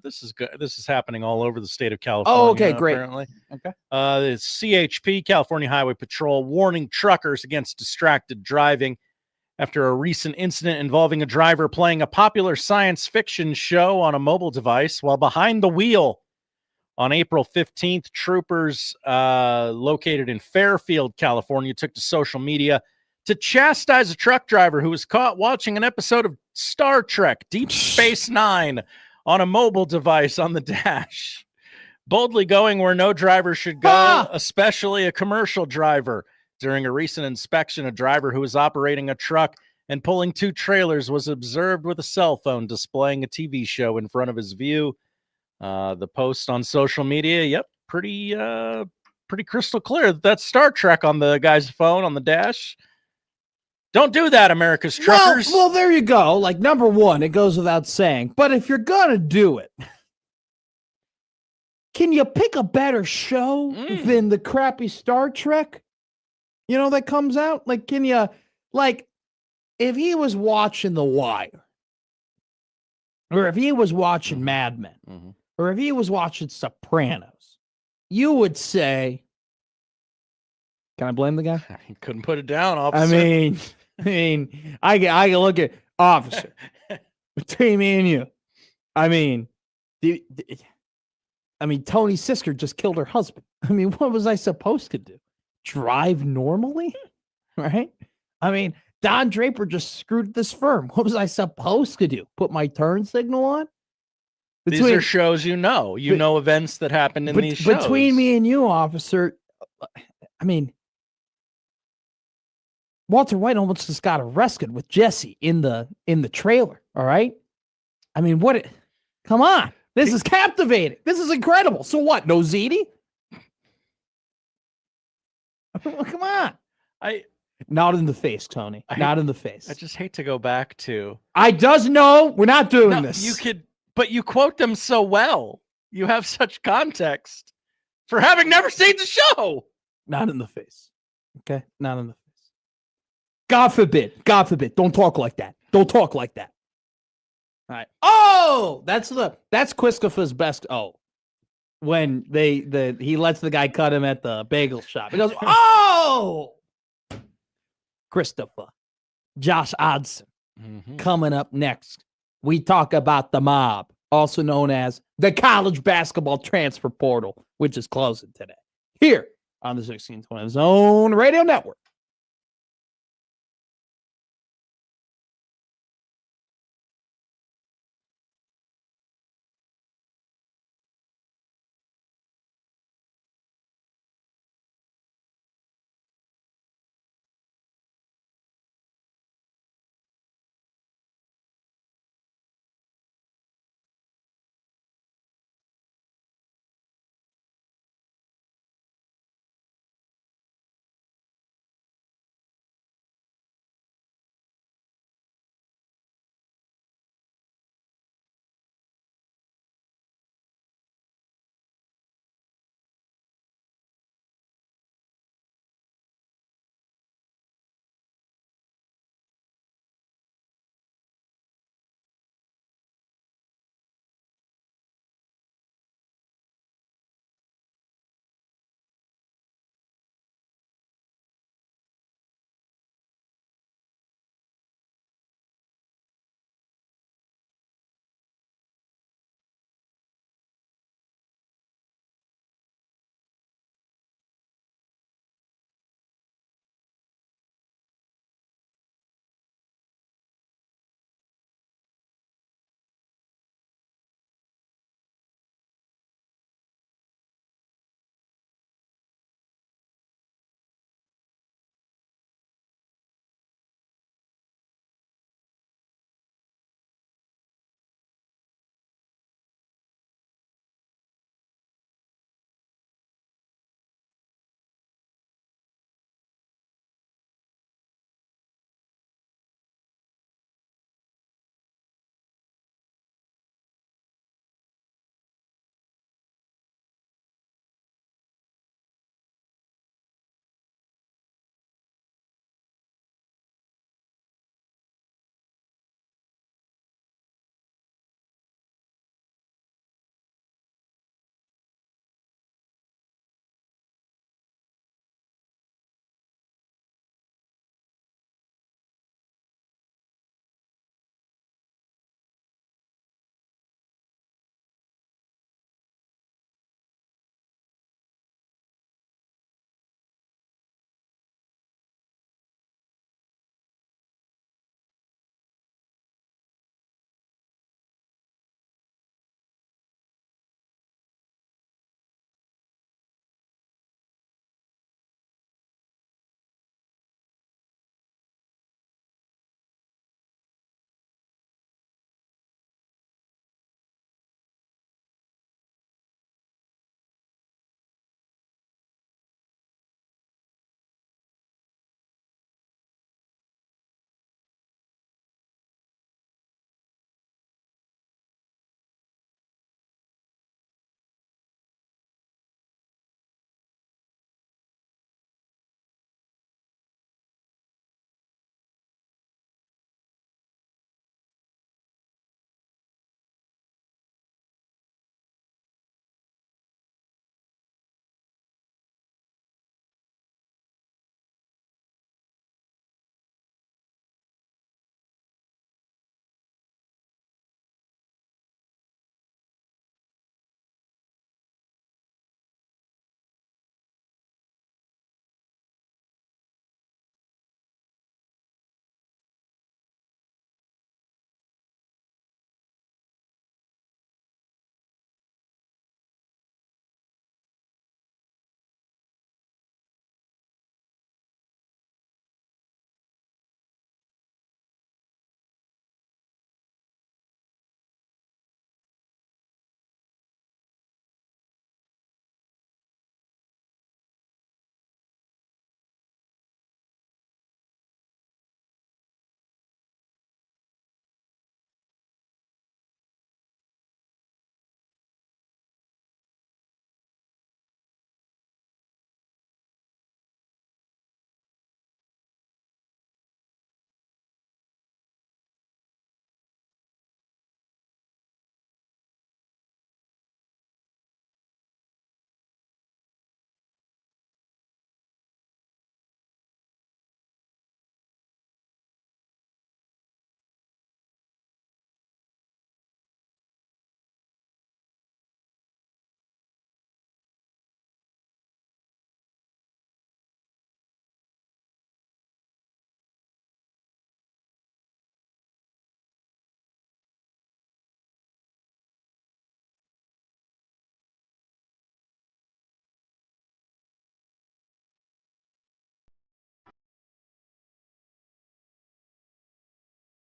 This is good. This is happening all over the state of California. Oh, okay, great. Apparently. Okay. It's CHP, California Highway Patrol, warning truckers against distracted driving after a recent incident involving a driver playing a popular science fiction show on a mobile device while behind the wheel. On April 15th, troopers located in Fairfield, California, took to social media to chastise a truck driver who was caught watching an episode of Star Trek Deep Space Nine on a mobile device on the dash, boldly going where no driver should go, especially a commercial driver. During a recent inspection, a driver who was operating a truck and pulling two trailers was observed with a cell phone displaying a TV show in front of his view. The post on social media, pretty crystal clear. That's Star Trek on the guy's phone on the dash. Don't do that, America's truckers. Well, there you go. Like, number one, it goes without saying. But if you're going to do it, can you pick a better show than the crappy Star Trek? That comes out? Like, can you, like, if he was watching The Wire, or if he was watching Mad Men, or if he was watching Sopranos, you would say, can I blame the guy? He couldn't put it down, officer. I can look at officer between me and you. Tony Sisker just killed her husband. What was I supposed to do? Drive normally? Right? Don Draper just screwed this firm. What was I supposed to do? Put my turn signal on? These are shows you know events that happened in these shows. Between me and you, officer, Walter White almost just got arrested with Jesse in the trailer. All right. Come on. This is captivating. This is incredible. So what? No ZD? Come on. Not in the face, Tony. Not in the face. I just hate to go back to. I does know we're not doing this. But you quote them so well. You have such context for having never seen the show. Not in the face. Okay? Not in the face. God forbid. God forbid. Don't talk like that. Don't talk like that. All right. Oh, that's Christopher's best. Oh, when he lets the guy cut him at the bagel shop. He goes, oh, Christopher, Josh Odson. Coming up next, we talk about the mob, also known as the college basketball transfer portal, which is closing today. Here on the 1620 Zone Radio Network.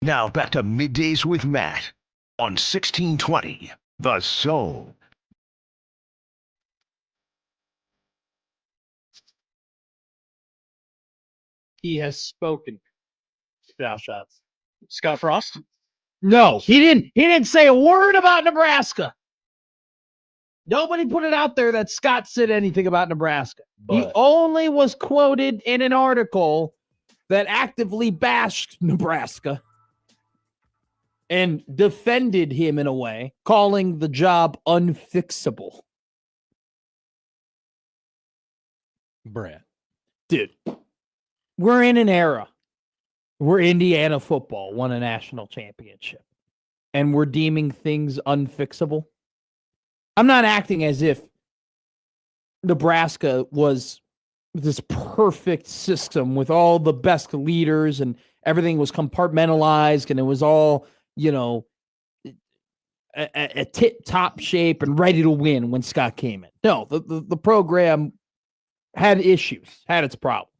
Now back to Middays with Matt on 1620 The Soul. He has spoken. Shots. Scott Frost? No, he didn't. He didn't say a word about Nebraska. Nobody put it out there that Scott said anything about Nebraska. He only was quoted in an article that actively bashed Nebraska and defended him in a way, calling the job unfixable. Brett. Dude, we're in an era where Indiana football won a national championship and we're deeming things unfixable. I'm not acting as if Nebraska was this perfect system with all the best leaders and everything was compartmentalized and it was all, a tip-top shape and ready to win when Scott came in. No, the program had issues, had its problems.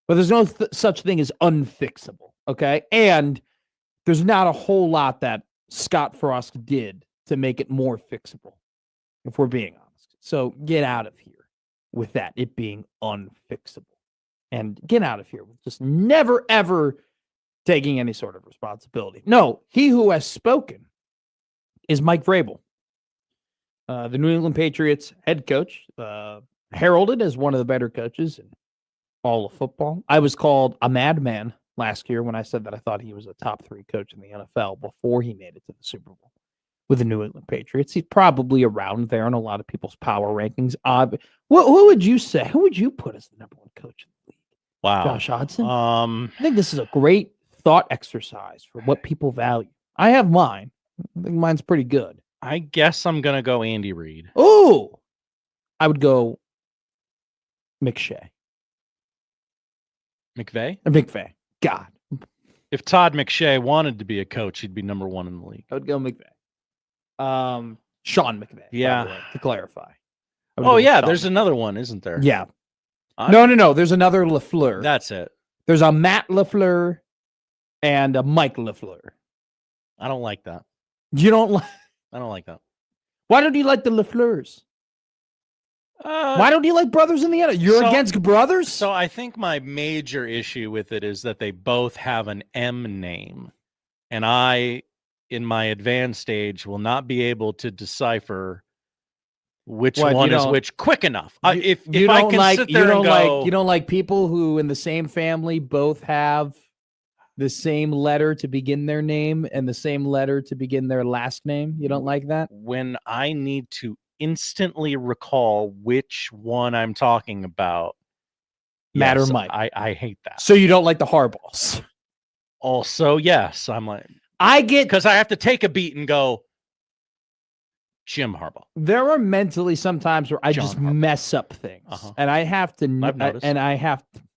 But there's no such thing as unfixable, okay? And there's not a whole lot that Scott Frost did to make it more fixable, if we're being honest. So get out of here with that, it being unfixable. And get out of here with just never, ever taking any sort of responsibility. No, he who has spoken is Mike Vrabel, the New England Patriots head coach, heralded as one of the better coaches in all of football. I was called a madman last year when I said that I thought he was a top 3 coach in the NFL before he made it to the Super Bowl with the New England Patriots. He's probably around there in a lot of people's power rankings. Who would you say? Who would you put as the number 1 coach in the league? Wow. Josh Hodgson? I think this is a great thought exercise for what people value. I have mine. I think mine's pretty good. I guess I'm going to go Andy Reid. Ooh! I would go McShay. McVay. God. If Todd McShay wanted to be a coach, he'd be number 1 in the league. I would go McVay. Sean McVay. Yeah. By the way, to clarify. Oh, yeah. There's another one, isn't there? Yeah. No. There's another LaFleur. That's it. There's a Matt LaFleur and a Mike LaFleur. I don't like that. You don't like? I don't like that. Why don't you like the LaFleurs? Why don't you like brothers in the end? You're against brothers? So I think my major issue with it is that they both have an M name. And I, in my advanced age, will not be able to decipher which one is which quick enough. If I can sit there and go... You don't like people who in the same family both have the same letter to begin their name and the same letter to begin their last name? You don't like that? When I need to instantly recall which one I'm talking about. Matt or Mike. I hate that. So you don't like the Harbaughs? Also, yes. I'm like, I get, because I have to take a beat and go, Jim Harbaugh. There are mentally sometimes where I just mess up things, and I have to.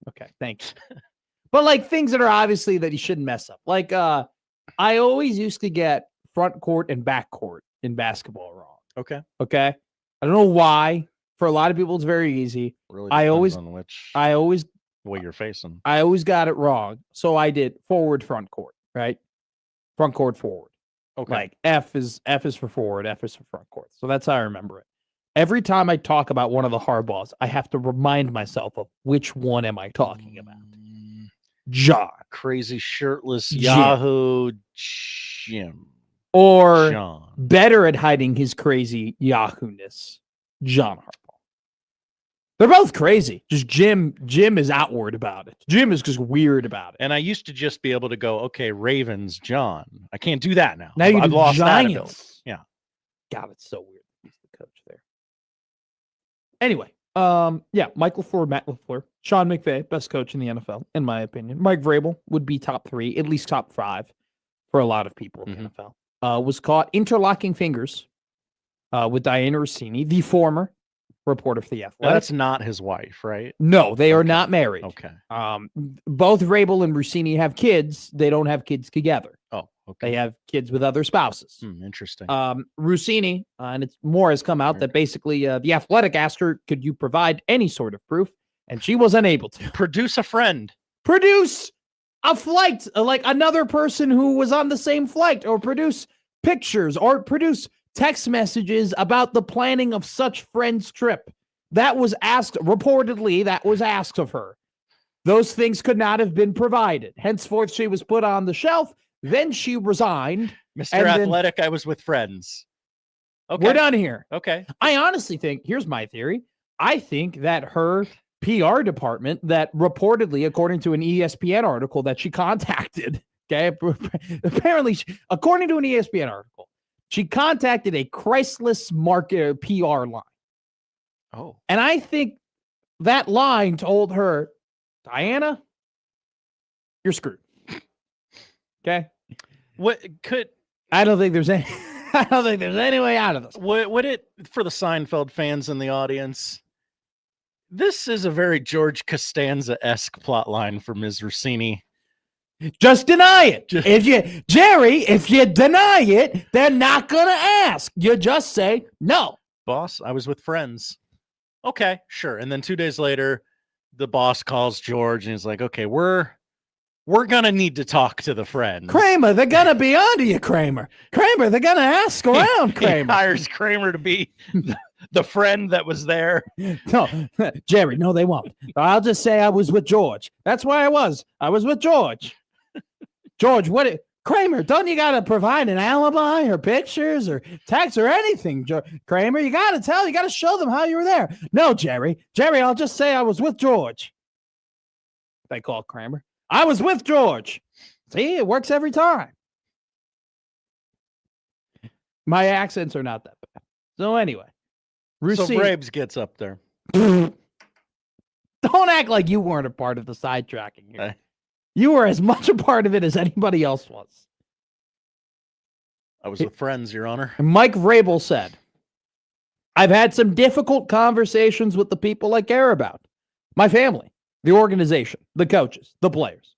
Okay, thanks. But like things that are obviously that you shouldn't mess up. Like I always used to get front court and back court in basketball wrong. Okay. I don't know why. For a lot of people, it's very easy. Really I always way you're facing. I always got it wrong. So I did forward, front court, right? Front court, forward. Okay. Like F is for forward, F is for front court. So that's how I remember it. Every time I talk about one of the Harbaughs, I have to remind myself of which one am I talking about. John. Crazy shirtless Yahoo Jim. Or John. Better at hiding his crazy Yahoo-ness, John Harbaugh. They're both crazy. Just Jim is outward about it. Jim is just weird about it. And I used to just be able to go, okay, Ravens, John. I can't do that now. Now I've lost that ability. Giants. Yeah. God, it's so weird. He's the coach there. Anyway, Mike LaFleur, Matt LaFleur, Sean McVay, best coach in the NFL, in my opinion. Mike Vrabel would be top 3, at least top 5 for a lot of people in the NFL. Was caught interlocking fingers with Diana Rossini, the former reporter for The Athletic. Well, that's not his wife, right? No, they are not married. Okay. Both Vrabel and Rossini have kids. They don't have kids together. Oh, okay. They have kids with other spouses. Interesting. Rossini, and it's more has come out that basically The Athletic asked her, could you provide any sort of proof? And she was unable to. Produce a friend. Produce a flight, like another person who was on the same flight, or produce pictures or produce text messages about the planning of such friend's trip. That was asked, reportedly, that was asked of her. Those things could not have been provided. Henceforth, she was put on the shelf. Then she resigned. Mr. Athletic, I was with friends. Okay. We're done here. Okay. I honestly think, here's my theory. I think that her PR department, that reportedly, according to an ESPN article that she contacted, okay, apparently, according to an ESPN article, she contacted a Chrysler market PR line. Oh. And I think that line told her, Diana, you're screwed. Okay. What could I don't think there's any I don't think there's any way out of this. Would it, for the Seinfeld fans in the audience, this is a very George Costanza-esque plot line for Ms. Rossini. Just deny it. If you deny it, they're not gonna ask. You just say no. Boss, I was with friends. Okay, sure. And then 2 days later, the boss calls George and he's like, okay, we're gonna need to talk to the friends. Kramer, they're gonna be onto you, Kramer. Kramer, they're gonna ask around, Kramer. He hires Kramer to be the friend that was there. No, Jerry, no, they won't. I'll just say I was with George. That's where I was. I was with George. George, Kramer, don't you gotta provide an alibi or pictures or text or anything, Kramer? You gotta show them how you were there. No, Jerry, I'll just say I was with George. They call Kramer. I was with George. See, it works every time. My accents are not that bad. So anyway, So Braves gets up there. Don't act like you weren't a part of the sidetracking here. You were as much a part of it as anybody else was. I was with friends, Your Honor. And Mike Vrabel said, I've had some difficult conversations with the people I care about. My family, the organization, the coaches, the players.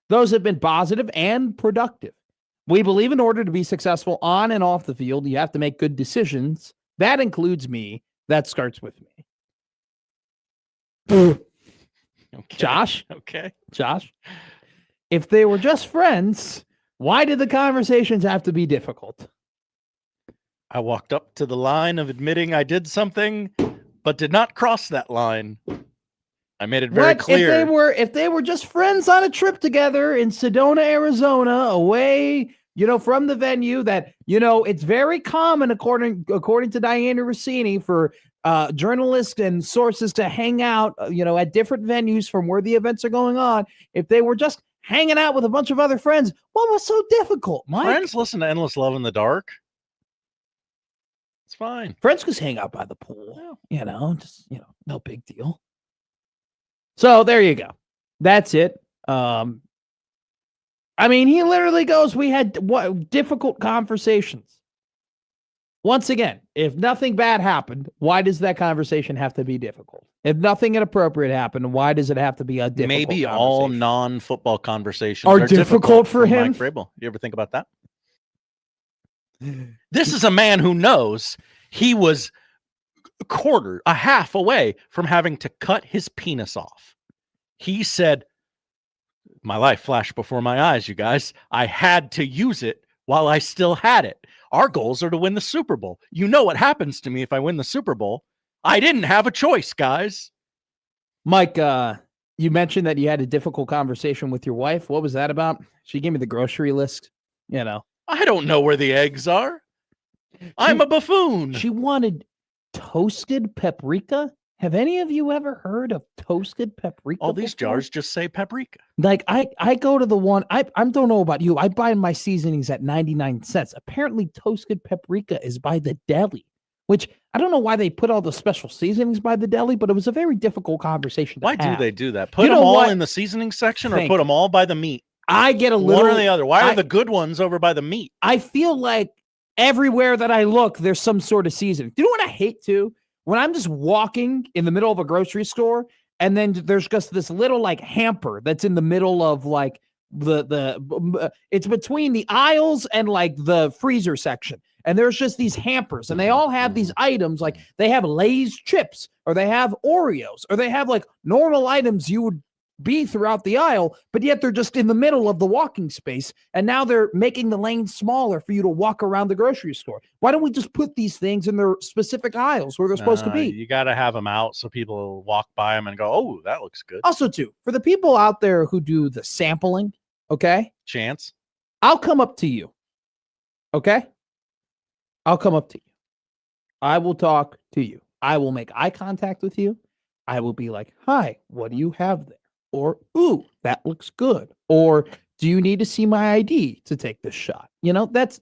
Those have been positive and productive. We believe in order to be successful on and off the field, you have to make good decisions. That includes me. That starts with me. Okay. Josh? Okay. Josh? If they were just friends, why did the conversations have to be difficult? I walked up to the line of admitting I did something, but did not cross that line. I made it very clear. If they were just friends on a trip together in Sedona, Arizona, away, from the venue, that, it's very common, according to Diana Rossini, for journalists and sources to hang out, at different venues from where the events are going on. If they were just hanging out with a bunch of other friends, what was so difficult, Mike? Friends listen to Endless Love in the Dark. It's fine. Friends just hang out by the pool, no big deal. So there you go. That's it. He literally goes, we had difficult conversations. Once again, if nothing bad happened, why does that conversation have to be difficult? If nothing inappropriate happened, why does it have to be a difficult Maybe all non-football conversations are difficult for him? Mike Vrabel. You ever think about that? This is a man who knows he was a half away from having to cut his penis off. He said, my life flashed before my eyes, you guys. I had to use it while I still had it. Our goals are to win the Super Bowl. You know what happens to me if I win the Super Bowl. I didn't have a choice, guys. Mike, you mentioned that you had a difficult conversation with your wife. What was that about? She gave me the grocery list. I don't know where the eggs are. I'm a buffoon. She wanted toasted paprika. Have any of you ever heard of toasted paprika? All these jars just say paprika. Like I go to the one, I don't know about you. I buy my seasonings at 99 cents. Apparently toasted paprika is by the deli, which I don't know why they put all the special seasonings by the deli, but it was a very difficult conversation. Why do they do that? Put them all in the seasoning section or put them all by the meat? I get a little one or the other. Why are the good ones over by the meat? I feel like everywhere that I look, there's some sort of seasoning. Do you know what I hate too? When I'm just walking in the middle of a grocery store and then there's just this little like hamper that's in the middle of like it's between the aisles and like the freezer section. And there's just these hampers and they all have these items, like they have Lay's chips or they have Oreos or they have like normal items you would be throughout the aisle, but yet they're just in the middle of the walking space. And now they're making the lane smaller for you to walk around the grocery store. Why don't we just put these things in their specific aisles where they're supposed to be? You got to have them out so people walk by them and go, oh, that looks good. Also, too, for the people out there who do the sampling, okay? Chance. I'll come up to you, okay? I'll come up to you. I will talk to you. I will make eye contact with you. I will be like, hi, what do you have there? Or, ooh, that looks good. Or, do you need to see my ID to take this shot? You know, that's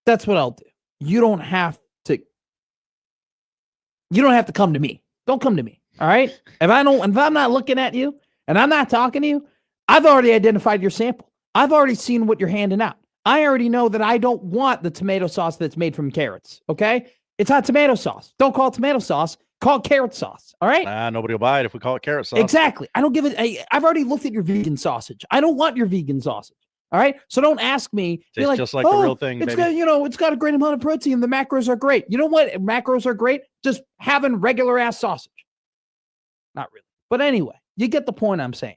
what I'll do. You don't have to come to me. Don't come to me. All right? If I'm not looking at you and I'm not talking to you, I've already identified your sample. I've already seen what you're handing out. I already know that I don't want the tomato sauce that's made from carrots. Okay? It's not tomato sauce. Don't call it tomato sauce. Call it carrot sauce. All right? Nobody will buy it if we call it carrot sauce. Exactly. I don't give it. I've already looked at your vegan sausage. I don't want your vegan sausage. All right. So don't ask me. It's just like the real thing, It's baby. got, it's got a great amount of protein. The macros are great. You know what? Macros are great. Just having regular ass sausage. Not really. But anyway, you get the point I'm saying.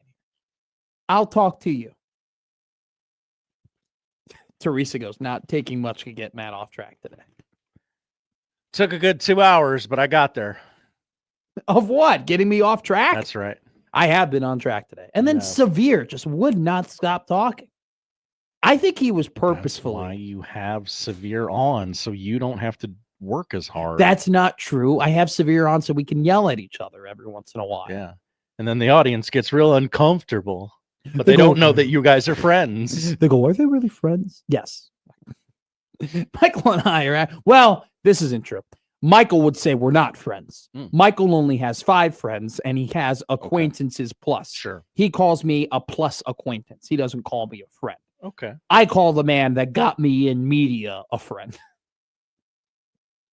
I'll talk to you. Teresa goes, not taking much to get Matt off track today. Took a good 2 hours, but I got there. Of what? Getting me off track? That's right. I have been on track today. And then Severe just would not stop talking. I think he was purposefully. That's why you have Severe on, so you don't have to work as hard. That's not true. I have Severe on so we can yell at each other every once in a while. Yeah. And then the audience gets real uncomfortable, but they don't know that you guys are friends. They go, are they really friends? Yes. Michael and I are well, this isn't true. Michael would say we're not friends. Michael only has 5 friends, and he has acquaintances plus. Sure. He calls me a plus acquaintance. He doesn't call me a friend. Okay. I call the man that got me in media a friend.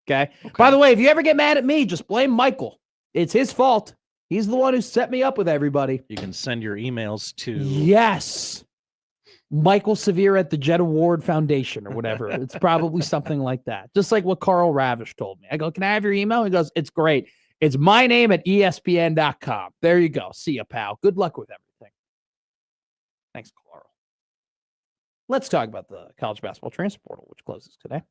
Okay? By the way, if you ever get mad at me, just blame Michael. It's his fault. He's the one who set me up with everybody. You can send your emails to... Yes. Michael Severe at the Jet Award Foundation or whatever. It's probably something like that. Just like what Carl Ravish told me. I go, can I have your email? He goes, it's great. It's my name at ESPN.com. There you go. See ya, pal. Good luck with everything. Thanks, Carl. Let's talk about the college basketball transfer portal, which closes today.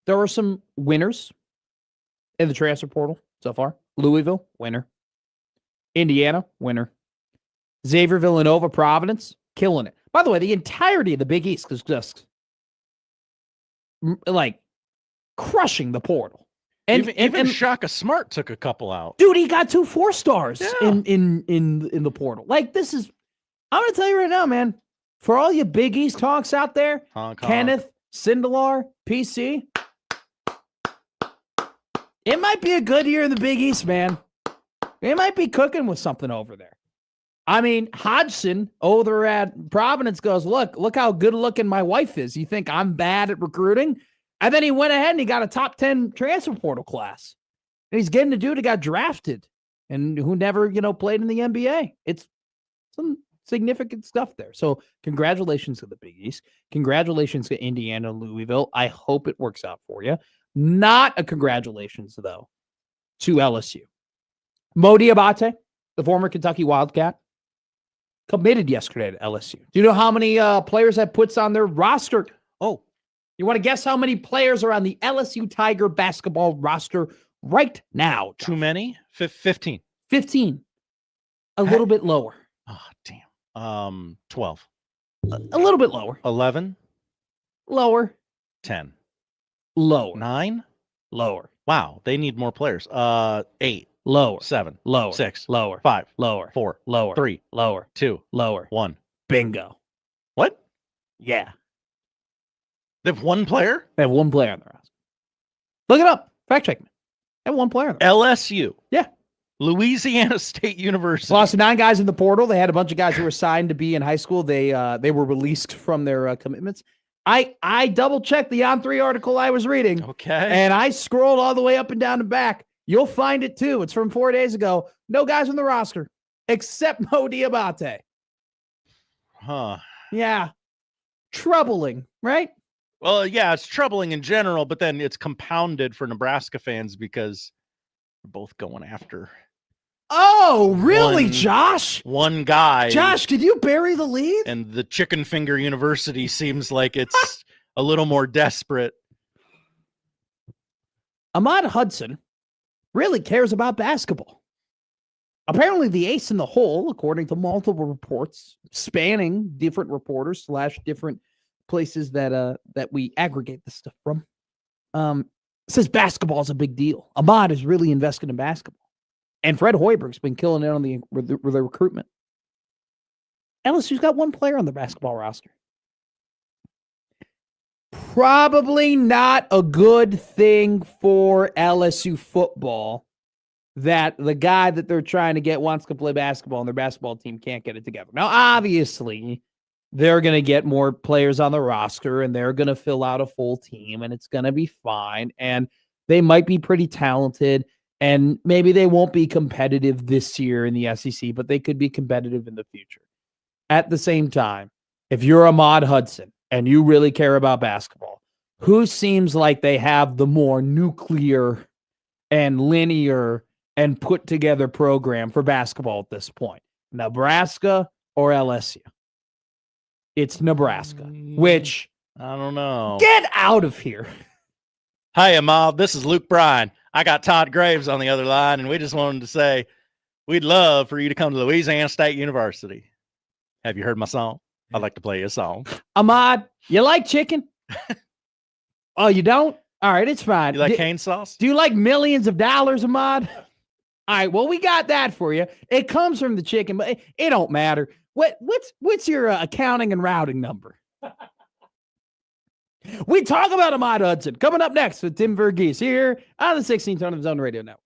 There are some winners in the transfer portal so far. Louisville, winner. Indiana, winner. Xavier, Villanova, Providence, killing it. By the way, the entirety of the Big East is just like crushing the portal. And even Shaka Smart took a couple out. Dude, he got 2 4-stars in the portal. Like, this is, I'm gonna tell you right now, man. For all you Big East honks out there, Kenneth, Sindelar, PC, it might be a good year in the Big East, man. They might be cooking with something over there. I mean, Hodgson over at Providence goes, look how good looking my wife is. You think I'm bad at recruiting? And then he went ahead and he got a top 10 transfer portal class. And he's getting a dude who got drafted and who never, played in the NBA. It's some significant stuff there. So congratulations to the Big East. Congratulations to Indiana, Louisville. I hope it works out for you. Not a congratulations, though, to LSU. Mo Diabate, the former Kentucky Wildcat, committed yesterday to LSU. Do you know how many players that puts on their roster? Oh, you want to guess how many players are on the LSU Tiger basketball roster right now? Too many? 15. 15. A little bit lower. Oh, damn. 12. A little bit lower. 11. Lower. 10. Lower. 9. Lower. Wow, they need more players. 8. Lower. 7. Lower. 6. Lower. 5. Lower. 4. Lower. 3. Lower. 2. Lower. 1. Bingo. What? Yeah. They have 1 player? They have 1 player on the roster. Look it up. Fact check me. They have 1 player on the roster. LSU. Yeah. Louisiana State University. Lost 9 guys in the portal. They had a bunch of guys who were signed to be in high school. They were released from their commitments. I double checked the On3 article I was reading. Okay. And I scrolled all the way up and down the back. You'll find it too. It's from 4 days ago. No guys on the roster except Mo Diabate. Huh. Yeah. Troubling, right? Well, yeah, it's troubling in general, but then it's compounded for Nebraska fans because they're both going after Oh, really, One- Josh? One guy. Josh, did you bury the lead? And the Chicken Finger University seems like it's a little more desperate. Ahmad Hudson really cares about basketball. Apparently, the ace in the hole, according to multiple reports spanning different reporters / different places that we aggregate this stuff from, says basketball is a big deal. Ahmad is really invested in basketball. And Fred Hoiberg's been killing it on the recruitment. LSU's got one player on the basketball roster. Probably not a good thing for LSU football that the guy that they're trying to get wants to play basketball and their basketball team can't get it together. Now, obviously, they're going to get more players on the roster and they're going to fill out a full team and it's going to be fine. And they might be pretty talented. And maybe they won't be competitive this year in the SEC, but they could be competitive in the future. At the same time, if you're Ahmad Hudson and you really care about basketball, who seems like they have the more nuclear and linear and put together program for basketball at this point? Nebraska or LSU? It's Nebraska, which I don't know. Get out of here. Hi, Ahmad. This is Luke Bryan. I got Todd Graves on the other line, and we just wanted to say we'd love for you to come to Louisiana State University. Have you heard my song? I'd like to play you a song. Ahmad, you like chicken? Oh, you don't? All right, it's fine. You like cane sauce? Do you like millions of dollars, Ahmad? All right, well, we got that for you. It comes from the chicken, but it don't matter. What's your accounting and routing number? We talk about Ahmad Hudson coming up next with Tim Verghese here on the 16th Ton of Zone Radio Network.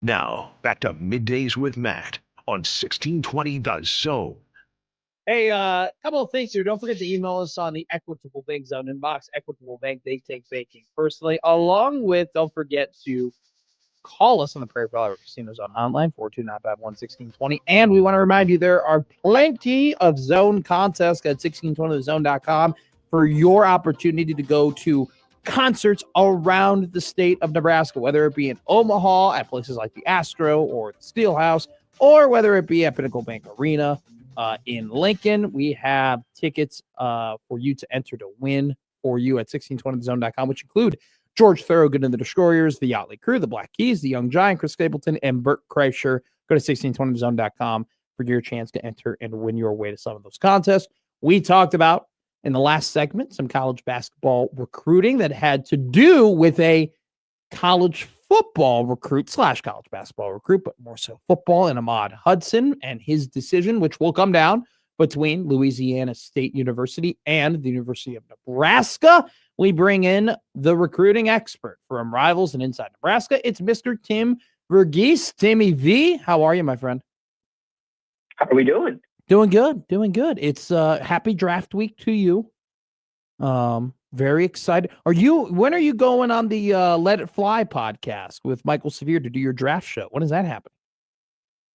Now, back to Middays with Matt on 1620 The Zone. Hey, couple of things here. Don't forget to email us on the Equitable Bank Zone inbox. Equitable Bank, they take banking personally. Along with, don't forget to call us on the Prairie Valley Casino Zone online, 42951-1620. And we want to remind you there are plenty of zone contests at 1620thezone.com for your opportunity to go to concerts around the state of Nebraska, whether it be in Omaha at places like the Astro or the Steelhouse, or whether it be at Pinnacle Bank Arena in Lincoln. We have tickets for you to enter to win for you at 1620thezone.com, which include George Thorogood and the Destroyers, the Yachtly Crew, the Black Keys, the Young Giant, Chris Stapleton, and Burt Kreischer. Go to 1620thezone.com for your chance to enter and win your way to some of those contests. We talked about in the last segment some college basketball recruiting that had to do with a college football recruit / college basketball recruit, but more so football, and Ahmad Hudson and his decision, which will come down between Louisiana State University and the University of Nebraska. We bring in the recruiting expert from Rivals and Inside Nebraska. It's Mr. Tim Verghese. Timmy V, how are you, my friend? How are we doing? Doing good. It's happy draft week to you. Very excited. When are you going on the Let It Fly podcast with Michael Severe to do your draft show? When is that happening?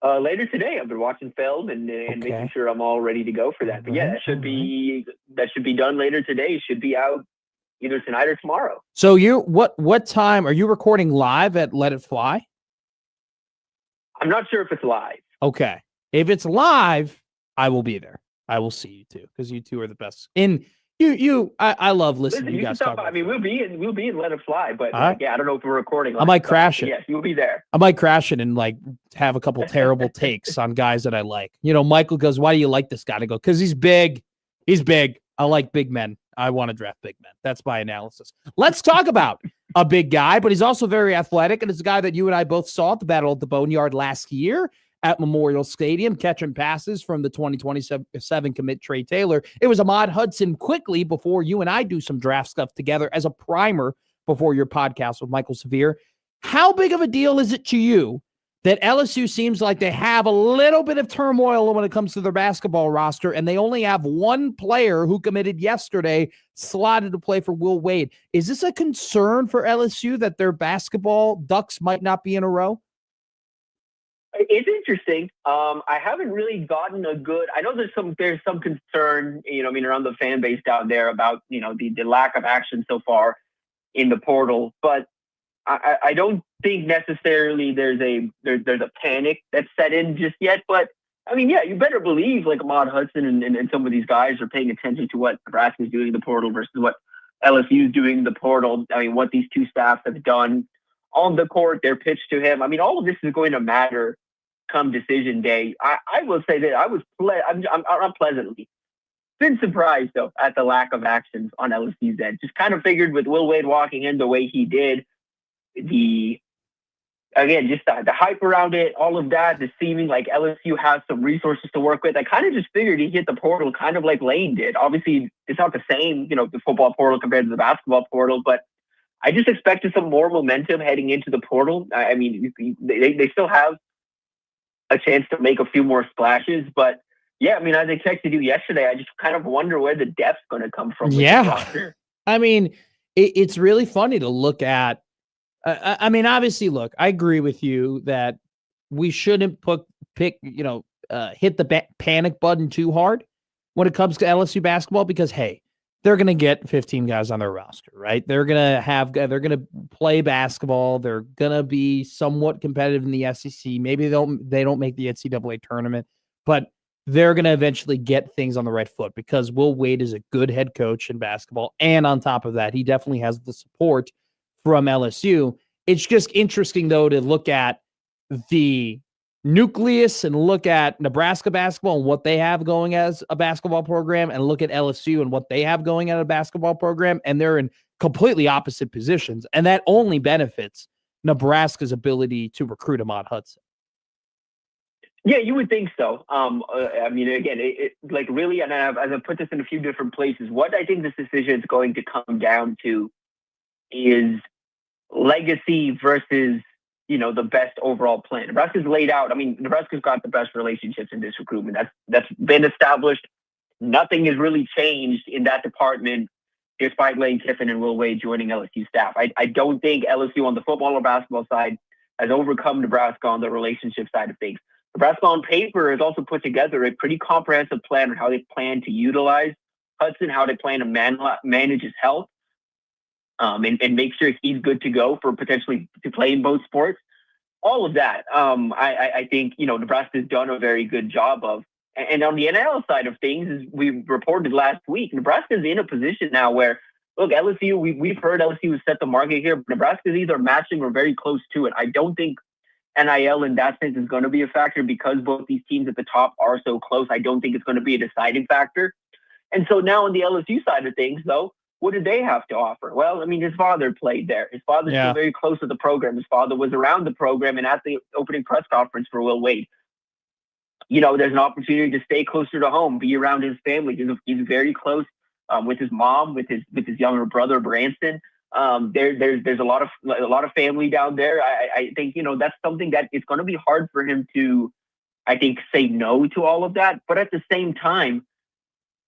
Later today. I've been watching film and making sure I'm all ready to go for that. But yeah, that should be done later today. Should be out either tonight or tomorrow. So what time are you recording live at Let It Fly? I'm not sure if it's live. Okay. If it's live, I will be there. I will see you two because you two are the best. I love listening to you guys talk. I mean, we'll be in Let It Fly, but yeah, I don't know if we're recording. I might crash it. Yes, you'll be there. I might crash it and have a couple terrible takes on guys that I like. Michael goes, "Why do you like this guy?" I go, "Because he's big. He's big. I like big men. I want to draft big men." That's my analysis. Let's talk about a big guy, but he's also very athletic, and it's a guy that you and I both saw at the Battle at the Boneyard last year at Memorial Stadium, catching passes from the 2027 commit Trey Taylor. It was Ahmad Hudson quickly before you and I do some draft stuff together as a primer before your podcast with Michael Severe. How big of a deal is it to you that LSU seems like they have a little bit of turmoil when it comes to their basketball roster, and they only have one player who committed yesterday slotted to play for Will Wade? Is this a concern for LSU that their basketball ducks might not be in a row? It's interesting. I haven't really gotten a good. I know there's some concern, around the fan base down there about the lack of action so far in the portal. But I don't think necessarily there's a panic that's set in just yet. But I mean, yeah, you better believe Ahmad Hudson and some of these guys are paying attention to what Nebraska is doing in the portal versus what LSU is doing in the portal. I mean, what these two staffs have done on the court, their pitch to him. I mean, all of this is going to matter come decision day. I will say that I'm pleasantly been surprised though at the lack of actions on LSU's end. Just kind of figured with Will Wade walking in the way he did, the hype around it, all of that, the seeming like LSU has some resources to work with. I kind of just figured he'd hit the portal kind of like Lane did. Obviously, it's not the same, the football portal compared to the basketball portal, but I just expected some more momentum heading into the portal. I mean, they still have a chance to make a few more splashes, but yeah, I mean, as I texted you yesterday, I just kind of wonder where the depth's going to come from. Yeah. I mean, it's really funny to look at. I mean, obviously, look, I agree with you that we shouldn't hit the panic button too hard when it comes to LSU basketball because, hey, they're going to get 15 guys on their roster, right? They're going to play basketball. They're going to be somewhat competitive in the SEC. Maybe they don't make the NCAA tournament, but they're going to eventually get things on the right foot because Will Wade is a good head coach in basketball. And on top of that, he definitely has the support from LSU. It's just interesting, though, to look at the nucleus and look at Nebraska basketball and what they have going as a basketball program and look at LSU and what they have going at a basketball program. And they're in completely opposite positions. And that only benefits Nebraska's ability to recruit Ahmad Hudson. Yeah, you would think so. I mean, again, really, and I've put this in a few different places, what I think this decision is going to come down to is legacy versus, the best overall plan. Nebraska's laid out. I mean, Nebraska's got the best relationships in this recruitment. That's been established. Nothing has really changed in that department, despite Lane Kiffin and Will Wade joining LSU staff. I don't think LSU on the football or basketball side has overcome Nebraska on the relationship side of things. Nebraska on paper has also put together a pretty comprehensive plan on how they plan to utilize Hudson, how they plan to manage his health, and make sure he's good to go for potentially to play in both sports. All of that, I think, Nebraska's done a very good job of. And on the NIL side of things, as we reported last week, Nebraska's in a position now where, look, LSU, we've heard LSU has set the market here. Nebraska's either matching or very close to it. I don't think NIL in that sense is going to be a factor because both these teams at the top are so close. I don't think it's going to be a deciding factor. And so now on the LSU side of things, though, what did they have to offer? Well, I mean, his father played there. His father's still very close to the program. His father was around the program and at the opening press conference for Will Wade. There's an opportunity to stay closer to home, be around his family. He's very close with his mom, with his younger brother Branson. There's a lot of family down there. I think that's something that it's going to be hard for him to, I think, say no to all of that. But at the same time,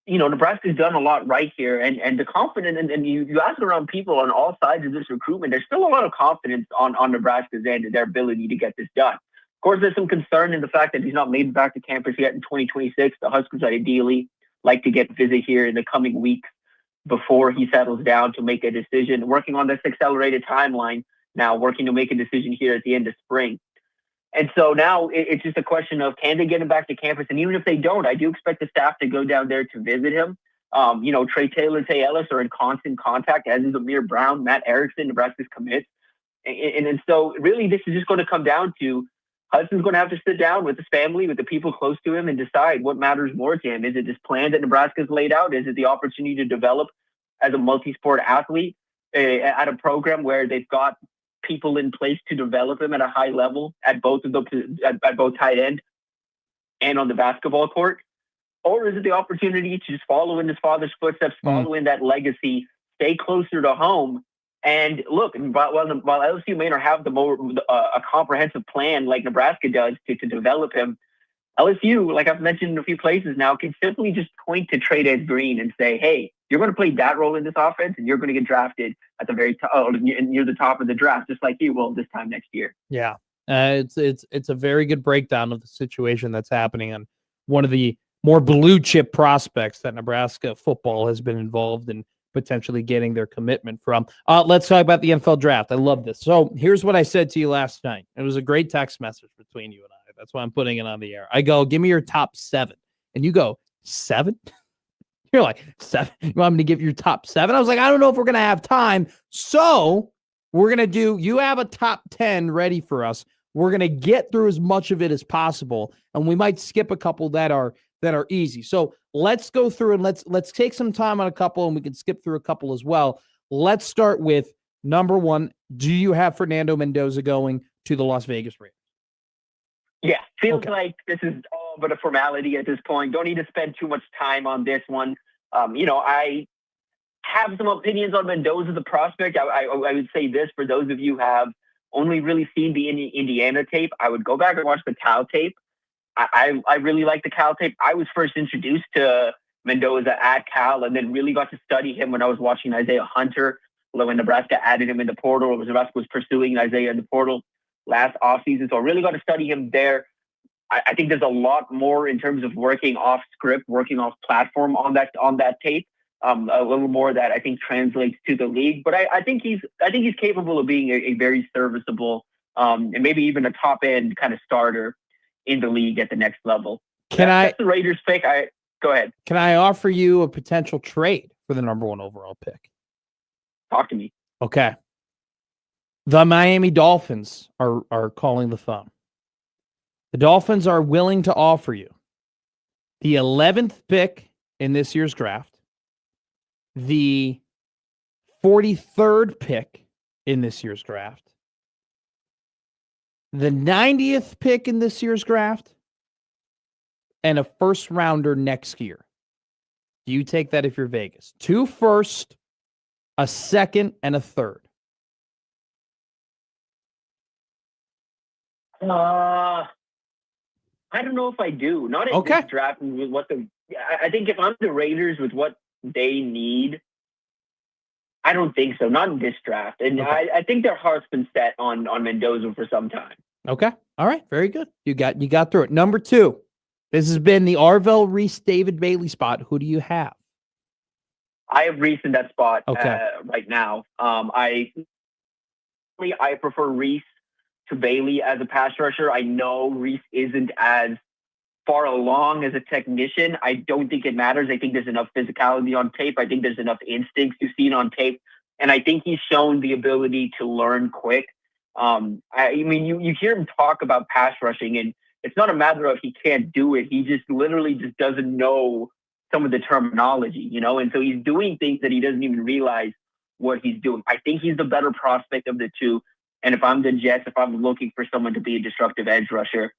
Nebraska's done a lot right here, and the confidence. And you ask around people on all sides of this recruitment, there's still a lot of confidence on Nebraska's end and their ability to get this done. Of course, there's some concern in the fact that he's not made it back to campus yet in 2026. The Huskers ideally like to get visit here in the coming weeks before he settles down to make a decision, working on this accelerated timeline now, working to make a decision here at the end of spring. And so now it's just a question of, can they get him back to campus? And even if they don't, I do expect the staff to go down there to visit him. Trey Taylor, Tay Ellis are in constant contact, as is Amir Brown, Matt Erickson, Nebraska's commits. And so really this is just going to come down to Hudson's going to have to sit down with his family, with the people close to him, and decide what matters more to him. Is it this plan that Nebraska's laid out? Is it the opportunity to develop as a multi-sport athlete at a program where they've got people in place to develop him at a high level at both tight end and on the basketball court? Or is it the opportunity to just follow in his father's footsteps, follow in that legacy, stay closer to home? And look, while LSU may not have a comprehensive plan like Nebraska does to develop him, LSU, like I've mentioned in a few places now, can simply just point to Trey Ed Green and say, hey, you're going to play that role in this offense and you're going to get drafted at the very top, near the top of the draft, just like you will this time next year. Yeah. It's a very good breakdown of the situation that's happening on one of the more blue chip prospects that Nebraska football has been involved in potentially getting their commitment from. Let's talk about the NFL draft. I love this. So here's what I said to you last night. It was a great text message between you and I. That's why I'm putting it on the air. I go, give me your top 7. And you go, 7? You're like, 7? You want me to give your top 7? I was like, I don't know if we're going to have time. So we're going to you have a top 10 ready for us. We're going to get through as much of it as possible. And we might skip a couple that are easy. So let's go through and let's take some time on a couple, and we can skip through a couple as well. Let's start with number 1. Do you have Fernando Mendoza going to the Las Vegas Raiders? Yeah, feels like this is all but a formality at this point. Don't need to spend too much time on this one. I have some opinions on Mendoza, the prospect. I would say this, for those of you who have only really seen the Indiana tape, I would go back and watch the Cal tape. I really like the Cal tape. I was first introduced to Mendoza at Cal and then really got to study him when I was watching Isaiah Hunter, when Nebraska added him in the portal, or Nebraska was pursuing Isaiah in the portal last offseason. So I really got to study him there. I think there's a lot more in terms of working off script, working off platform on that tape. A little more that I think translates to the league. But I think he's capable of being a very serviceable and maybe even a top end kind of starter in the league at the next level. That's the Raiders pick. Go ahead. Can I offer you a potential trade for the number 1 overall pick? Talk to me. Okay. The Miami Dolphins are calling the phone. The Dolphins are willing to offer you the 11th pick in this year's draft, the 43rd pick in this year's draft, the 90th pick in this year's draft, and a first rounder next year. Do you take that if you're Vegas? 2 first, a second, and a third. I don't know if I do. Not in this draft. With what I think if I'm the Raiders with what they need, I don't think so. Not in this draft. And I think their heart's been set on Mendoza for some time. Okay. All right. Very good. You got through it. Number 2. This has been the Arvell Reese David Bailey spot. Who do you have? I have Reese in that spot right now. I prefer Reese to Bailey as a pass rusher. I know Reese isn't as far along as a technician. I don't think it matters. I think there's enough physicality on tape. I think there's enough instincts you've seen on tape. And I think he's shown the ability to learn quick. I mean, you hear him talk about pass rushing, and it's not a matter of he can't do it. He just literally just doesn't know some of the terminology, and so he's doing things that he doesn't even realize what he's doing. I think he's the better prospect of the two. And if I'm the Jets, if I'm looking for someone to be a disruptive edge rusher,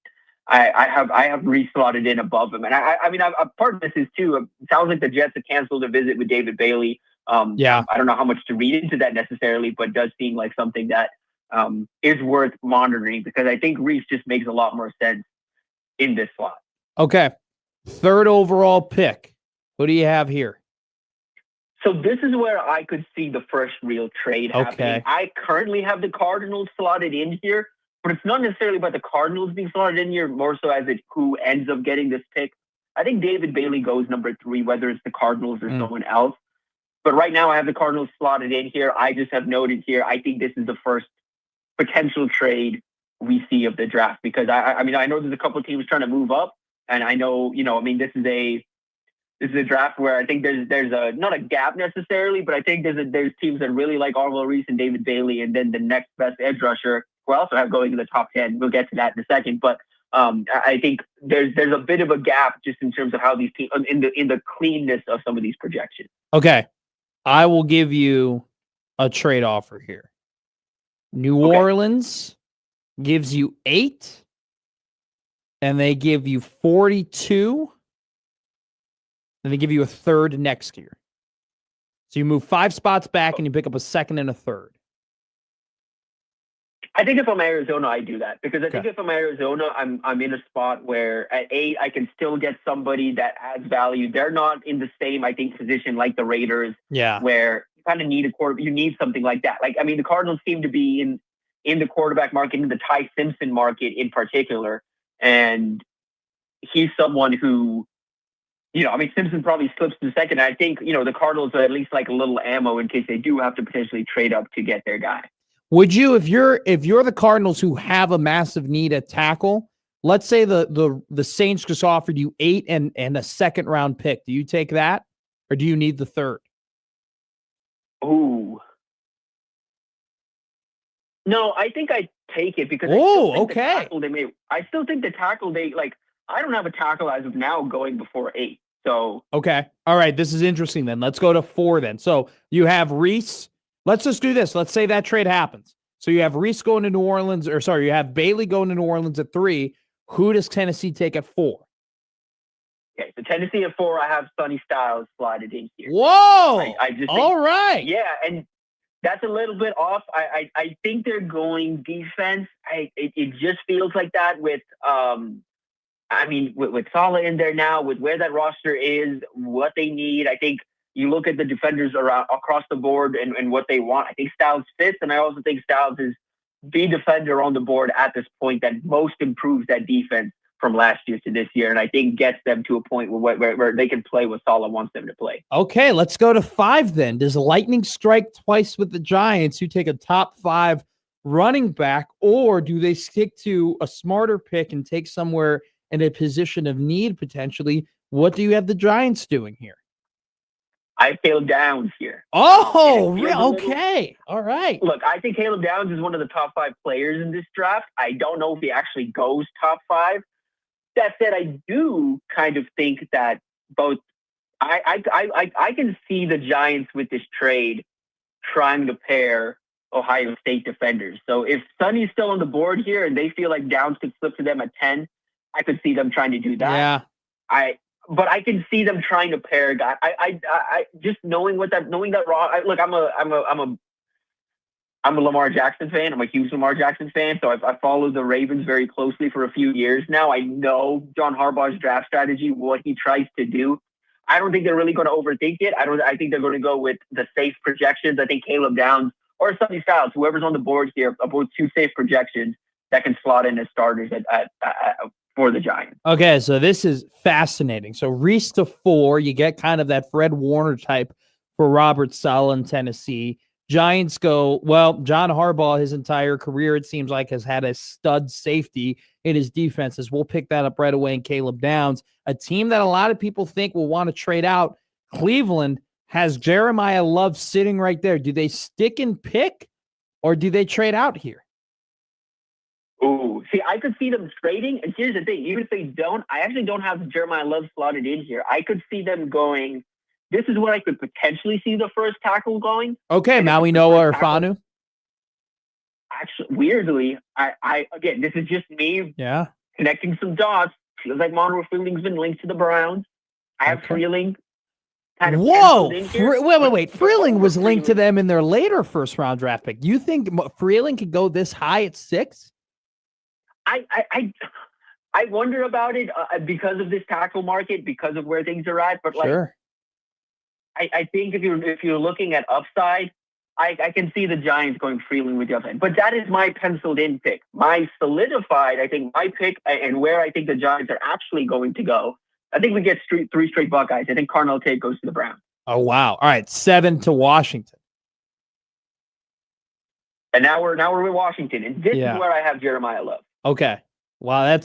I have Reese slotted in above him. And I mean, part of this is too, it sounds like the Jets have canceled a visit with David Bailey. I don't know how much to read into that necessarily, but it does seem like something that is worth monitoring, because I think Reese just makes a lot more sense in this slot. Okay. 3rd overall pick. What do you have here? So this is where I could see the first real trade happening. I currently have the Cardinals slotted in here, but it's not necessarily about the Cardinals being slotted in here, more so as who ends up getting this pick. I think David Bailey goes number 3, whether it's the Cardinals or someone else. But right now I have the Cardinals slotted in here. I just have noted here, I think this is the first potential trade we see of the draft, because I mean, I know there's a couple of teams trying to move up, and I know, I mean, this is a draft where I think there's a not a gap necessarily, but I think there's teams that really like Arvell Reese and David Bailey, and then the next best edge rusher, who I also have going in the top 10. We'll get to that in a second, but I think there's a bit of a gap just in terms of how these teams in the cleanness of some of these projections. Okay, I will give you a trade offer here. New Orleans gives you 8, and they give you 42. And they give you a 3rd next year. So you move 5 spots back and you pick up a 2nd and a 3rd. I think if I'm Arizona, I do that, because I think if I'm Arizona, I'm in a spot where at 8, I can still get somebody that adds value. They're not in the same, I think, position like the Raiders, where you kind of need a quarterback. You need something like that. Like, I mean, the Cardinals seem to be in the quarterback market, in the Ty Simpson market in particular. And he's someone who, I mean, Simpson probably slips to the 2nd. I think, the Cardinals are at least like a little ammo in case they do have to potentially trade up to get their guy. Would you, if you're the Cardinals who have a massive need at tackle, let's say the Saints just offered you 8 and a 2nd round pick, do you take that, or do you need the 3rd? Ooh. No, I think I take it, because I still think the tackle I don't have a tackle as of now going before 8. So okay. All right. This is interesting then. Let's go to 4 then. So you have Reese. Let's just do this. Let's say that trade happens. So you have Reese going to New Orleans, you have Bailey going to New Orleans at 3. Who does Tennessee take at 4? Okay. So Tennessee at 4, I have Sonny Styles slotted in here. Whoa. I just think, all right. Yeah. And that's a little bit off. I think they're going defense. It just feels like that with, I mean, with Saleh in there now, with where that roster is, what they need, I think you look at the defenders around across the board and what they want. I think Styles fits, and I also think Styles is the defender on the board at this point that most improves that defense from last year to this year, and I think gets them to a point where they can play what Saleh wants them to play. Okay, let's go to 5 then. Does lightning strike twice with the Giants, who take a top 5 running back, or do they stick to a smarter pick and take somewhere in a position of need potentially? What do you have the Giants doing here? I have Caleb Downs here. Oh, okay. All right. Look, I think Caleb Downs is one of the top 5 players in this draft. I don't know if he actually goes top 5. That said, I do kind of think that both I can see the Giants with this trade trying to pair Ohio State defenders. So if Sonny's still on the board here and they feel like Downs could slip to them at 10, I could see them trying to do that. Yeah. But I can see them trying to pair a guy. I just knowing that raw. Look, I'm a I'm a Lamar Jackson fan. I'm a huge Lamar Jackson fan. So I've followed the Ravens very closely for a few years now. I know John Harbaugh's draft strategy, what he tries to do. I don't think they're really going to overthink it. I think they're going to go with the safe projections. I think Caleb Downs or Sonny Styles, whoever's on the board here, are both two safe projections that can slot in as starters for the Giants. Okay, so this is fascinating. So Reese to 4, you get kind of that Fred Warner type for Robert Saleh in Tennessee. Giants go, well, John Harbaugh, his entire career, it seems like, has had a stud safety in his defenses. We'll pick that up right away in Caleb Downs, a team that a lot of people think will want to trade out. Cleveland has Jeremiah Love sitting right there. Do they stick and pick, or do they trade out here? Ooh, see, I could see them trading. And here's the thing. Even if they don't, I actually don't have Jeremiah Love slotted in here. I could see them going, this is where I could potentially see the first tackle going. Okay, Maui Noah or Fanu. Actually, weirdly, I again, this is just me connecting some dots. Feels like Monroe Freeling's been linked to the Browns. I have Freeling kind of Whoa! penciled in here. Wait. Freeling was linked to them in their later first-round draft pick. You think Freeling could go this high at 6? I wonder about it because of this tackle market, because of where things are at. But sure. I think if you're looking at upside, I can see the Giants going Freeling with the upside. But that is my penciled in pick. My solidified, I think my pick and where I think the Giants are actually going to go. I think we get 3 straight Buckeyes. I think Carnell Tate goes to the Browns. Oh wow! All right, 7 to Washington. And now we're with Washington, and this is where I have Jeremiah Love. Okay. Wow,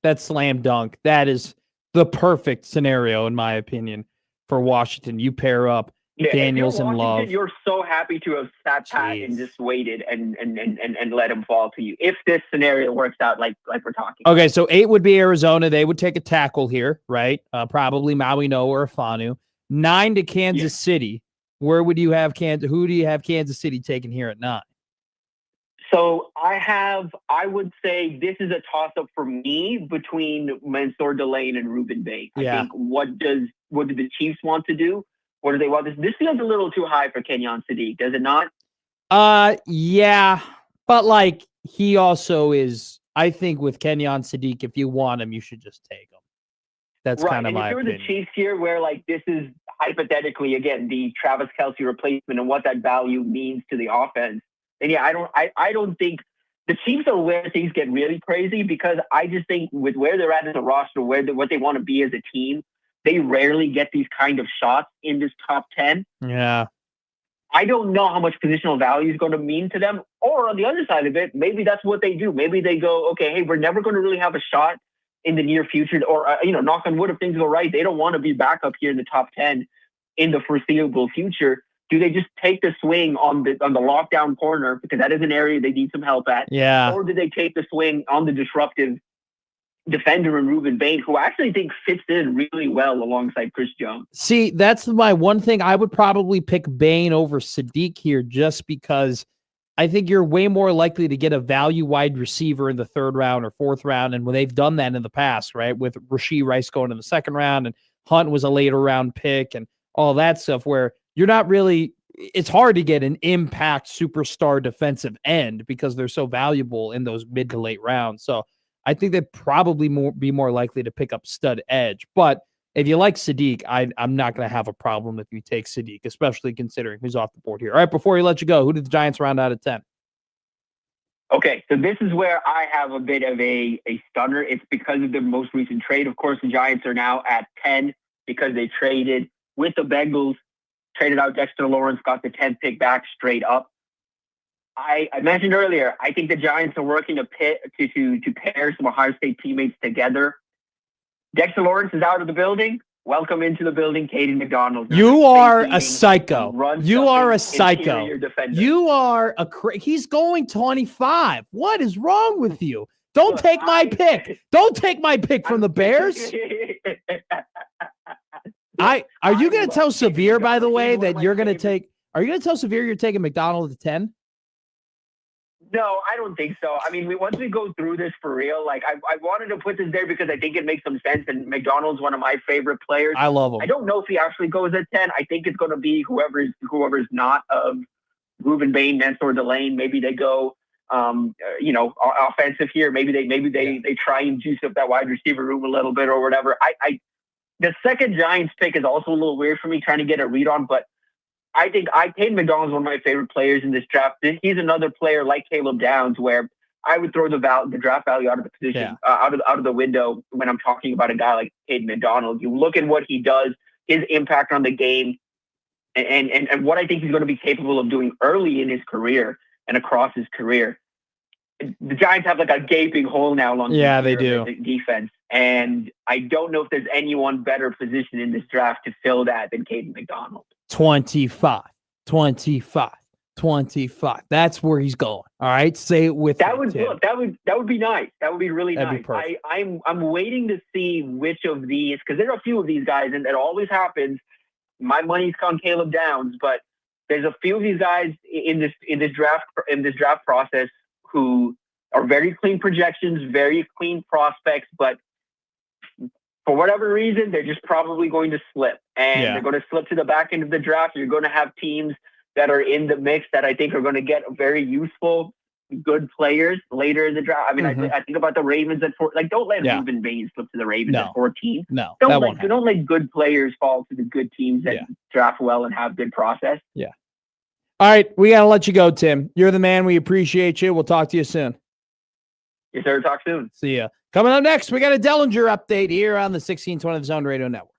that's slam dunk. That is the perfect scenario, in my opinion, for Washington. You pair up Daniels and Love. You're so happy to have sat pat and just waited and let him fall to you. If this scenario works out like we're talking. Okay, so 8 would be Arizona. They would take a tackle here, right? Probably Maui Noah or Fanu. 9 to Kansas City. Where would you have Kansas? Who do you have Kansas City taking here at 9? So I would say this is a toss-up for me between Mansour Delane and Ruben Bain. I think what do the Chiefs want to do? What do they want? This feels a little too high for Kenyon Sadiq, does it not? Yeah. But he also is, I think with Kenyon Sadiq, if you want him, you should just take him. That's kind of my opinion. If you're the Chiefs here, where this is hypothetically, again, the Travis Kelce replacement and what that value means to the offense, and I don't think the Chiefs are where things get really crazy, because I just think with where they're at as a roster, what they want to be as a team, they rarely get these kind of shots in this top 10. Yeah. I don't know how much positional value is going to mean to them. Or on the other side of it, maybe that's what they do. Maybe they go, okay, hey, we're never going to really have a shot in the near future. Or, knock on wood, if things go right, they don't want to be back up here in the top 10 in the foreseeable future. Do they just take the swing on the lockdown corner, because that is an area they need some help at? Yeah. Or do they take the swing on the disruptive defender in Ruben Bain, who I actually think fits in really well alongside Chris Jones? See, that's my one thing. I would probably pick Bain over Sadiq here, just because I think you're way more likely to get a value wide receiver in the 3rd round or 4th round. And when they've done that in the past, right, with Rashee Rice going in the 2nd round and Hunt was a later round pick and all that stuff, where you're not really, it's hard to get an impact superstar defensive end because they're so valuable in those mid to late rounds. So I think they'd probably be more likely to pick up stud edge. But if you like Sadiq, I'm not going to have a problem if you take Sadiq, especially considering who's off the board here. All right, before we let you go, who did the Giants round out at 10? Okay, so this is where I have a bit of a stunner. It's because of the most recent trade. Of course, the Giants are now at 10 because they traded with the Bengals, traded out Dexter Lawrence, got the 10th pick back straight up. I mentioned earlier, I think the Giants are working to pair some Ohio State teammates together. Dexter Lawrence is out of the building. Welcome into the building, Caden McDonald. You are a psycho. You are a psycho. You are he's going 25. What is wrong with you? Don't take my pick. Don't take my pick from the Bears. Are you going to tell Severe, by the way, that you're going to take? Are you going to tell Severe you're taking McDonald at 10? No, I don't think so. I mean, once we go through this for real, I wanted to put this there because I think it makes some sense. And McDonald's one of my favorite players. I love him. I don't know if he actually goes at 10. I think it's going to be whoever's not of Ruben Bain, Mansour Delane. Maybe they go, offensive here. Maybe they try and juice up that wide receiver room a little bit or whatever. The second Giants pick is also a little weird for me, trying to get a read on, but I think Hayden McDonald is one of my favorite players in this draft. He's another player like Caleb Downs, where I would throw the draft value out of the position, out of the window when I'm talking about a guy like Hayden McDonald. You look at what he does, his impact on the game, and what I think he's going to be capable of doing early in his career and across his career. The Giants have like a gaping hole now along they do. Defense, and I don't know if there's anyone better positioned in this draft to fill that than Hayden McDonald. 25. That's where he's going. All right, say it with that me, would Tim. look, that would be nice. That would be really That'd be nice. perfect. I'm waiting to see which of these, because there are a few of these guys, and that always happens. My money's on Caleb Downs, but there's a few of these guys in this draft process who are very clean projections, very clean prospects, but for whatever reason, they're just probably going to slip. And they're going to slip to the back end of the draft. You're going to have teams that are in the mix that I think are going to get very useful, good players later in the draft. I mean, I think about the Ravens at 4. Like, don't let Ruben Bain slip to the Ravens at 14. No, don't let good players fall to the good teams that draft well and have good process. Yeah. All right, we got to let you go, Tim. You're the man. We appreciate you. We'll talk to you soon. Yes, sir. Talk soon. See ya. Coming up next, we got a Dellinger update here on the 1620 The Zone Radio Network.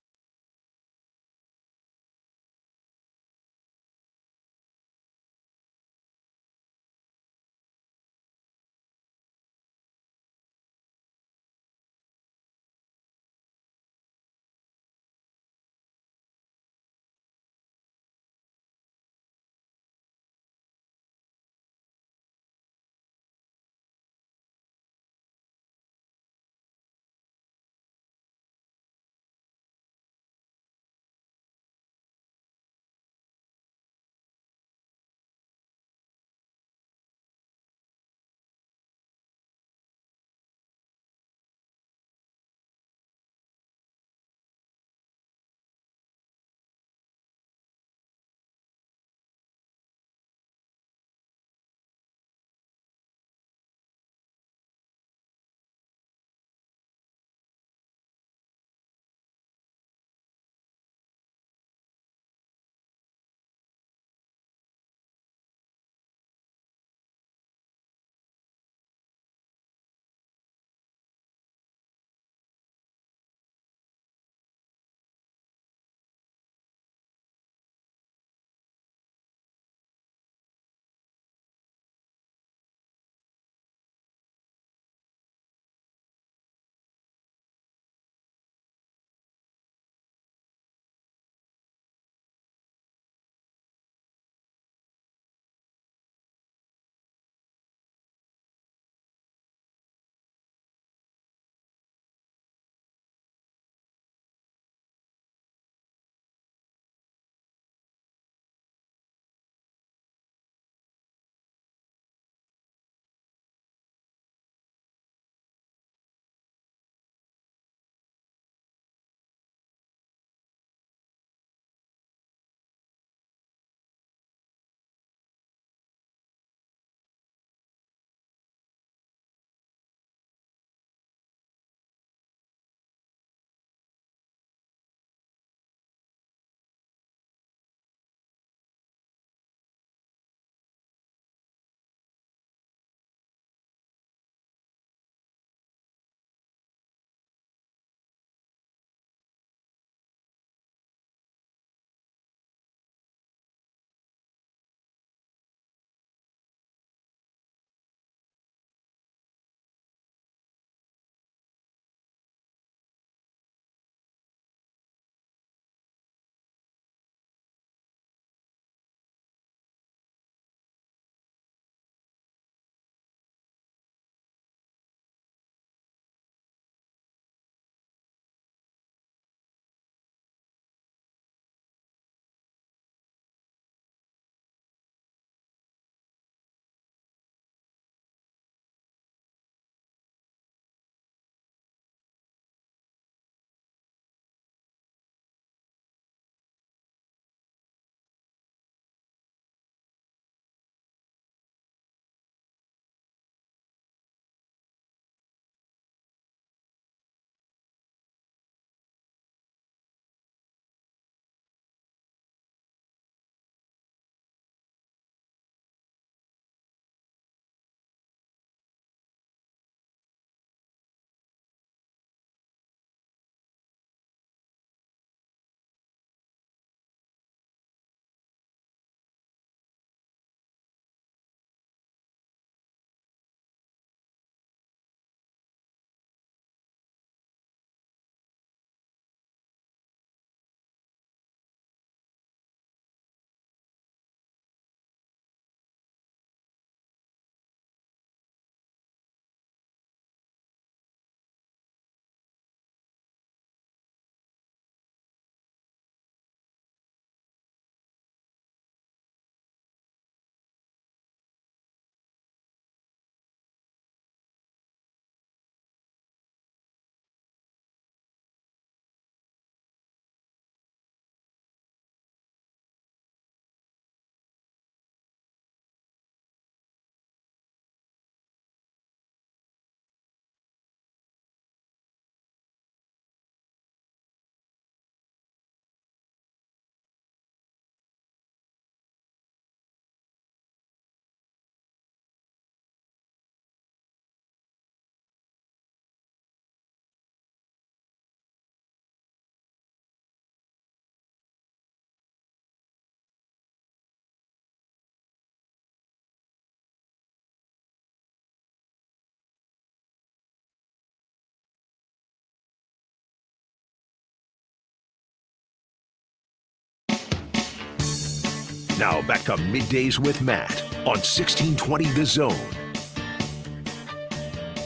Now back to Middays with Matt on 1620 The Zone.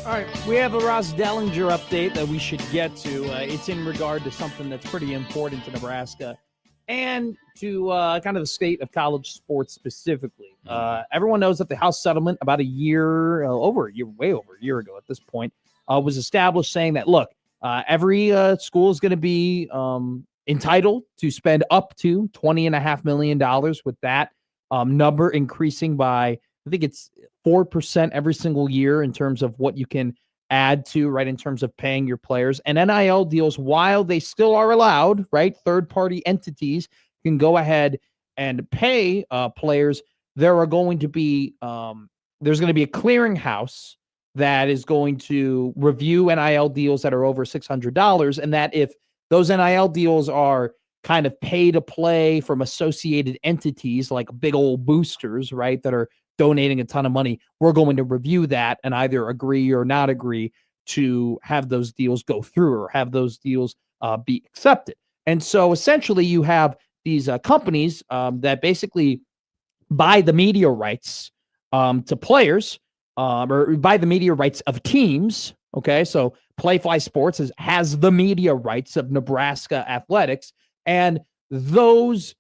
All right, we have a Ross Dellinger update that we should get to. It's in regard to something that's pretty important to Nebraska and to kind of the state of college sports specifically. Everyone knows that the House settlement about way over a year ago at this point, was established saying that, look, every school is going to be entitled to spend up to $20.5 million, with that number increasing by, I think it's 4% every single year in terms of what you can add to, right, in terms of paying your players. And NIL deals, while they still are allowed, right, third-party entities can go ahead and pay players. There are going to be there's going to be a clearinghouse that is going to review NIL deals that are over $600, and that if those NIL deals are kind of pay to play from associated entities like big old boosters, right, that are donating a ton of money, we're going to review that and either agree or not agree to have those deals go through or have those deals be accepted. And so essentially you have these companies that basically buy the media rights to players or buy the media rights of teams. Okay, so Playfly Sports has the media rights of Nebraska athletics, and those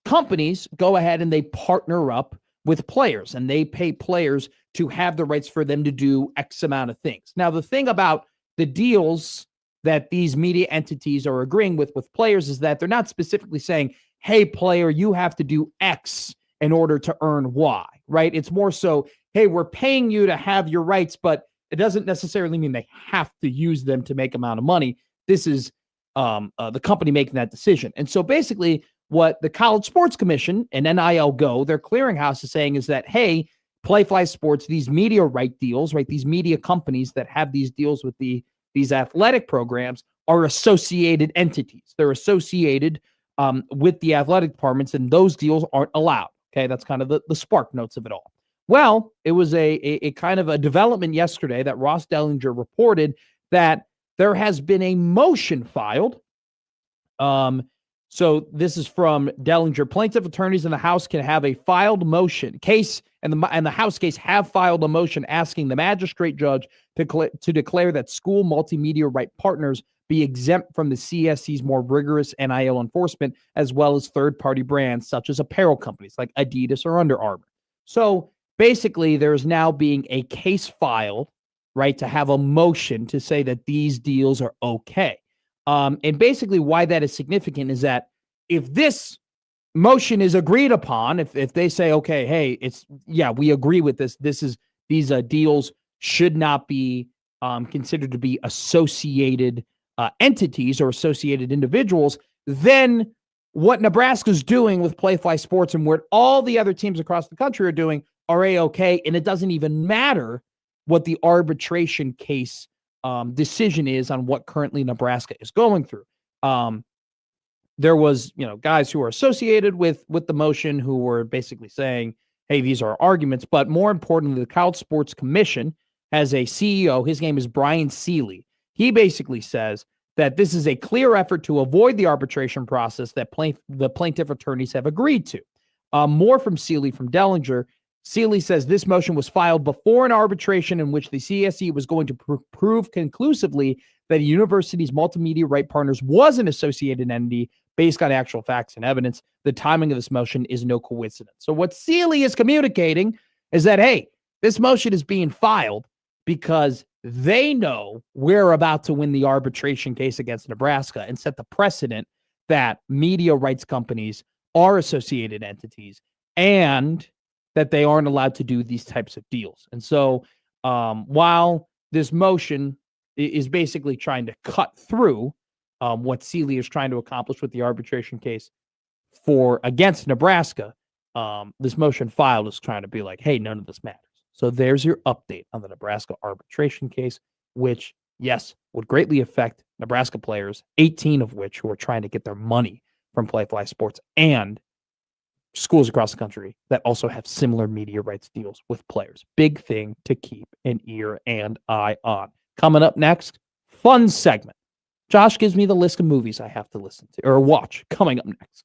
companies go ahead and they partner up with players, and they pay players to have the rights for them to do X amount of things. Now, the thing about the deals that these media entities are agreeing with players is that they're not specifically saying, hey, player, you have to do X in order to earn Y, right? It's more so, hey, we're paying you to have your rights, but it doesn't necessarily mean they have to use them to make amount of money. This is the company making that decision. And so basically what the College Sports Commission and NIL Go, their clearinghouse, is saying is that, hey, Playfly Sports, these media right deals, right, these media companies that have these deals with these athletic programs are associated entities. They're associated with the athletic departments, and those deals aren't allowed. Okay, that's kind of the spark notes of it all. Well, it was a kind of a development yesterday that Ross Dellinger reported that there has been a motion filed. So this is from Dellinger. Plaintiff attorneys in the House can have a filed motion case, and the House case have filed a motion asking the magistrate judge to declare that school multimedia right partners be exempt from the CSC's more rigorous NIL enforcement, as well as third-party brands such as apparel companies like Adidas or Under Armour. So basically, there's now being a case filed, right, to have a motion to say that these deals are okay. And basically why that is significant is that if this motion is agreed upon, if they say, okay, hey, we agree with this, these deals should not be considered to be associated entities or associated individuals, then what Nebraska's doing with Playfly Sports and what all the other teams across the country are doing are A-okay, and it doesn't even matter what the arbitration case decision is on what currently Nebraska is going through. There was, guys who are associated with the motion who were basically saying, hey, these are arguments, but more importantly, the College Sports Commission has a CEO. His name is Brian Seeley. He basically says that this is a clear effort to avoid the arbitration process that the plaintiff attorneys have agreed to. More from Seeley from Dellinger. Seeley says this motion was filed before an arbitration in which the CSE was going to prove conclusively that a university's multimedia right partners was an associated entity based on actual facts and evidence. The timing of this motion is no coincidence. So what Seeley is communicating is that, hey, this motion is being filed because they know we're about to win the arbitration case against Nebraska and set the precedent that media rights companies are associated entities and that they aren't allowed to do these types of deals. And so while this motion is basically trying to cut through what Seeley is trying to accomplish with the arbitration case against Nebraska, this motion filed is trying to be like, hey, none of this matters. So there's your update on the Nebraska arbitration case, which, yes, would greatly affect Nebraska players, 18 of which who are trying to get their money from Playfly Sports, and schools across the country that also have similar media rights deals with players. Big thing to keep an ear and eye on. Coming up next, fun segment. Josh gives me the list of movies I have to listen to or watch. Coming up next.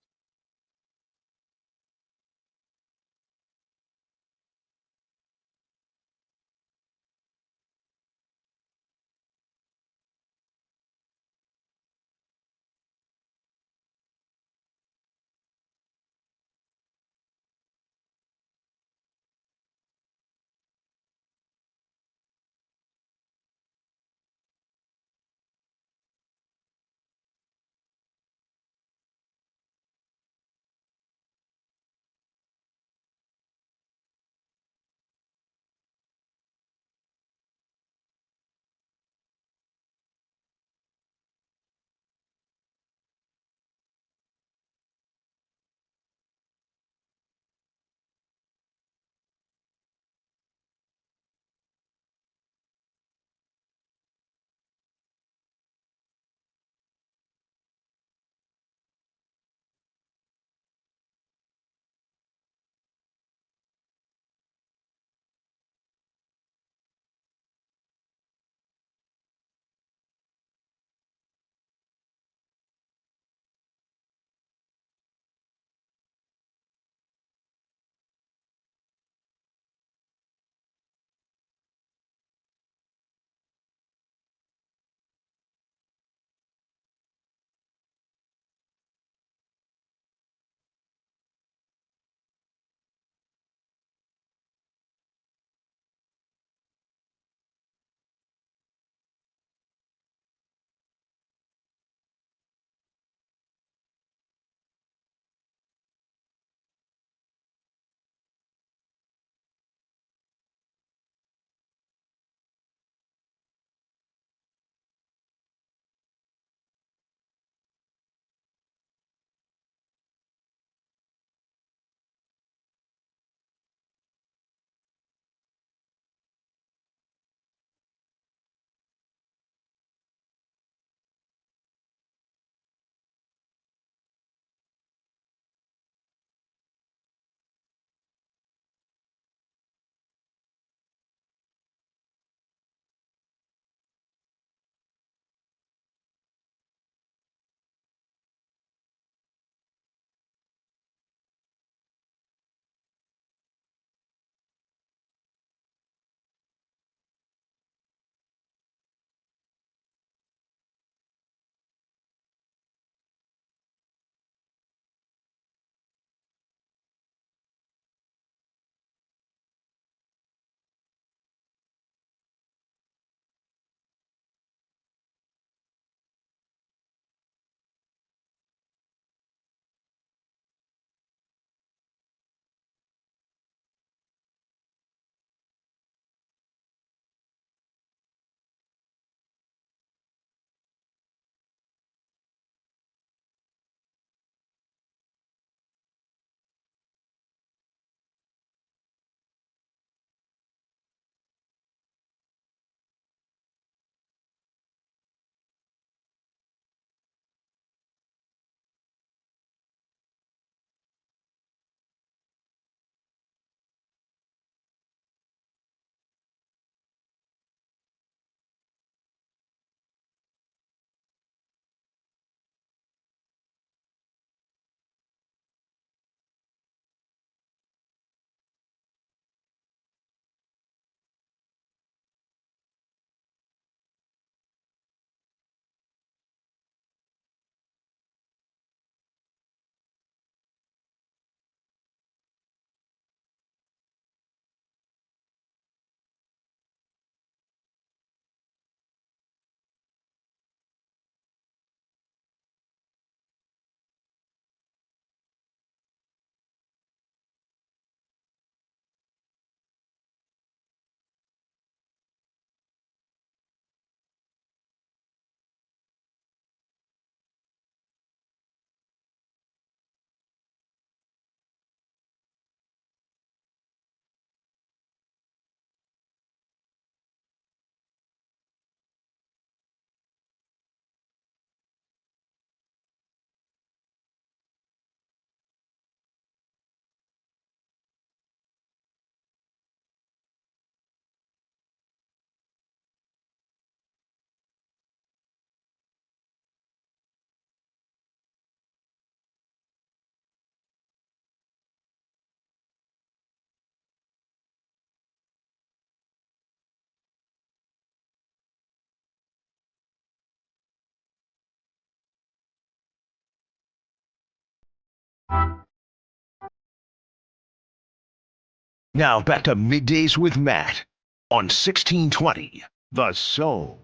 Now back to Middays with Matt on 1620 The Soul.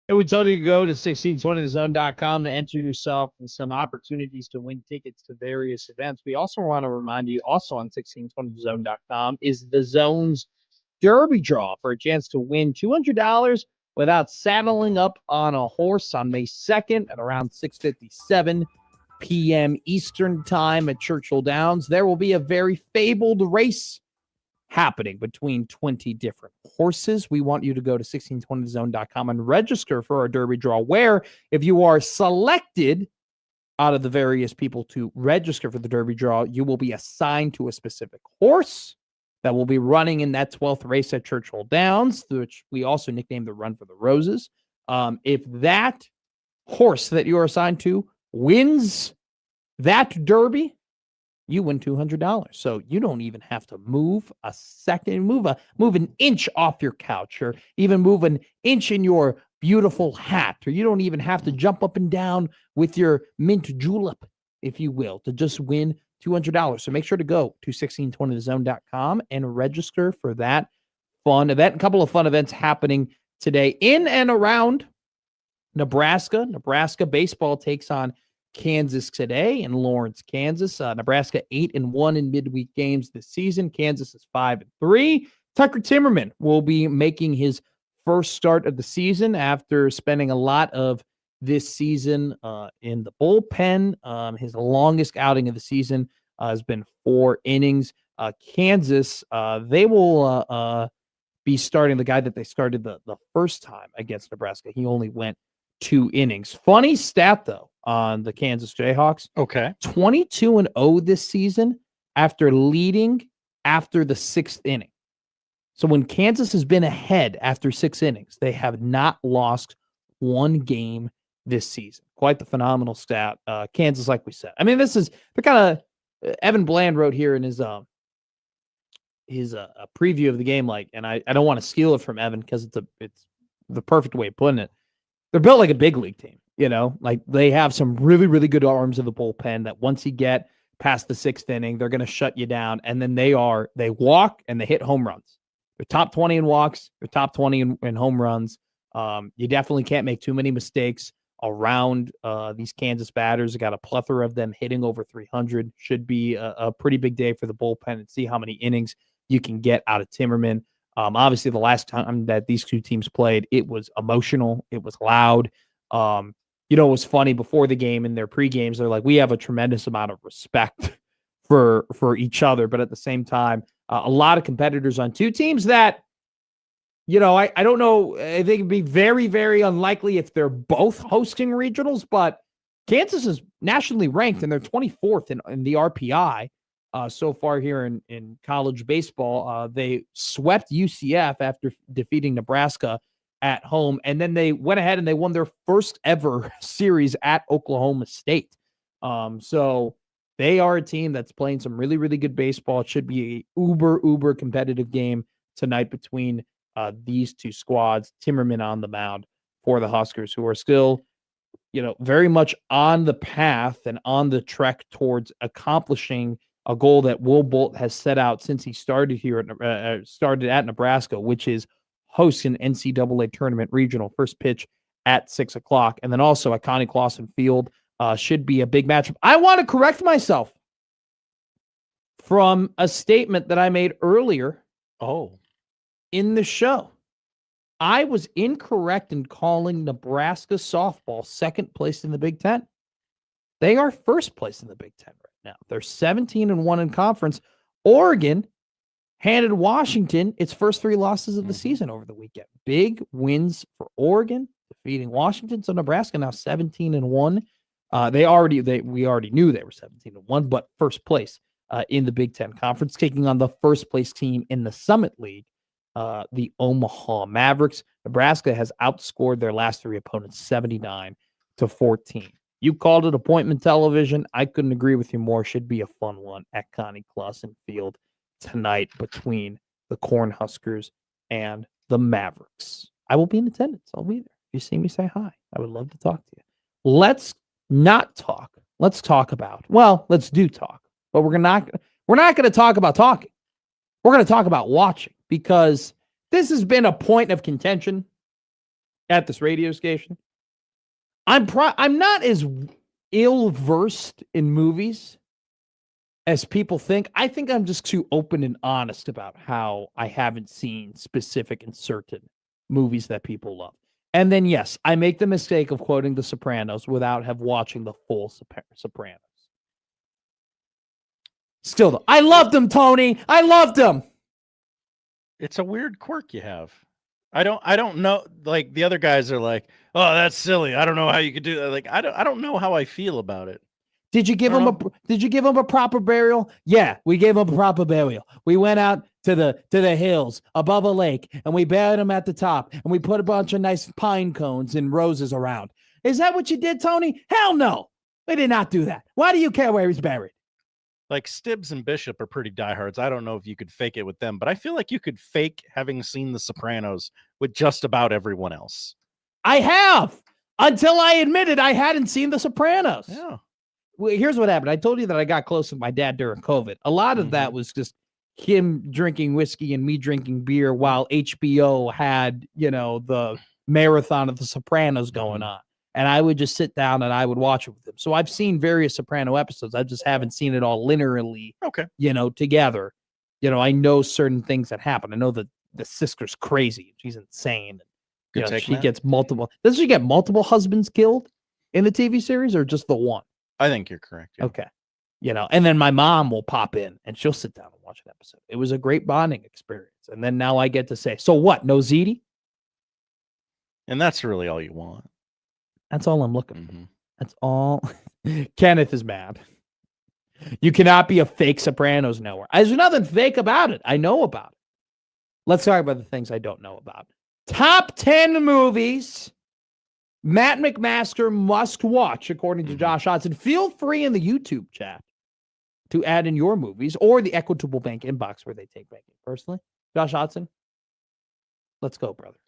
And we told you to go to 1620thezone.com to enter yourself in some opportunities to win tickets to various events. We also want to remind you, also on 1620thezone.com, is the Zone's Derby Draw for a chance to win $200 without saddling up on a horse on May 2nd at around 6:57 p.m. Eastern Time at Churchill Downs. There will be a very fabled race happening between 20 different horses. We want you to go to 1620thezone.com and register for our Derby Draw, where if you are selected out of the various people to register for the Derby Draw, you will be assigned to a specific horse that will be running in that 12th race at Churchill Downs, which we also nicknamed the Run for the Roses. If that horse that you are assigned to wins that Derby, you win $200. So you don't even have to move a second, move an inch off your couch, or even move an inch in your beautiful hat, or you don't even have to jump up and down with your mint julep, if you will, to just win $200. So make sure to go to 1620thezone.com and register for that fun event. A couple of fun events happening today in and around Nebraska. Nebraska baseball takes on Kansas today in Lawrence, Kansas. Nebraska 8-1 in midweek games this season. Kansas is 5-3. Tucker Timmerman will be making his first start of the season after spending a lot of this season in the bullpen. His longest outing of the season has been 4 innings. Kansas, they will be starting the guy that they started the first time against Nebraska. He only went 2 innings. Funny stat, though, on the Kansas Jayhawks. Okay. 22-0 this season after leading after the 6th inning. So when Kansas has been ahead after 6 innings, they have not lost 1 game this season. Quite the phenomenal stat. Kansas, like we said. I mean, this is the kind of Evan Bland wrote here in his preview of the game, like, and I don't want to steal it from Evan because it's the perfect way of putting it. They're built like a big league team, you know, like they have some really, really good arms in the bullpen that once you get past the 6th inning, they're going to shut you down. And then they walk and they hit home runs. They're top 20 in walks. They're top 20 in home runs. You definitely can't make too many mistakes around these Kansas batters. You got a plethora of them hitting over 300. Should be a pretty big day for the bullpen, and see how many innings you can get out of Timmerman. Obviously, the last time that these two teams played, it was emotional. It was loud. It was funny before the game in their pre-games. They're like, we have a tremendous amount of respect for each other. But at the same time, a lot of competitors on two teams that, I don't know. I think it'd be very, very unlikely if they're both hosting regionals, but Kansas is nationally ranked and they're 24th in the RPI. So far here in college baseball. They swept UCF after defeating Nebraska at home, and then they went ahead and they won their first ever series at Oklahoma State. So they are a team that's playing some really, really good baseball. It should be a uber competitive game tonight between these two squads. Timmerman on the mound for the Huskers, who are still, very much on the path and on the trek towards accomplishing a goal that Will Bolt has set out since he started here at Nebraska, which is host an NCAA tournament regional. First pitch at 6:00, and then also at Connie Clausen Field should be a big matchup. I want to correct myself from a statement that I made earlier. In the show, I was incorrect in calling Nebraska softball second place in the Big Ten. They are first place in the Big Ten right now. They're 17-1 in conference. Oregon handed Washington its first 3 losses of the season over the weekend. Big wins for Oregon, defeating Washington. So Nebraska now 17-1. We already knew they were 17-1, but first place in the Big Ten Conference, taking on the first place team in the Summit League, the Omaha Mavericks. Nebraska has outscored their last 3 opponents 79-14. You called it appointment television. I couldn't agree with you more. Should be a fun one at Connie Clausen Field tonight between the Cornhuskers and the Mavericks. I will be in attendance. I'll be there. If you see me, say hi. I would love to talk to you. let's not talk. Let's talk about. Well, let's do talk, but we're not going to talk about talking. We're going to talk about watching, because this has been a point of contention at this radio station. I'm not as ill-versed in movies as people think. I think I'm just too open and honest about how I haven't seen specific and certain movies that people love. And then, yes, I make the mistake of quoting The Sopranos without watching the full Sopranos. Still, though, I loved them, Tony. I loved them. It's a weird quirk you have. I don't know. Like, the other guys are like, oh, that's silly. I don't know how you could do that. Like, I don't know how I feel about it. Did you give him a proper burial? Yeah, we gave him a proper burial. We went out to the hills above a lake, and we buried him at the top, and we put a bunch of nice pine cones and roses around. Is that what you did, Tony? Hell no. We did not do that. Why do you care where he's buried? Like, Stibbs and Bishop are pretty diehards. I don't know if you could fake it with them, but I feel like you could fake having seen The Sopranos with just about everyone else. I have, until I admitted I hadn't seen The Sopranos. Yeah. Well, here's what happened. I told you that I got close with my dad during COVID. A lot of that was just him drinking whiskey and me drinking beer while HBO had, the marathon of The Sopranos going on. And I would just sit down and I would watch it with him. So I've seen various Soprano episodes. I just haven't seen it all linearly, together. I know certain things that happen. I know that the sister's crazy. She's insane. Good take, she man. gets multiple. Does she get multiple husbands killed in the TV series, or just the one? I think you're correct. Yeah. Okay. And then my mom will pop in and she'll sit down and watch an episode. It was a great bonding experience. And then now I get to say, so what? No ZD? And that's really all you want. That's all I'm looking for. That's all. Kenneth is mad. You cannot be a fake Sopranos knower. There's nothing fake about it. I know about it. Let's talk about the things I don't know about. Top 10 movies Matt McMaster must watch, according to Josh Hodson. Feel free in the YouTube chat to add in your movies, or the Equitable Bank inbox where they take banking. Personally, Josh Hodson, let's go, brother.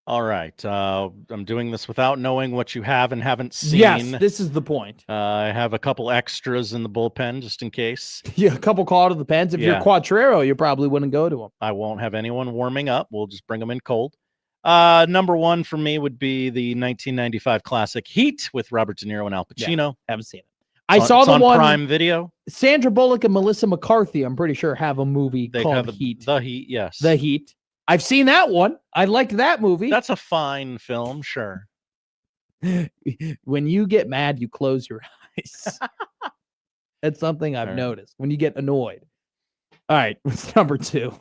All right. I'm doing this without knowing what you have and haven't seen. Yes, this is the point. I have a couple extras in the bullpen just in case. Yeah, a couple call to the pens. If you're Quattrero, you probably wouldn't go to them. I won't have anyone warming up. We'll just bring them in cold. Number one for me would be the 1995 classic Heat with Robert De Niro and Al Pacino. Yeah, haven't seen it. I saw the on one Prime Video. Sandra Bullock and Melissa McCarthy, I'm pretty sure, have a movie called Heat. The Heat, yes. The Heat. I've seen that one. I liked that movie. That's a fine film, sure. When you get mad, you close your eyes. That's something I've noticed. When you get annoyed. All right, what's number two?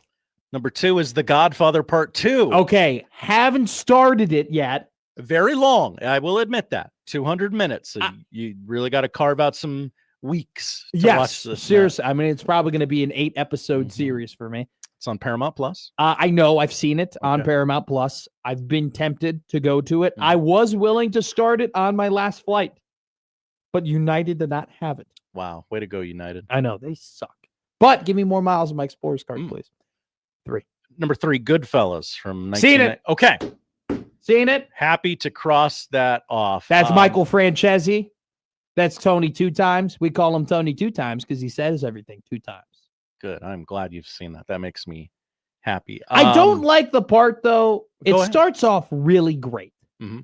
Number two is The Godfather Part 2. Okay, haven't started it yet. Very long, I will admit that. 200 minutes. So you really got to carve out some weeks to watch this. Seriously. I mean, it's probably going to be an 8-episode series for me. It's on Paramount Plus. I know. I've seen it on Paramount Plus. I've been tempted to go to it. I was willing to start it on my last flight, but United did not have it. Wow. Way to go, United. I know. They suck. But give me more miles on my Explorers card, please. 3. Number 3, Goodfellas from 19... Seen it. Okay. Seen it. Happy to cross that off. That's Michael Francesi. That's Tony 2 times. We call him Tony 2 times because he says everything 2 times. Good. I'm glad you've seen that. That makes me happy. I don't like the part, though. It starts off really great. Mm-hmm.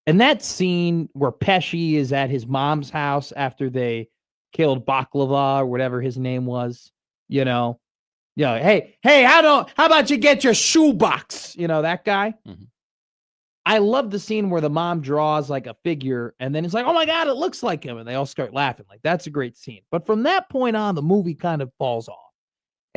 And that scene where Pesci is at his mom's house after they killed Baklava or whatever his name was, hey, how about you get your shoebox? That guy. Mm-hmm. I love the scene where the mom draws like a figure and then it's like, oh my God, it looks like him. And they all start laughing. Like, that's a great scene. But from that point on, the movie kind of falls off.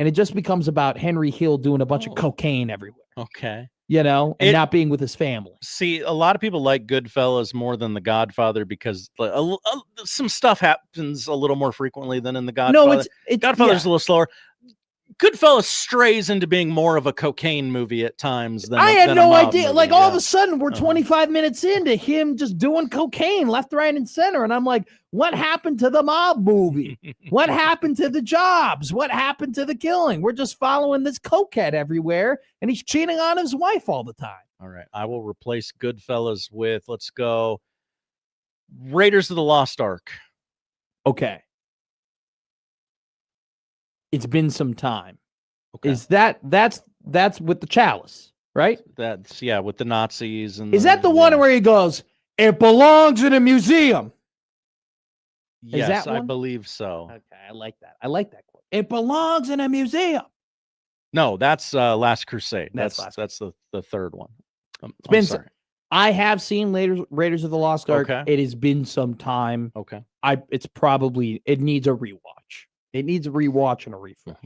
And it just becomes about Henry Hill doing a bunch of cocaine everywhere. Okay. And not being with his family. See, a lot of people like Goodfellas more than The Godfather because some stuff happens a little more frequently than in The Godfather. No, Godfather's a little slower. Goodfellas strays into being more of a cocaine movie at times than I had than no a mob idea. movie, Like all of a sudden we're 25 minutes into him just doing cocaine left, right, and center. And I'm like, what happened to the mob movie? What happened to the jobs? What happened to the killing? We're just following this cokehead everywhere and he's cheating on his wife all the time. All right. I will replace Goodfellas with, let's go, Raiders of the Lost Ark. Okay. It's been some time. Okay. Is that's with the chalice, right? That's with the Nazis and Is that the one where he goes, "It belongs in a museum"? Yes, that I one? believe so. Okay, I like that. I like that quote. It belongs in a museum. No, that's Last Crusade. That's That's the third one. It's I'm been sorry. I have seen Raiders of the Lost Ark. Okay. It has been some time. Okay. It needs a rewatch. It needs a rewatch and a refresh.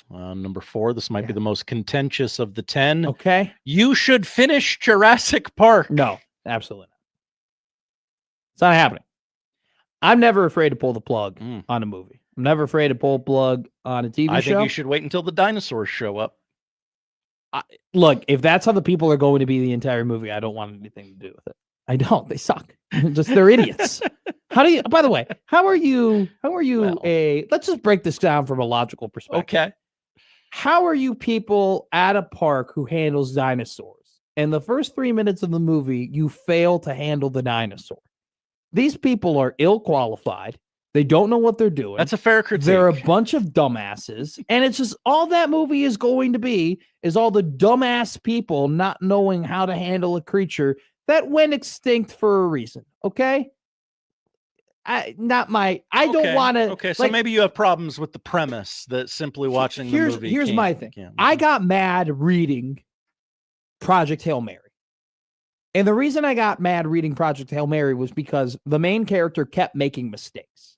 Number 4. This might be the most contentious of the 10. Okay. You should finish Jurassic Park. No, absolutely not. It's not happening. I'm never afraid to pull the plug on a movie. I'm never afraid to pull a plug on a TV show. I think you should wait until the dinosaurs show up. Look, if that's how the people are going to be the entire movie, I don't want anything to do with it. I don't. They suck. They're idiots. How do you? By the way, how are you? Let's just break this down from a logical perspective. Okay. How are you people at a park who handles dinosaurs? And the first 3 minutes of the movie, you fail to handle the dinosaur. These people are ill qualified. They don't know what they're doing. That's a fair critique. They're a bunch of dumbasses. And it's just all that movie is going to be is all the dumbass people not knowing how to handle a creature that went extinct for a reason. Okay? I don't want to. Okay, so maybe you have problems with the premise that simply watching the movie. Here's my thing. I got mad reading Project Hail Mary. And the reason I got mad reading Project Hail Mary was because the main character kept making mistakes.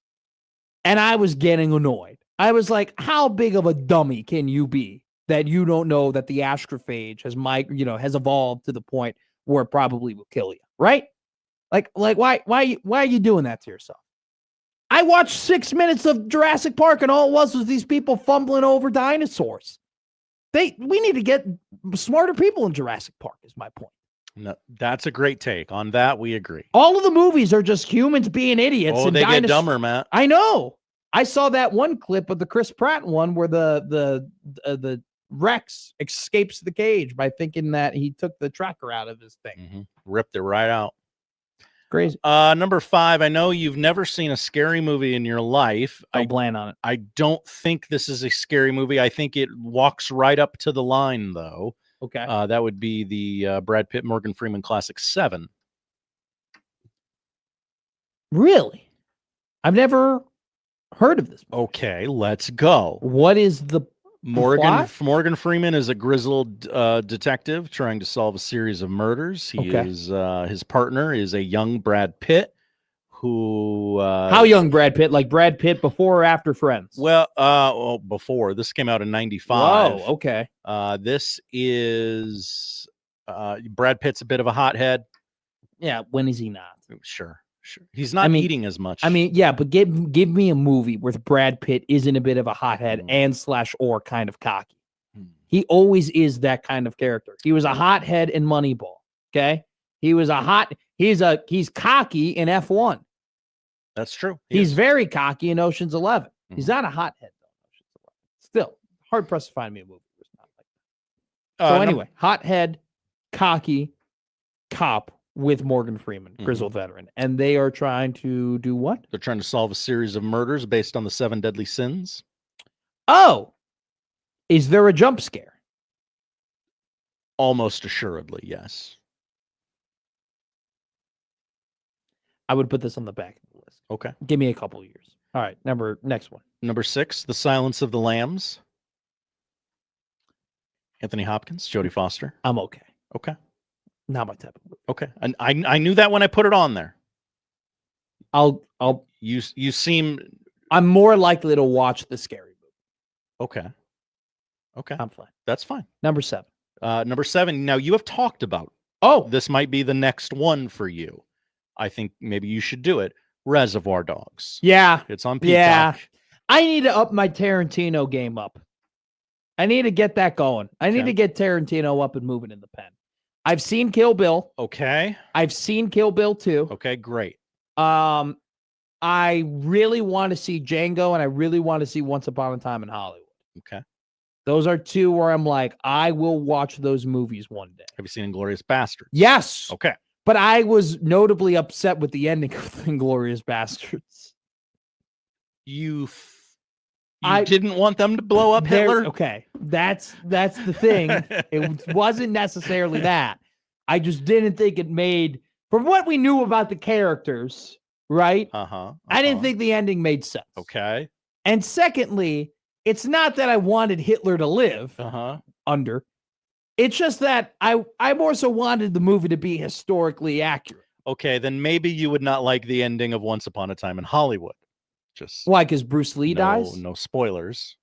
And I was getting annoyed. I was like, how big of a dummy can you be that you don't know that the astrophage has evolved to the point where it probably will kill you, right? Like why are you doing that to yourself? I watched 6 minutes of Jurassic Park and all it was these people fumbling over dinosaurs. We need to get smarter people in Jurassic Park is my point. No, that's a great take. On that, we agree. All of the movies are just humans being idiots. Oh, and they get dumber, Matt. I know. I saw that one clip of the Chris Pratt one where the Rex escapes the cage by thinking that he took the tracker out of his thing. Mm-hmm. Ripped it right out. Crazy. Number 5. I know you've never seen a scary movie in your life. I plan on it. I don't think this is a scary movie. I think it walks right up to the line, though. Okay. That would be the Brad Pitt, Morgan Freeman classic 7. Really? I've heard of this movie. Okay, let's go. What is the plot? Morgan Freeman is a grizzled detective trying to solve a series of murders. His partner is a young Brad Pitt who how young Brad Pitt? Like Brad Pitt before or after Friends? Well, before. This came out in 95. Whoa, okay. This is Brad Pitt's a bit of a hothead. Yeah, when is he not? Sure. He's not eating as much. I mean, yeah, but give me a movie where Brad Pitt isn't a bit of a hothead and /or kind of cocky. He always is that kind of character. He was a hothead in Moneyball. Okay, he's cocky in F1. That's true. He's very cocky in Ocean's 11. He's not a hothead though. Still hard pressed to find me a movie where it's not like that. So anyway, hothead, cocky, cop. With Morgan Freeman, grizzled veteran. And they are trying to do what? They're trying to solve a series of murders based on the 7 deadly sins. Oh, is there a jump scare? Almost assuredly, yes. I would put this on the back of the list. Okay. Give me a couple years. All right, next one. Number 6, The Silence of the Lambs. Anthony Hopkins, Jodie Foster. I'm okay. Okay. Not my type of movie. Okay. And I knew that when I put it on there. You seem I'm more likely to watch the scary movie. Okay. I'm fine. That's fine. Number 7. Number 7. Now you have talked about. Oh, this might be the next one for you. I think maybe you should do it. Reservoir Dogs. Yeah. It's on Peacock. Yeah. I need to up my Tarantino game up. I need to get that going. I need to get Tarantino up and moving in the pen. I've seen Kill Bill. Okay. I've seen Kill Bill 2. Okay, great. I really want to see Django, and I really want to see Once Upon a Time in Hollywood. Okay. Those are 2 where I'm like, I will watch those movies one day. Have you seen Inglourious Basterds? Yes. Okay. But I was notably upset with the ending of Inglourious Bastards. You didn't want them to blow up Hitler? Okay, that's the thing. It wasn't necessarily that. I just didn't think it made, from what we knew about the characters, right? I didn't think the ending made sense. Okay. And secondly, it's not that I wanted Hitler to live under. It's just that I more so wanted the movie to be historically accurate. Okay, then maybe you would not like the ending of Once Upon a Time in Hollywood. Just why? Because Bruce Lee dies? No spoilers.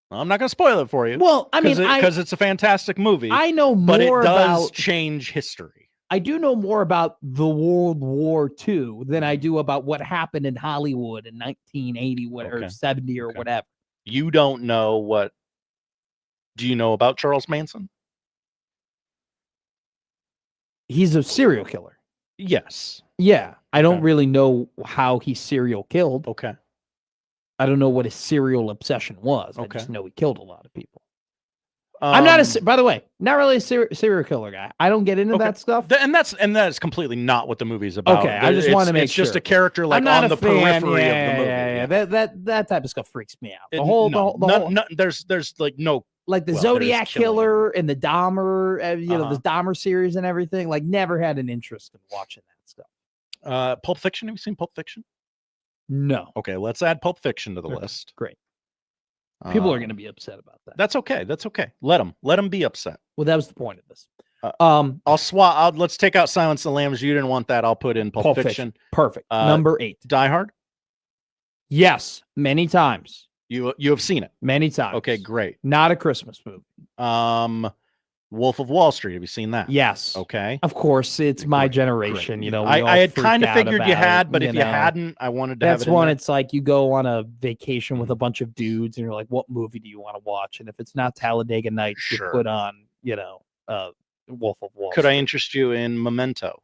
I'm not going to spoil it for you. Well, I mean, because it's a fantastic movie. I know more but it does about change history. I do know more about the World War II than I do about what happened in Hollywood in 1980, or 70, or whatever. You don't know what? Do you know about Charles Manson? He's a serial killer. Yes. Yeah. I don't really know how he serial killed. Okay. I don't know what his serial obsession was. I Okay. just know he killed a lot of people. I'm not by the way, not really a serial killer guy. I don't get into that stuff. And that's completely not what the movie's about. Okay, I just want to make it's sure. just a character like I'm not on the fan. periphery Yeah, of the movie. yeah. That type of stuff freaks me out. The whole there's like no, like the well, Zodiac there is killing. Killer and the Dahmer, you know, the Dahmer series and everything. Like, never had an interest in watching that stuff. Pulp Fiction. Have you seen Pulp Fiction? No. Okay, let's add Pulp Fiction to the list. Great. People are going to be upset about that. That's okay. That's okay. Let them be upset. Well, that was the point of this. I'll swap. Let's take out Silence of the Lambs. You didn't want that. I'll put in Pulp Fiction. Perfect. Number 8. Die Hard. Yes, many times. You have seen it many times. Okay, great. Not a Christmas movie. Wolf of Wall Street. Have you seen that? Yes. Okay. Of course, it's my generation. Great. You know, I had kind of figured you had, but if you hadn't, I wanted to have it. That's in one. there. It's like you go on a vacation with a bunch of dudes, and you're like, "What movie do you want to watch?" And if it's not Talladega Nights, you put on, you know, Wolf of Wall Could Street. I interest you in Memento?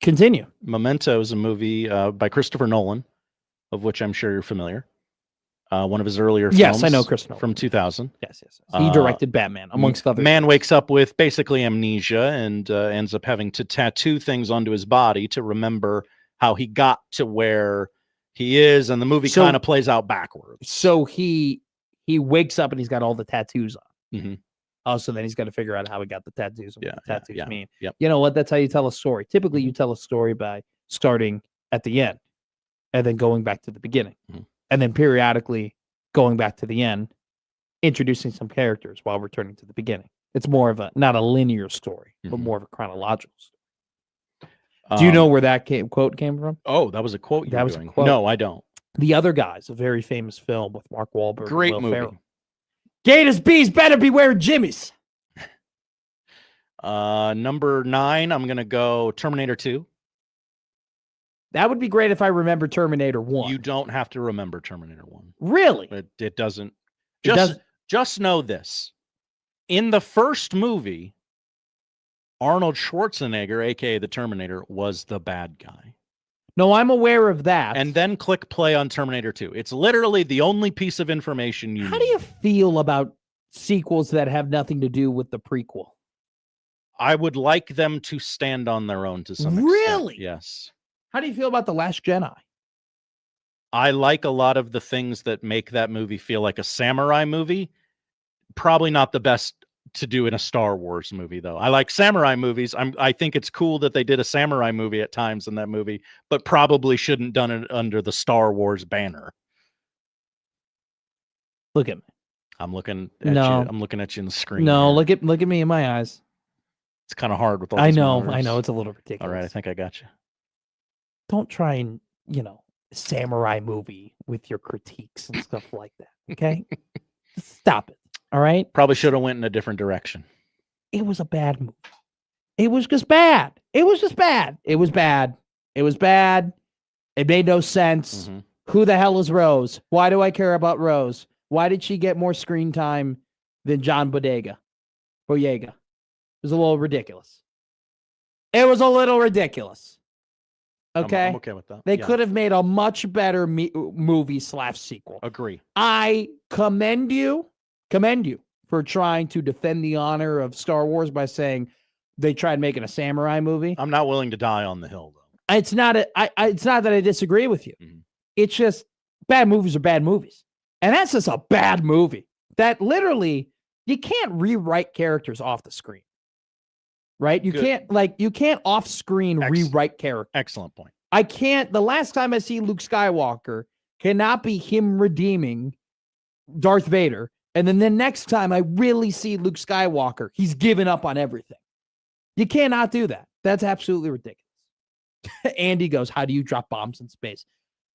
Continue. Memento is a movie by Christopher Nolan, of which I'm sure you're familiar. One of his earlier films. Yes, I know Chris Nolan. From 2000. Yes. He directed Batman, amongst others. Man wakes up with basically amnesia and ends up having to tattoo things onto his body to remember how he got to where he is, and the movie kind of plays out backwards. So he wakes up and he's got all the tattoos on. Mm-hmm. Oh, so then he's got to figure out how he got the tattoos and what the tattoos mean. Yep. You know what? That's how you tell a story. Typically, you tell a story by starting at the end and then going back to the beginning. Mm-hmm. And then periodically going back to the end, introducing some characters while returning to the beginning. It's more of not a linear story, but more of a chronological story. Do you know where that quote came from? Oh, that was a quote. That was doing. a quote. No, I don't. The Other Guys, a very famous film with Mark Wahlberg. Great and Will movie. Ferrell. Gators bees better be wearing jimmies. Number 9, I'm gonna go Terminator 2. That would be great if I remember Terminator 1. You don't have to remember Terminator 1. Really? It doesn't. It Just know this. In the first movie, Arnold Schwarzenegger, aka the Terminator, was the bad guy. No, I'm aware of that. And then click play on Terminator 2. It's literally the only piece of information you How need. do you feel about sequels that have nothing to do with the prequel? I would like them to stand on their own to some extent. Really? Yes. How do you feel about The Last Jedi? I like a lot of the things that make that movie feel like a samurai movie. Probably not the best to do in a Star Wars movie, though. I like samurai movies. I think it's cool that they did a samurai movie at times in that movie, but probably shouldn't done it under the Star Wars banner. Look at me. I'm looking at you. I'm looking at you in the screen. No, here. look at me in my eyes. It's kind of hard with all I these know, monitors. it's a little ridiculous. All right, I think I got you. Don't try and, samurai movie with your critiques and stuff like that. Okay? Stop it. All right? Probably should have went in a different direction. It was a bad movie. It was just bad. It was just bad. It was bad. It was bad. It made no sense. Mm-hmm. Who the hell is Rose? Why do I care about Rose? Why did she get more screen time than John Boyega? It was a little ridiculous. It was a little ridiculous. Okay? I'm okay with that. They Yeah. could have made a much better movie /sequel. Agree. I commend you for trying to defend the honor of Star Wars by saying they tried making a samurai movie. I'm not willing to die on the hill, though. It's not it's not that I disagree with you. It's just bad movies are bad movies. And that's just a bad movie. That literally, you can't rewrite characters off the screen. Right? You can't off screen rewrite characters. Excellent point. The last time I see Luke Skywalker cannot be him redeeming Darth Vader. And then the next time I really see Luke Skywalker, he's given up on everything. You cannot do that. That's absolutely ridiculous. Andy goes, how do you drop bombs in space?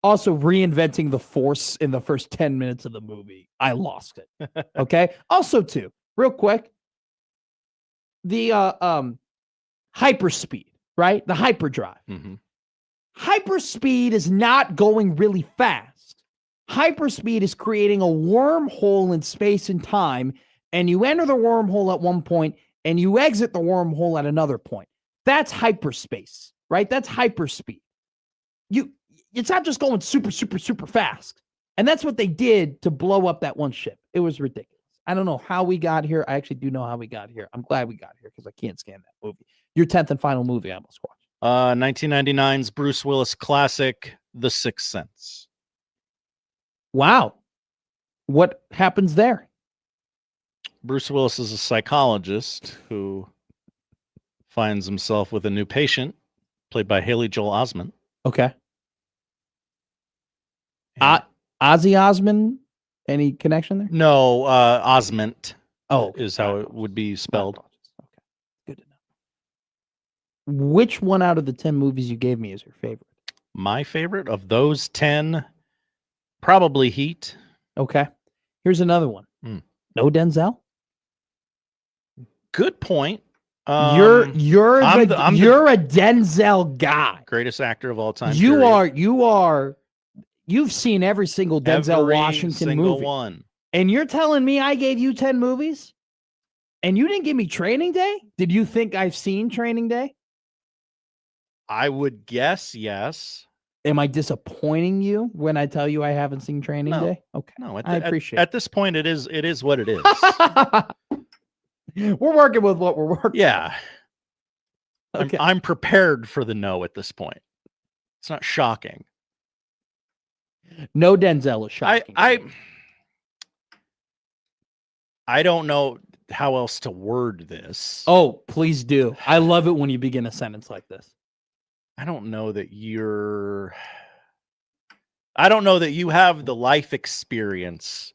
Also, reinventing the Force in the first 10 minutes of the movie. I lost it. Okay? Also, too, real quick, the hyperspeed, right? The hyperdrive. Hyperspeed is not going really fast. Hyperspeed is creating a wormhole in space and time, and you enter the wormhole at one point, and you exit the wormhole at another point. That's hyperspace, right? That's hyperspeed. It's not just going super, super, super fast. And that's what they did to blow up that one ship. It was ridiculous. I don't know how we got here. I actually do know how we got here. I'm glad we got here because I can't stand that movie. Your 10th and final movie I must watch. 1999's Bruce Willis classic, The Sixth Sense. Wow. What happens there? Bruce Willis is a psychologist who finds himself with a new patient, played by Haley Joel Osment. Okay. Ozzy Osmond? Any connection there? No, Osment. Oh, is how it would be spelled. Okay, good to know. Which one out of the 10 movies you gave me is your favorite? My favorite of those 10, probably Heat. Okay. Here's another one. No Denzel? Good point. You're a Denzel guy. Greatest actor of all time. You've seen every single Denzel Washington movie. One. And you're telling me I gave you 10 movies? And you didn't give me Training Day? Did you think I've seen Training Day? I would guess yes. Am I disappointing you when I tell you I haven't seen Training Day? Okay. No, I appreciate at this point it is what it is. We're working with what we're working. Yeah. Okay. I'm prepared for the no at this point. It's not shocking. No Denzel is shocking. I don't know how else to word this. Oh, please do. I love it when you begin a sentence like this. I don't know that you have the life experience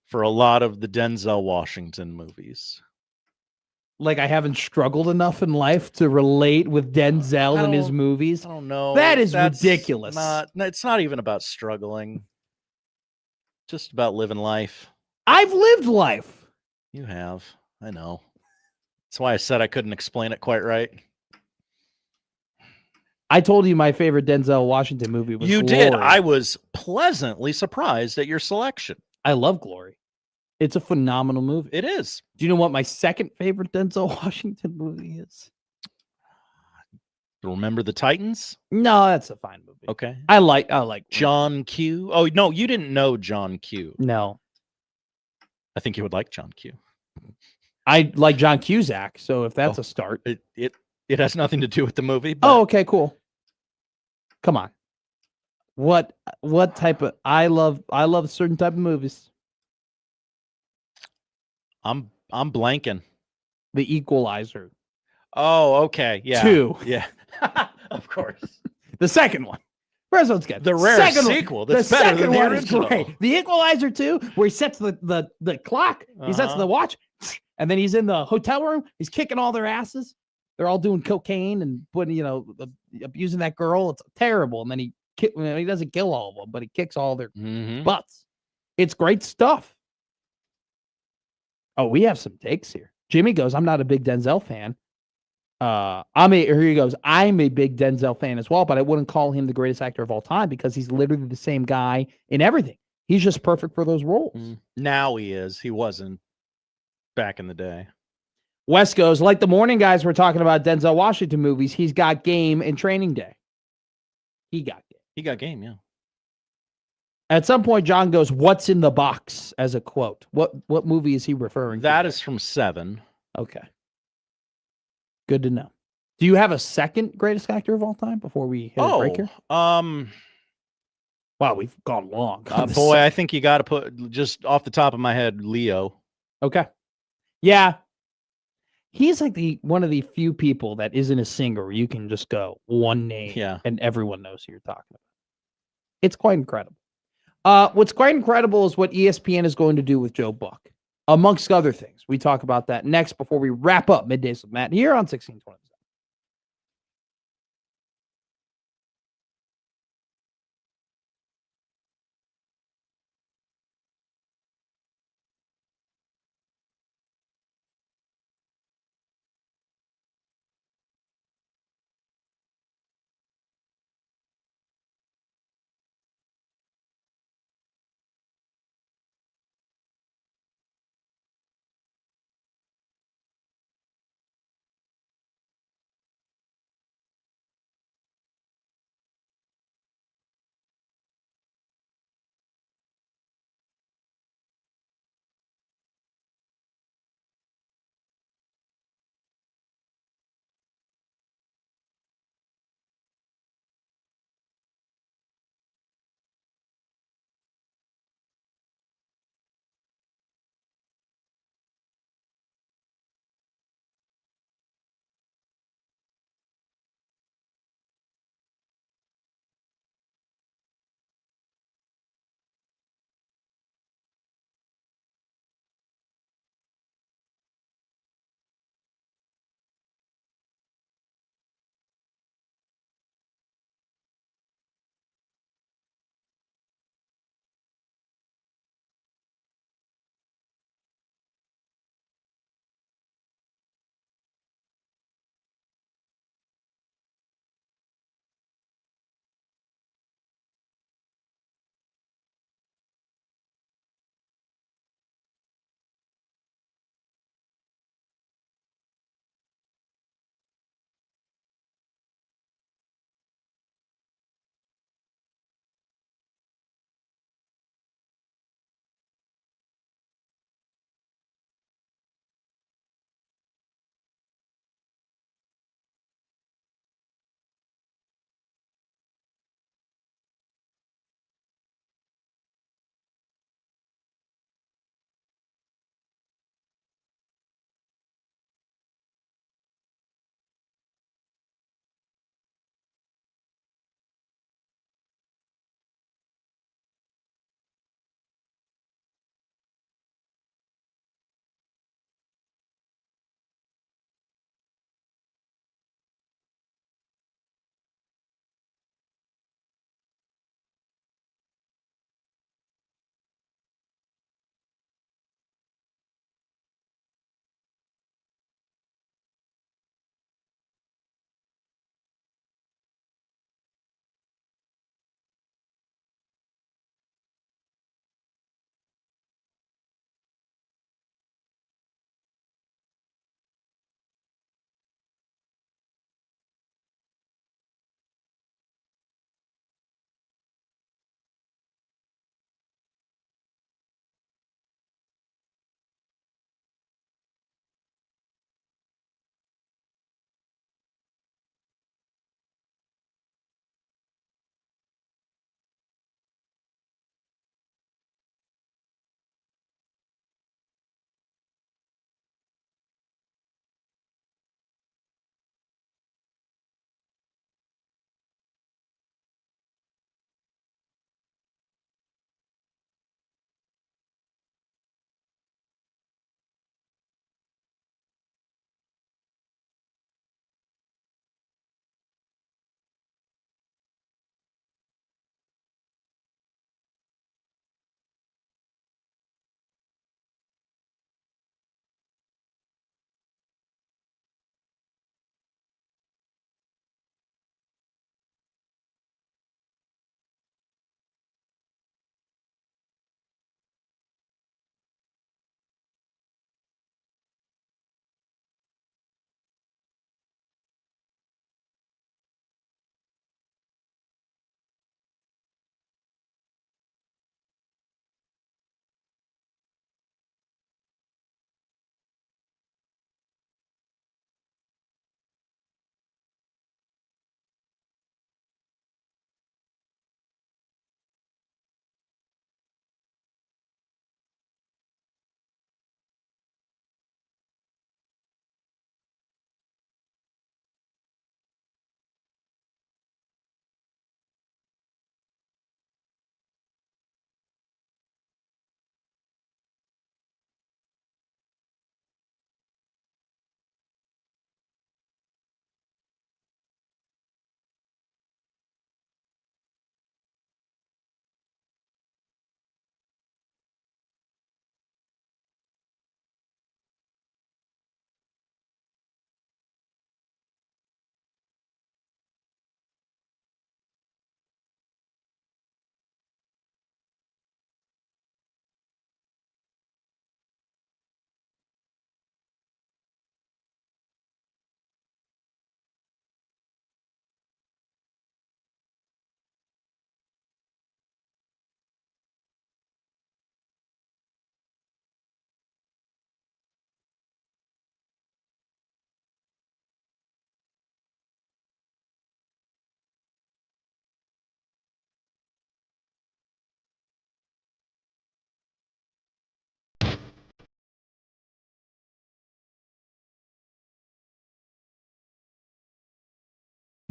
for a lot of the Denzel Washington movies. Like I haven't struggled enough in life to relate with Denzel and his movies. I don't know. That's ridiculous. It's not even about struggling. Just about living life. I've lived life. You have. I know. That's why I said I couldn't explain it quite right. I told you my favorite Denzel Washington movie was You Glory. did. I was pleasantly surprised at your selection. I love Glory. It's a phenomenal movie. It is. Do you know what my second favorite Denzel Washington movie is? Remember the Titans? No, that's a fine movie. Okay. I like John Q. Oh, no, you didn't know John Q. No. I think you would like John Q. I like John Cusack, so if that's a start. It has nothing to do with the movie. But Oh, okay, cool. Come on. What type of I love a certain type of movies. I'm blanking. The Equalizer. Oh, okay. Yeah. 2. Yeah. Of course. The second one. First one's good. The rare sequel. That's the better second than the one original. is great. The Equalizer 2, where he sets the clock, he sets the watch, and then he's in the hotel room. He's kicking all their asses. They're all doing cocaine and putting, abusing that girl. It's terrible. And then he doesn't kill all of them, but he kicks all their butts. It's great stuff. Oh, we have some takes here. Jimmy goes, I'm not a big Denzel fan. Here he goes, I'm a big Denzel fan as well, but I wouldn't call him the greatest actor of all time because he's literally the same guy in everything. He's just perfect for those roles. Now he is. He wasn't back in the day. West goes, like the morning guys were talking about Denzel Washington movies, he's got game in Training Day. He got game. He got game, yeah. At some point, John goes, "What's in the box?" as a quote. What movie is he referring to? That is from Seven. Okay. Good to know. Do you have a second greatest actor of all time before we hit a break here? Wow, we've gone long. Boy, I think you got to put, just off the top of my head, Leo. Okay. Yeah. He's like one of the few people that isn't a singer where you can just go one name and everyone knows who you're talking about. It's quite incredible. What's quite incredible is what ESPN is going to do with Joe Buck, amongst other things. We talk about that next before we wrap up Middays with Matt here on 1620.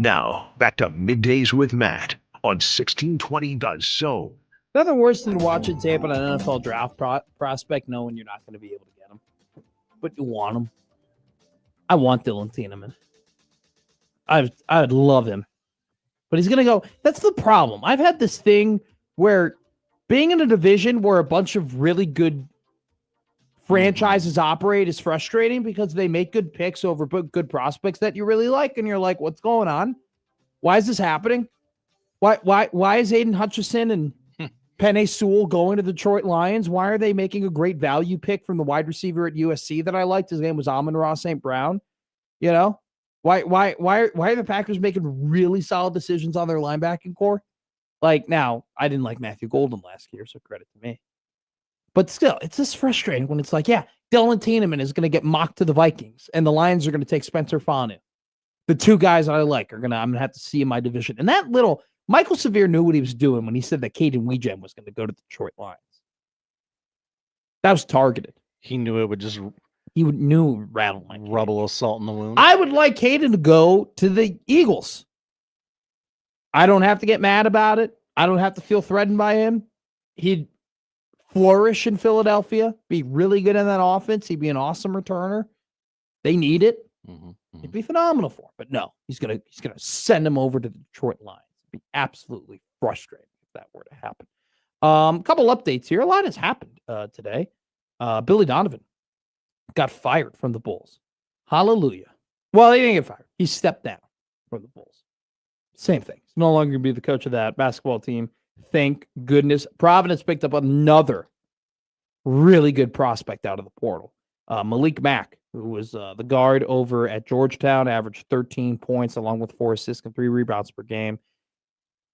Now, back to Middays with Matt on 1620 The Zone. Nothing worse than watching tape on an NFL draft prospect knowing you're not going to be able to get him. But you want him. I want Dylan Tiedemann. I'd love him. But he's going to go. That's the problem. I've had this thing where being in a division where a bunch of really good franchises operate is frustrating because they make good picks over good prospects that you really like. And you're like, what's going on? Why is this happening? Why is Aiden Hutchinson and Penei Sewell going to the Detroit Lions? Why are they making a great value pick from the wide receiver at USC that I liked? His name was Amon-Ra St. Brown. You know, why are the Packers making really solid decisions on their linebacking core? Like, now, I didn't like Matthew Golden last year, so credit to me. But still, it's just frustrating when it's like, yeah, Dylan Tiedemann is going to get mocked to the Vikings, and the Lions are going to take Spencer Fanu. The two guys that I like I'm going to have to see in my division. And that little Michael Severe knew what he was doing when he said that Caden Weejem was going to go to the Detroit Lions. That was targeted. He knew it would just knew rattle like rubble salt in the wound. I would like Caden to go to the Eagles. I don't have to get mad about it. I don't have to feel threatened by him. He'd flourish in Philadelphia, be really good in that offense. He'd be an awesome returner. They need it. It'd be phenomenal for him. But no, he's gonna send him over to the Detroit Lions. It'd be absolutely frustrating if that were to happen. A couple updates here. A lot has happened today. Billy Donovan got fired from the Bulls. Hallelujah. Well, he didn't get fired. He stepped down from the Bulls. Same thing. He's no longer going to be the coach of that basketball team. Thank goodness. Providence picked up another really good prospect out of the portal. Malik Mack, who was the guard over at Georgetown, averaged 13 points along with 4 assists and 3 rebounds per game.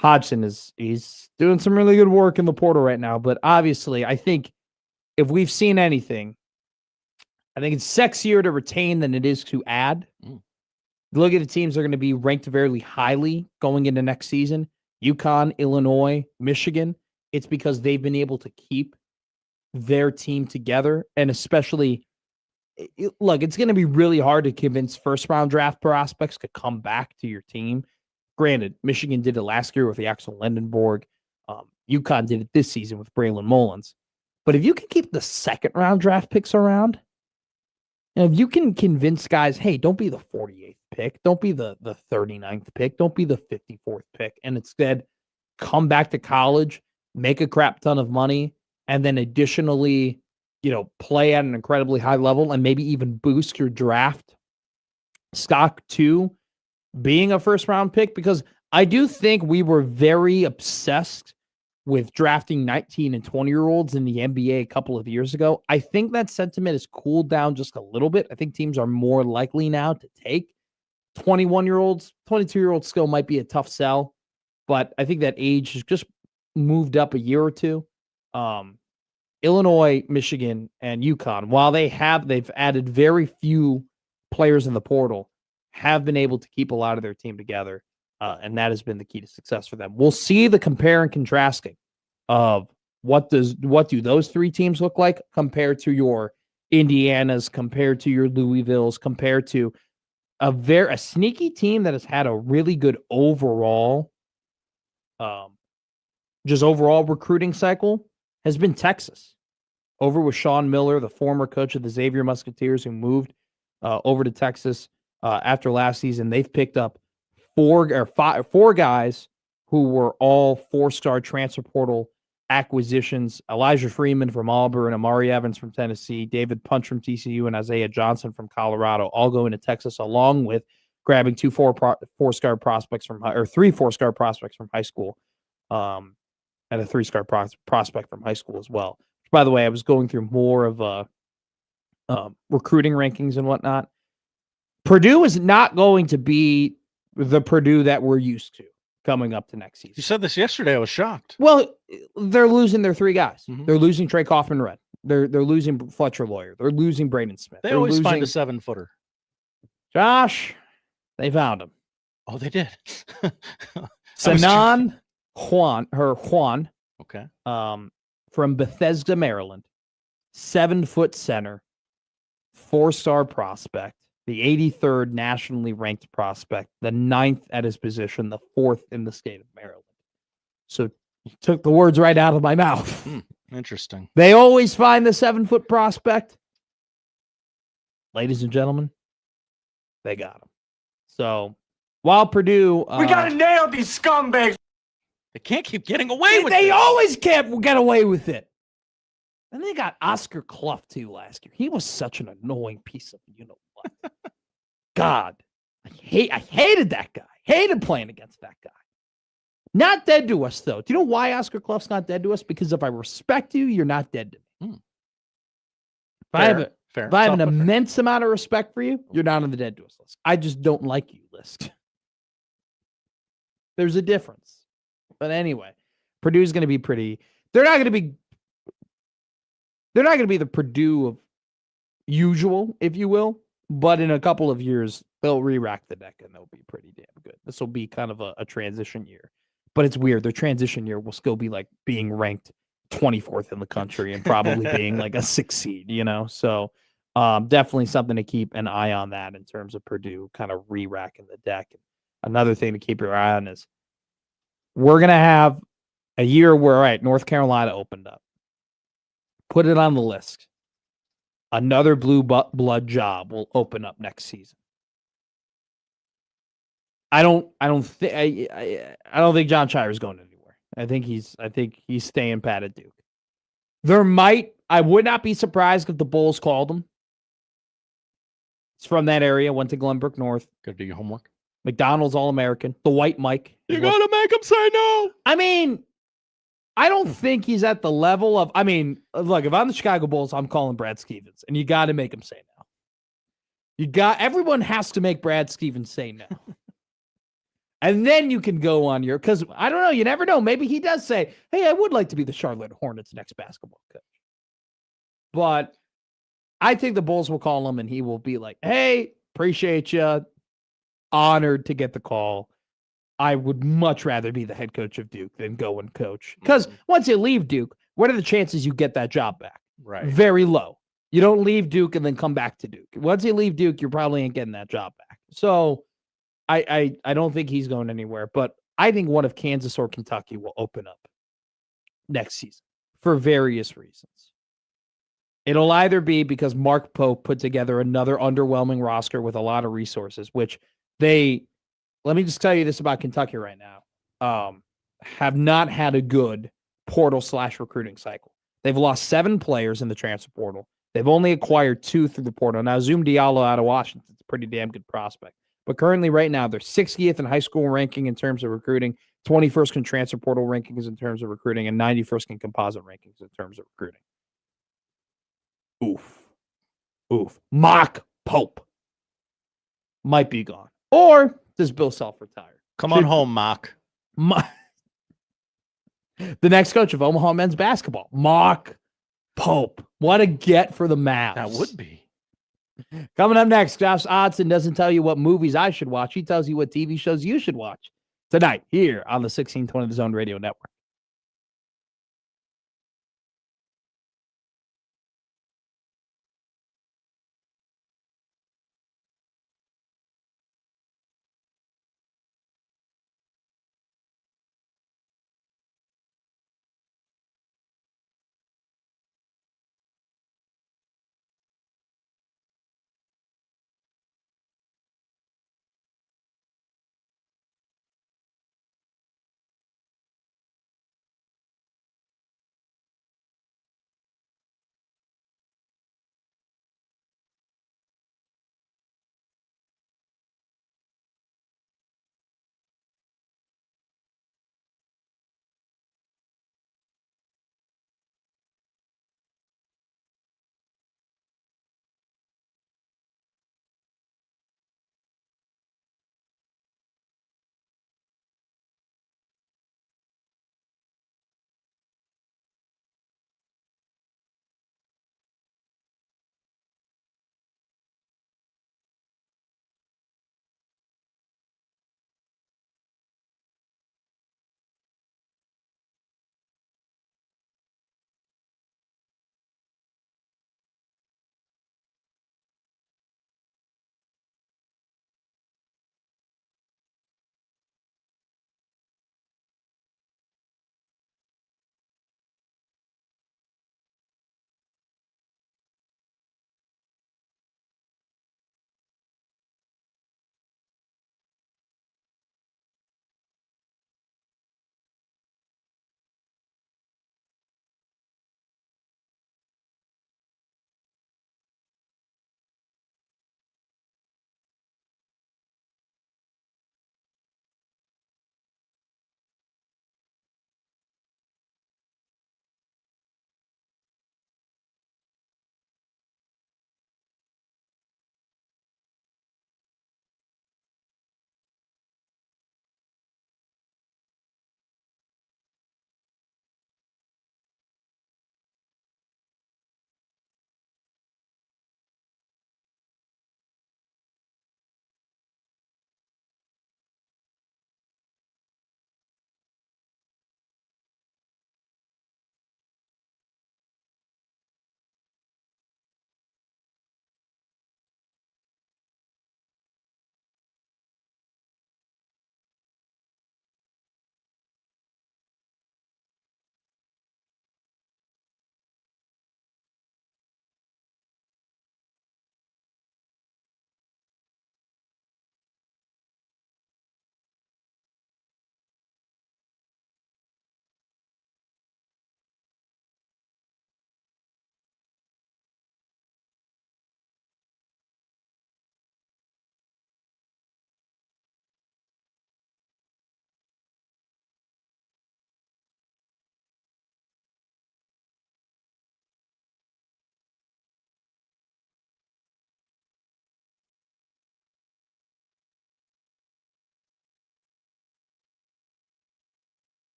Hodgson he's doing some really good work in the portal right now. But obviously, I think if we've seen anything, I think it's sexier to retain than it is to add. Look at the teams that are going to be ranked very highly going into next season. UConn, Illinois, Michigan. It's because they've been able to keep their team together. And especially, look, it's going to be really hard to convince first-round draft prospects to come back to your team. Granted, Michigan did it last year with the Axel Lendenborg. UConn did it this season with Braylon Mullins. But if you can keep the second-round draft picks around, and if you can convince guys, hey, don't be the 48th pick, don't be the 39th pick, don't be the 54th pick, and instead come back to college, make a crap ton of money, and then additionally, play at an incredibly high level and maybe even boost your draft stock to being a first-round pick, because I do think we were very obsessed with drafting 19 and 20-year-olds in the NBA a couple of years ago. I think that sentiment has cooled down just a little bit. I think teams are more likely now to take 21-year-olds. 22-year-olds still might be a tough sell, but I think that age has just moved up a year or two. Illinois, Michigan, and UConn, while they've added very few players in the portal, have been able to keep a lot of their team together. And that has been the key to success for them. We'll see the compare and contrasting of what do those three teams look like compared to your Indianas, compared to your Louisvilles, compared to a sneaky team that has had a really good overall recruiting cycle has been Texas. Over with Sean Miller, the former coach of the Xavier Musketeers, who moved over to Texas after last season. They've picked up four guys who were all 4-star transfer portal acquisitions. Elijah Freeman from Auburn, Amari Evans from Tennessee, David Punch from TCU, and Isaiah Johnson from Colorado, all going to Texas, along with grabbing 3 4-star prospects from high school, and a 3-star prospect from high school as well. By the way, I was going through more of recruiting rankings and whatnot. Purdue is not going to be the Purdue that we're used to coming up to next season. You said this yesterday. I was shocked. Well, they're losing their 3 guys. They're losing Trey Kaufman-Redd. They're losing Fletcher Lawyer. They're losing Braden Smith. They always find a 7-footer. Josh, they found him. Oh, they did. Sanan Juan. Okay. From Bethesda, Maryland. 7-foot center. 4-star prospect. the 83rd nationally ranked prospect, the 9th at his position, the 4th in the state of Maryland. So you took the words right out of my mouth. Interesting. They always find the 7-foot prospect. Ladies and gentlemen, they got him. So while Purdue... We got to nail these scumbags. They can't keep getting away with it. They always can't get away with it. And they got Oscar Clough, too, last year. He was such an annoying piece of you-know-what. God. I hated that guy. Hated playing against that guy. Not dead to us, though. Do you know why Oscar Clough's not dead to us? Because if I respect you, you're not dead to me. If I have an immense amount of respect for you, you're not on the dead to us list. I just don't like you list. There's a difference. But anyway, Purdue's going to be pretty. They're not going to be the Purdue of usual, if you will. But in a couple of years, they'll re-rack the deck and they'll be pretty damn good. This will be kind of a transition year. But it's weird. Their transition year will still be like being ranked 24th in the country and probably being like a 6 seed, you know? So definitely something to keep an eye on that in terms of Purdue kind of re-racking the deck. Another thing to keep your eye on is we're going to have a year where, all right, North Carolina opened up. Put it on the list. Another blue blood job will open up next season. I don't think John Shire's going anywhere. I think he's staying pat at Duke. I would not be surprised if the Bulls called him. It's from that area, went to Glenbrook North. Gotta do your homework. McDonald's All-American. The white Mike. You gotta make him say no. I mean, I don't think he's at the level of, look, if I'm the Chicago Bulls, I'm calling Brad Stevens, and you got to make him say no. Everyone has to make Brad Stevens say no. And then you can go on because I don't know, you never know. Maybe he does say, hey, I would like to be the Charlotte Hornets' next basketball coach. But I think the Bulls will call him and he will be like, hey, appreciate you. Honored to get the call. I would much rather be the head coach of Duke than go and coach. Because once you leave Duke, what are the chances you get that job back? Right. Very low. You don't leave Duke and then come back to Duke. Once you leave Duke, you probably ain't getting that job back. So I don't think he's going anywhere, but I think one of Kansas or Kentucky will open up next season for various reasons. It'll either be because Mark Pope put together another underwhelming roster with a lot of resources, which let me just tell you this about Kentucky right now, have not had a good portal/recruiting cycle. They've lost 7 players in the transfer portal. They've only acquired 2 through the portal. Now, Zoom Diallo out of Washington is a pretty damn good prospect. But currently, right now, they're 60th in high school ranking in terms of recruiting, 21st in transfer portal rankings in terms of recruiting, and 91st in composite rankings in terms of recruiting. Oof. Mock Pope might be gone. Or does Bill Self retire? Come on home, Mock. The next coach of Omaha men's basketball, Mock Pope. What a get for the Mavs. That would be. Coming up next, Josh Odson doesn't tell you what movies I should watch. He tells you what TV shows you should watch tonight here on the 1620 The Zone Radio Network.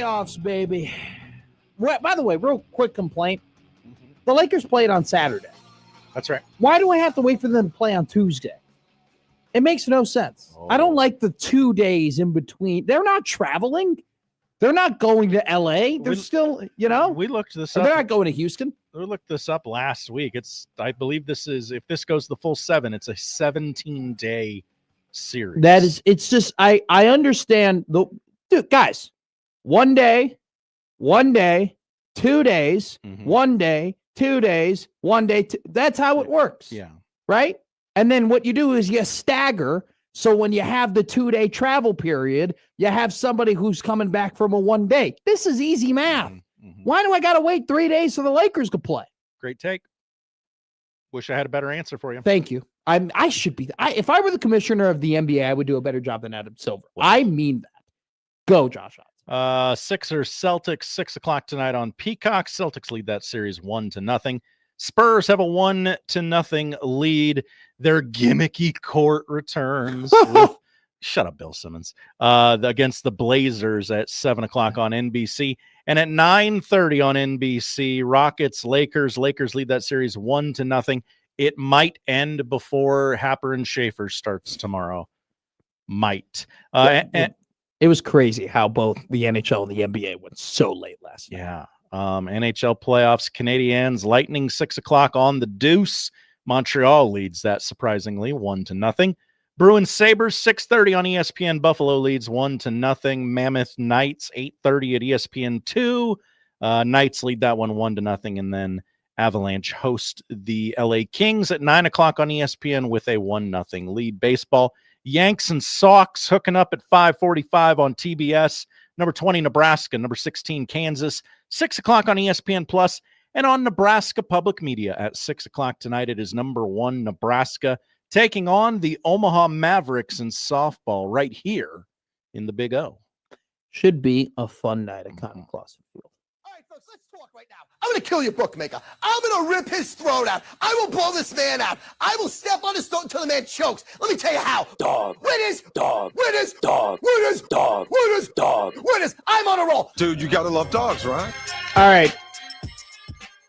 playoffs, baby. By the way, real quick complaint. The Lakers played on Saturday. That's right. Why do I have to wait for them to play on Tuesday? It makes no sense. I don't like the 2 days in between. They're not traveling. They're not going to LA. They're still, We looked this up. They're not going to Houston. We looked this up last week. I believe if this goes the full 7, it's a 17-day series. It's just, I understand dude, guys, 1 day, 2 days, 1 day, 2 days, 1 day. That's how it works. Yeah. Right. And then what you do is you stagger. So when you have the 2 day travel period, you have somebody who's coming back from a 1 day. This is easy math. Why do I got to wait 3 days so the Lakers could play? Great take. Wish I had a better answer for you. Thank you. I should be. If I were the commissioner of the NBA, I would do a better job than Adam Silver. I mean that. Go, Josh. Sixers Celtics 6 o'clock tonight on Peacock. Celtics lead that series 1-0. Spurs have a 1-0 lead. Their gimmicky court returns. Shut up, Bill Simmons. Against the Blazers at 7 o'clock on NBC. And at 9:30 on NBC, Rockets, Lakers. Lakers lead that series 1-0. It might end before Happer and Schaefer starts tomorrow. Might. It was crazy how both the NHL and the NBA went so late last night. Yeah. NHL playoffs, Canadiens, Lightning, 6 o'clock on the Deuce. Montreal leads that surprisingly 1-0. Bruins Sabres, 6:30 on ESPN. Buffalo leads 1-0. Mammoth Knights, 8:30 at ESPN2. Knights lead that one 1-0. And then Avalanche host the LA Kings at 9 o'clock on ESPN with a 1-0 lead. Baseball, Yanks and Sox hooking up at 5:45 on TBS. Number 20, Nebraska. Number 16, Kansas. 6 o'clock on ESPN Plus. And on Nebraska Public Media at 6 o'clock tonight, it is number 1, Nebraska, taking on the Omaha Mavericks in softball right here in the Big O. Should be a fun night at Cotton Clausen Field. All right, folks, let's talk right now. I'm going to kill your bookmaker. I'm going to rip his throat out. I will blow this man out. I will step on his throat until the man chokes. Let me tell you how. Dog. Winners. Dog. Winners. Dog. Winners. Dog. Winners. Dog. Winners. I'm on a roll. Dude, you got to love dogs, right? All right.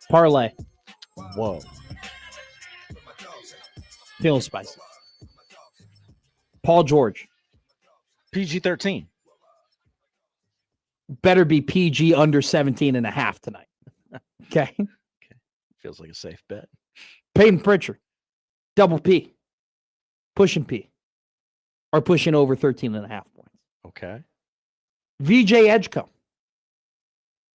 Parlay. Whoa. Feels spicy. Paul George. PG-13. Better be PG under 17.5 tonight. Okay. Feels like a safe bet. Peyton Pritchard. Double P. Pushing P. Or pushing over 13.5 points. Okay. VJ Edgecombe.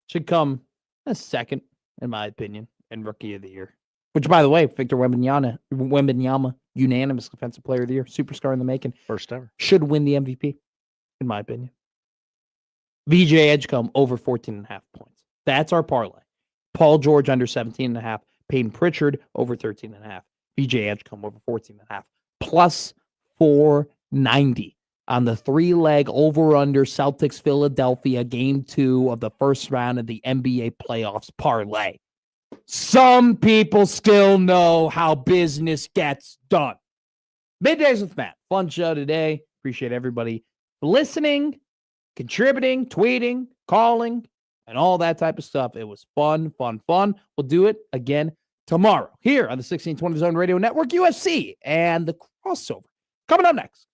Should come a second, in my opinion, and Rookie of the Year. Which, by the way, Victor Wembanyama, unanimous Defensive Player of the Year, superstar in the making. First ever. Should win the MVP, in my opinion. VJ Edgecombe over 14.5 points. That's our parlay. Paul George under 17.5. Peyton Pritchard over 13.5. VJ Edgecombe over 14.5. Plus 490 on the 3-leg over-under Celtics Philadelphia Game 2 of the first round of the NBA playoffs parlay. Some people still know how business gets done. Middays with Matt. Fun show today. Appreciate everybody listening, contributing, tweeting, calling, and all that type of stuff. It was fun. We'll do it again tomorrow here on the 1620 Zone Radio Network, UFC, and the crossover. Coming up next.